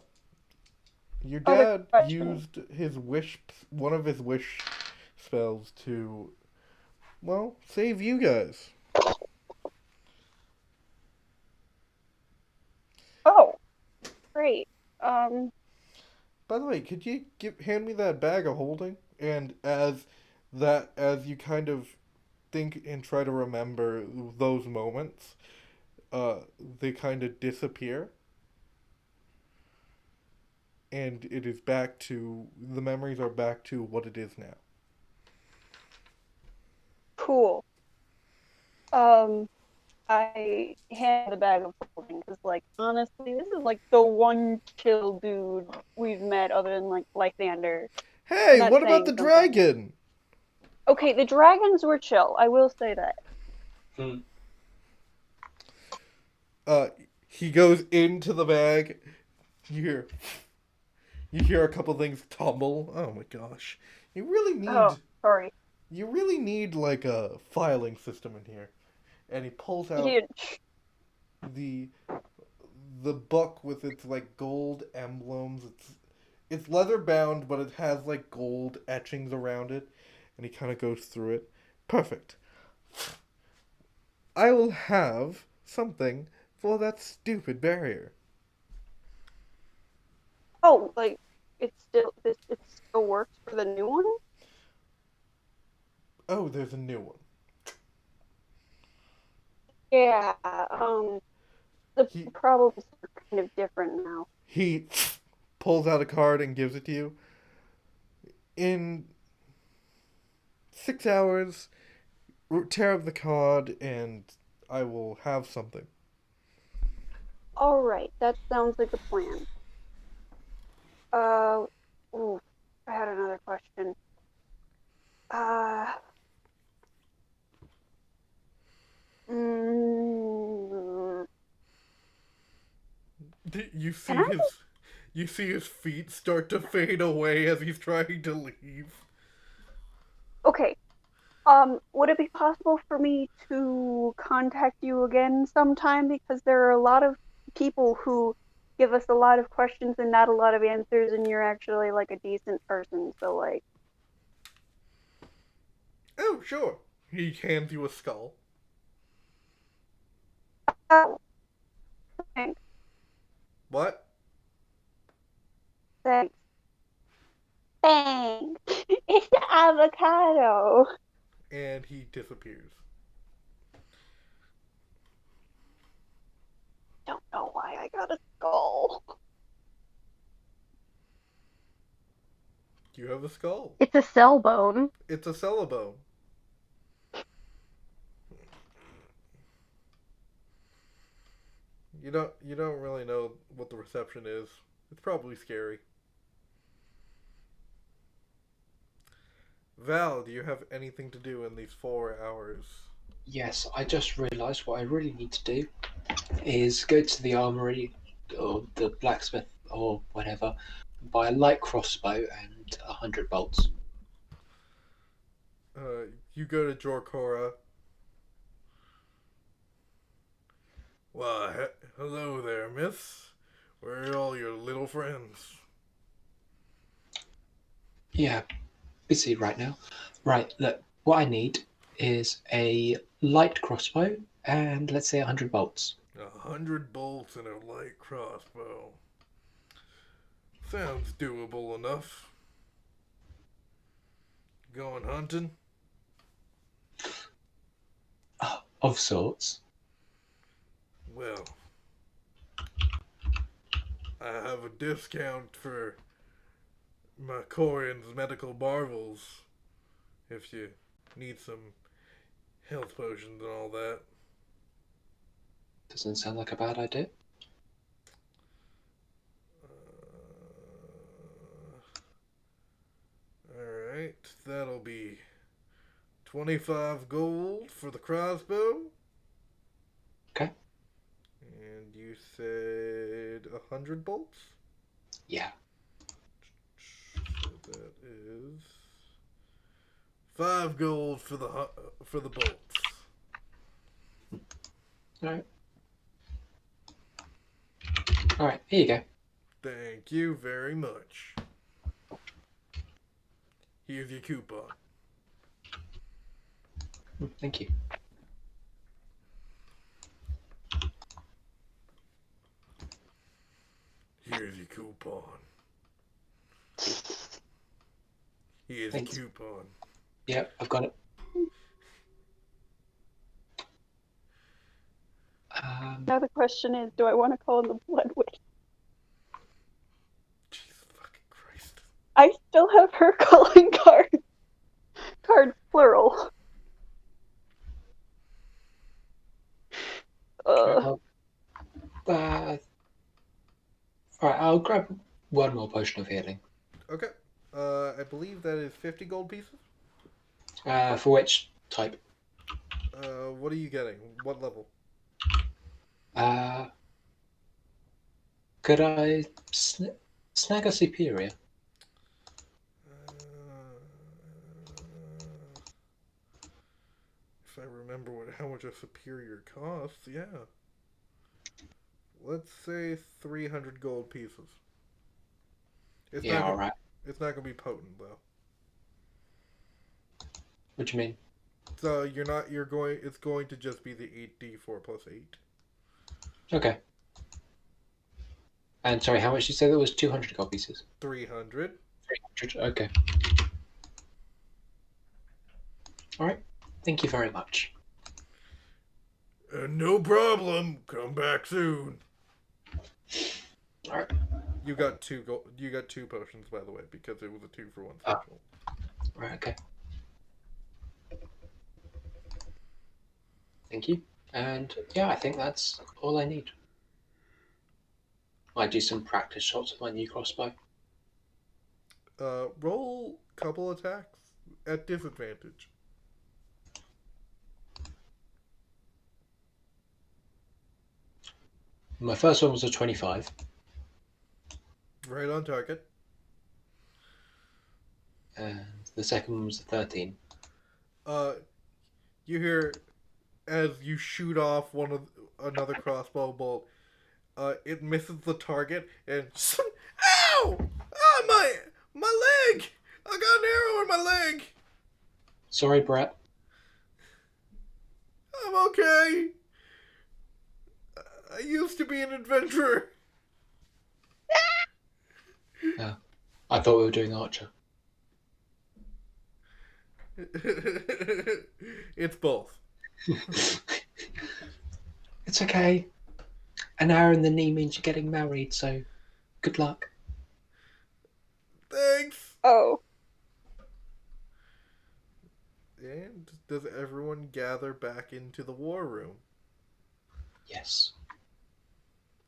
your Other dad question. used one of his wish spells to, well, save you guys. Oh, great. By the way, could you hand me that bag of holding? And as you kind of think and try to remember those moments, they kind of disappear, and the memories are back to what it is now. Cool. I hand the bag of holding because, like, honestly, this is like the one chill dude we've met other than like Lysander. Hey, That's what about saying the something. dragon? Okay, the dragons were chill. I will say that. He goes into the bag. You hear, you hear a couple things tumble. Oh my gosh. You really need Oh, sorry. you really need like a filing system in here. And he pulls out Huge. the the book with its like gold emblems. It's leather bound, but it has like gold etchings around it, and he kind of goes through it. Perfect. I will have something for that stupid barrier. Oh, like it still works for the new one? Oh, there's a new one. Yeah. The He problems are kind of different now. he pulls out a card and gives it to you. In 6 hours, tear up the card, and I will have something. All right, that sounds like a plan. Ooh, I had another question. Uh, mm, You can see I? his feet start to fade away as he's trying to leave. Okay. Would it be possible for me to contact you again sometime? Because there are a lot of people who give us a lot of questions and not a lot of answers, and you're actually like a decent person. So like, Oh, sure. He hands you a skull. oh, thanks, What? thanks, thanks. It's the avocado. And he disappears. Don't know why I got a skull. You have a skull. It's a cell bone. It's a cellobone. You don't really know what the reception is. It's probably scary. Val, do you have anything to do in these 4 hours? Yes, I just realised what I really need to do is go to the armory or the blacksmith or whatever, buy a light crossbow and 100 bolts. You go to Jorkora. Why, hello there, miss. Where are all your little friends? Yeah, busy right now. Right, look, what I need is a light crossbow and let's say 100 bolts. 100 bolts and a light crossbow. Sounds doable enough. Going hunting? Of sorts. Well, I have a discount for my Corian's medical marvels if you need some health potions and all that. Doesn't sound like a bad idea. Alright, that'll be 25 gold for the crossbow. Okay. And you said 100 bolts? Yeah. So that is 5 gold for the bolts. Alright. Alright, here you go. Thank you very much. Here's your coupon. Thank you. Here's your coupon. Here's Thanks. your coupon. Yeah, I've got it. Now the question is, do I want to call in the Blood Witch? Jesus fucking Christ. I still have her calling card. Card plural. Alright, I'll grab one more potion of healing. Okay. I believe that is 50 gold pieces. For which type? What are you getting? What level? Could I snag a superior? If I remember how much a superior costs, yeah. Let's say 300 gold pieces. It's Yeah, not alright. It's not gonna be potent though. What do you mean? So it's going to just be the 8d4 plus 8. Okay. And sorry, how much did you say there was? 200 gold pieces? 300. 300, okay. Alright, thank you very much. No problem. Come back soon. Alright. You got two potions, by the way, because it was a 2-for-1 special. Right, okay. Thank you. And yeah, I think that's all I need. Might do some practice shots with my new crossbow. Roll couple attacks at disadvantage. My first one was a 25. Right on target. And the second one was a 13. You hear as you shoot off another crossbow bolt, it misses the target and ow! Ah, my leg! I got an arrow in my leg. Sorry, Brett. I'm okay. I used to be an adventurer. I thought we were doing Archer. It's both. It's okay. An arrow in the knee means you're getting married, so good luck. Thanks. Oh. And does everyone gather back into the war room? Yes.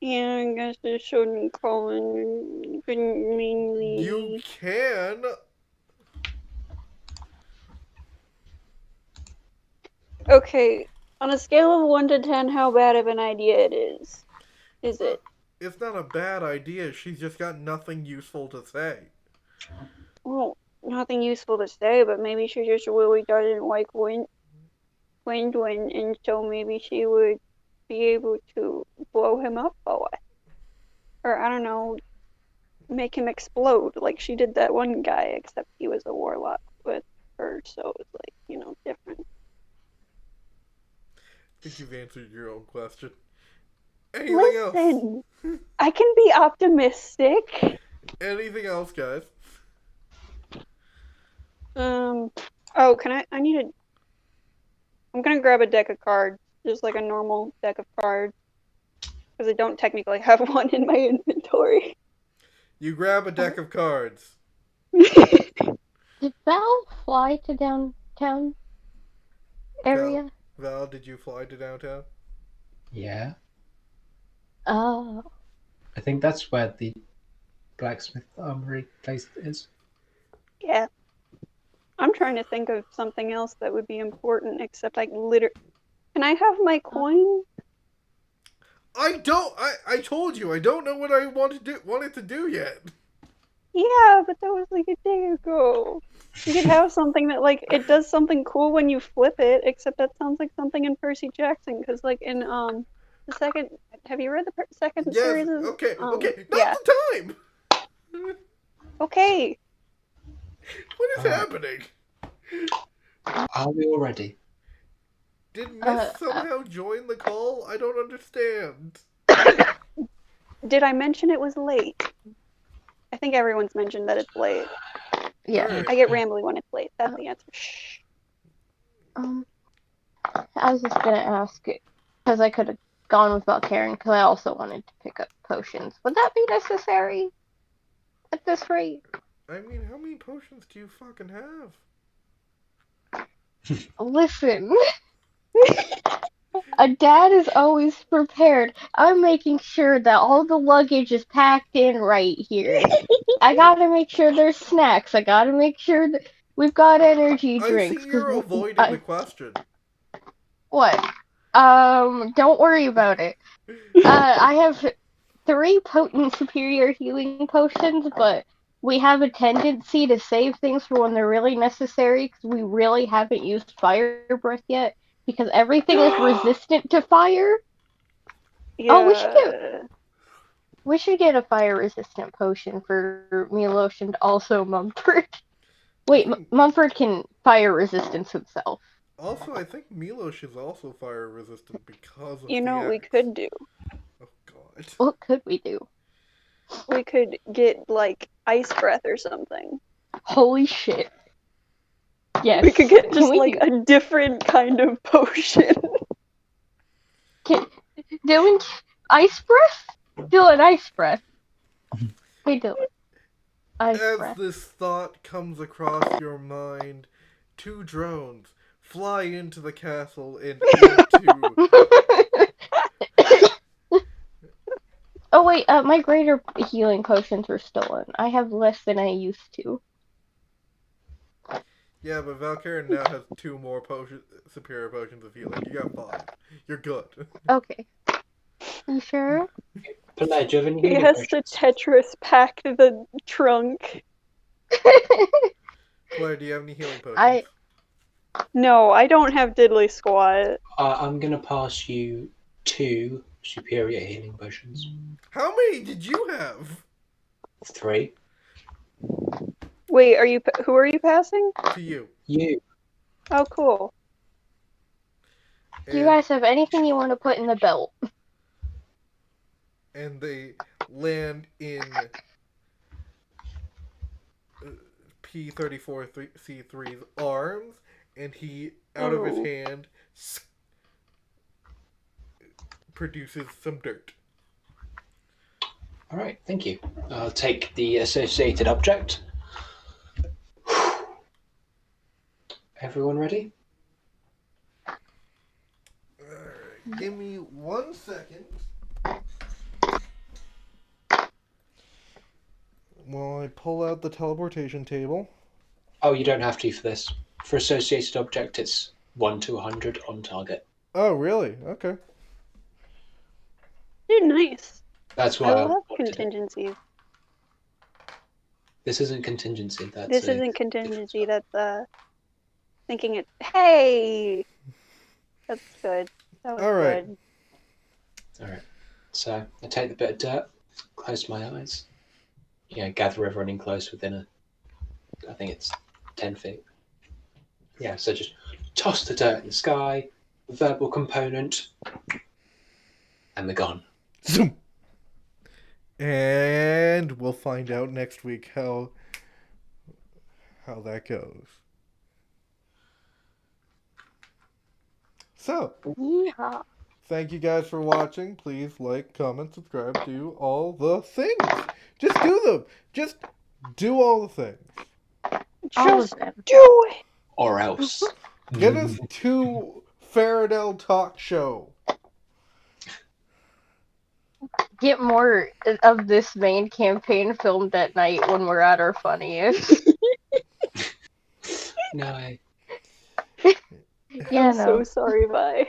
Yeah, I guess I shouldn't call in. Couldn't mainly. You can. Okay, on a scale of 1 to 10, how bad of an idea it is? Is it? It's not a bad idea. She's just got nothing useful to say. Well, nothing useful to say, but maybe she just really doesn't like Windran, and so maybe she would be able to blow him up a lot. Or, I don't know, make him explode like she did that one guy, except he was a warlock with her, so it's like, different. I think you've answered your own question. Anything else? Listen, I can be optimistic. Anything else, guys? Oh, I need a... I'm gonna grab a deck of cards. Just like a normal deck of cards. Because I don't technically have one in my inventory. You grab a deck of cards. Did Val fly to downtown area? Val, did you fly to downtown? Yeah. Oh. I think that's where the blacksmith armory place is. Yeah. I'm trying to think of something else that would be important, except I literally... Can I have my coin? I told you, I don't know what I wanted to do yet. Yeah, but that was like a day ago. You could have something that, like, it does something cool when you flip it, except that sounds like something in Percy Jackson, because, like, in, the second... Have you read the second Yes, series of... okay, not yeah. the time! Okay. What is Alright. happening? Are we all ready? Did Miss somehow join the call? I don't understand. Did I mention it was late? I think everyone's mentioned that it's late. Yeah. Alright. I get rambly when it's late. That's the answer. Shh. I was just gonna ask it because I could have gone without caring because I also wanted to pick up potions. Would that be necessary at this rate? I mean, how many potions do you fucking have? Listen, a dad is always prepared. I'm making sure that all the luggage is packed in right here. I gotta make sure there's snacks. I gotta make sure that we've got energy I drinks. see you're avoiding the question. What? Don't worry about it. I have 3 potent superior healing potions, but we have a tendency to save things for when they're really necessary because we really haven't used fire breath yet because everything is resistant to fire. Yeah. Oh, we should get a fire resistant potion for Milosh and also Mumford. Wait, Mumford can fire resistance himself. Also, I think Milosh is also fire resistant because of You know what we axe. could do? Oh god. What could we do? We could get, like, ice breath or something. Holy shit. Yes. We could get just, we like, a different kind of potion. Doing ice breath? Dylan, ice breath. Hey, Dylan. Ice As breath. this thought comes across your mind, 2 drones fly into the castle and into... Oh wait, my greater healing potions were stolen. I have less than I used to. Yeah, but Valkyrie now has 2 more superior potions of healing. You got 5. You're good. Okay. You sure? Pelay, do you have any He healing has to potions? Tetris pack the trunk. Blair, do you have any healing potions? No, I don't have diddly squat. I'm going to pass you 2 superior healing potions. How many did you have? 3. Wait, who are you passing? To you. You. Oh, cool. Do you guys have anything you want to put in the belt? And they land in P-34C3's arms, and he, out of his hand, produces some dirt. Alright, thank you. I'll take the associated object. Everyone ready? Alright, give me 1 second. While I pull out the teleportation table. Oh, you don't have to for this. For associated object, it's 1 to 100 on target. Oh, really? Okay. Dude, nice. That's I why love wanted it. contingencies. This isn't contingency. This isn't contingency. That's thinking it. Hey, that's good. That was All right. good. Alright. So I take the bit of dirt, close my eyes. Gather everyone in close within I think it's 10 feet. Yeah, so just toss the dirt in the sky, verbal component, and they're gone. Zoom. And we'll find out next week how that goes. So, Yeehaw. thank you guys for watching. Please like, comment, subscribe, do all the things. Just do them. Just do all the things. All Just of them. do it. Or else. Get us to Faradell Talk Show. Get more of this main campaign filmed at night when we're at our funniest. No. Yeah, I'm so no. sorry, bye.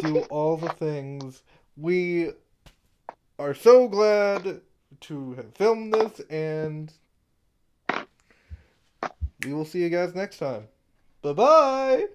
Do all the things. We are so glad to have filmed this, and we will see you guys next time. Bye-bye!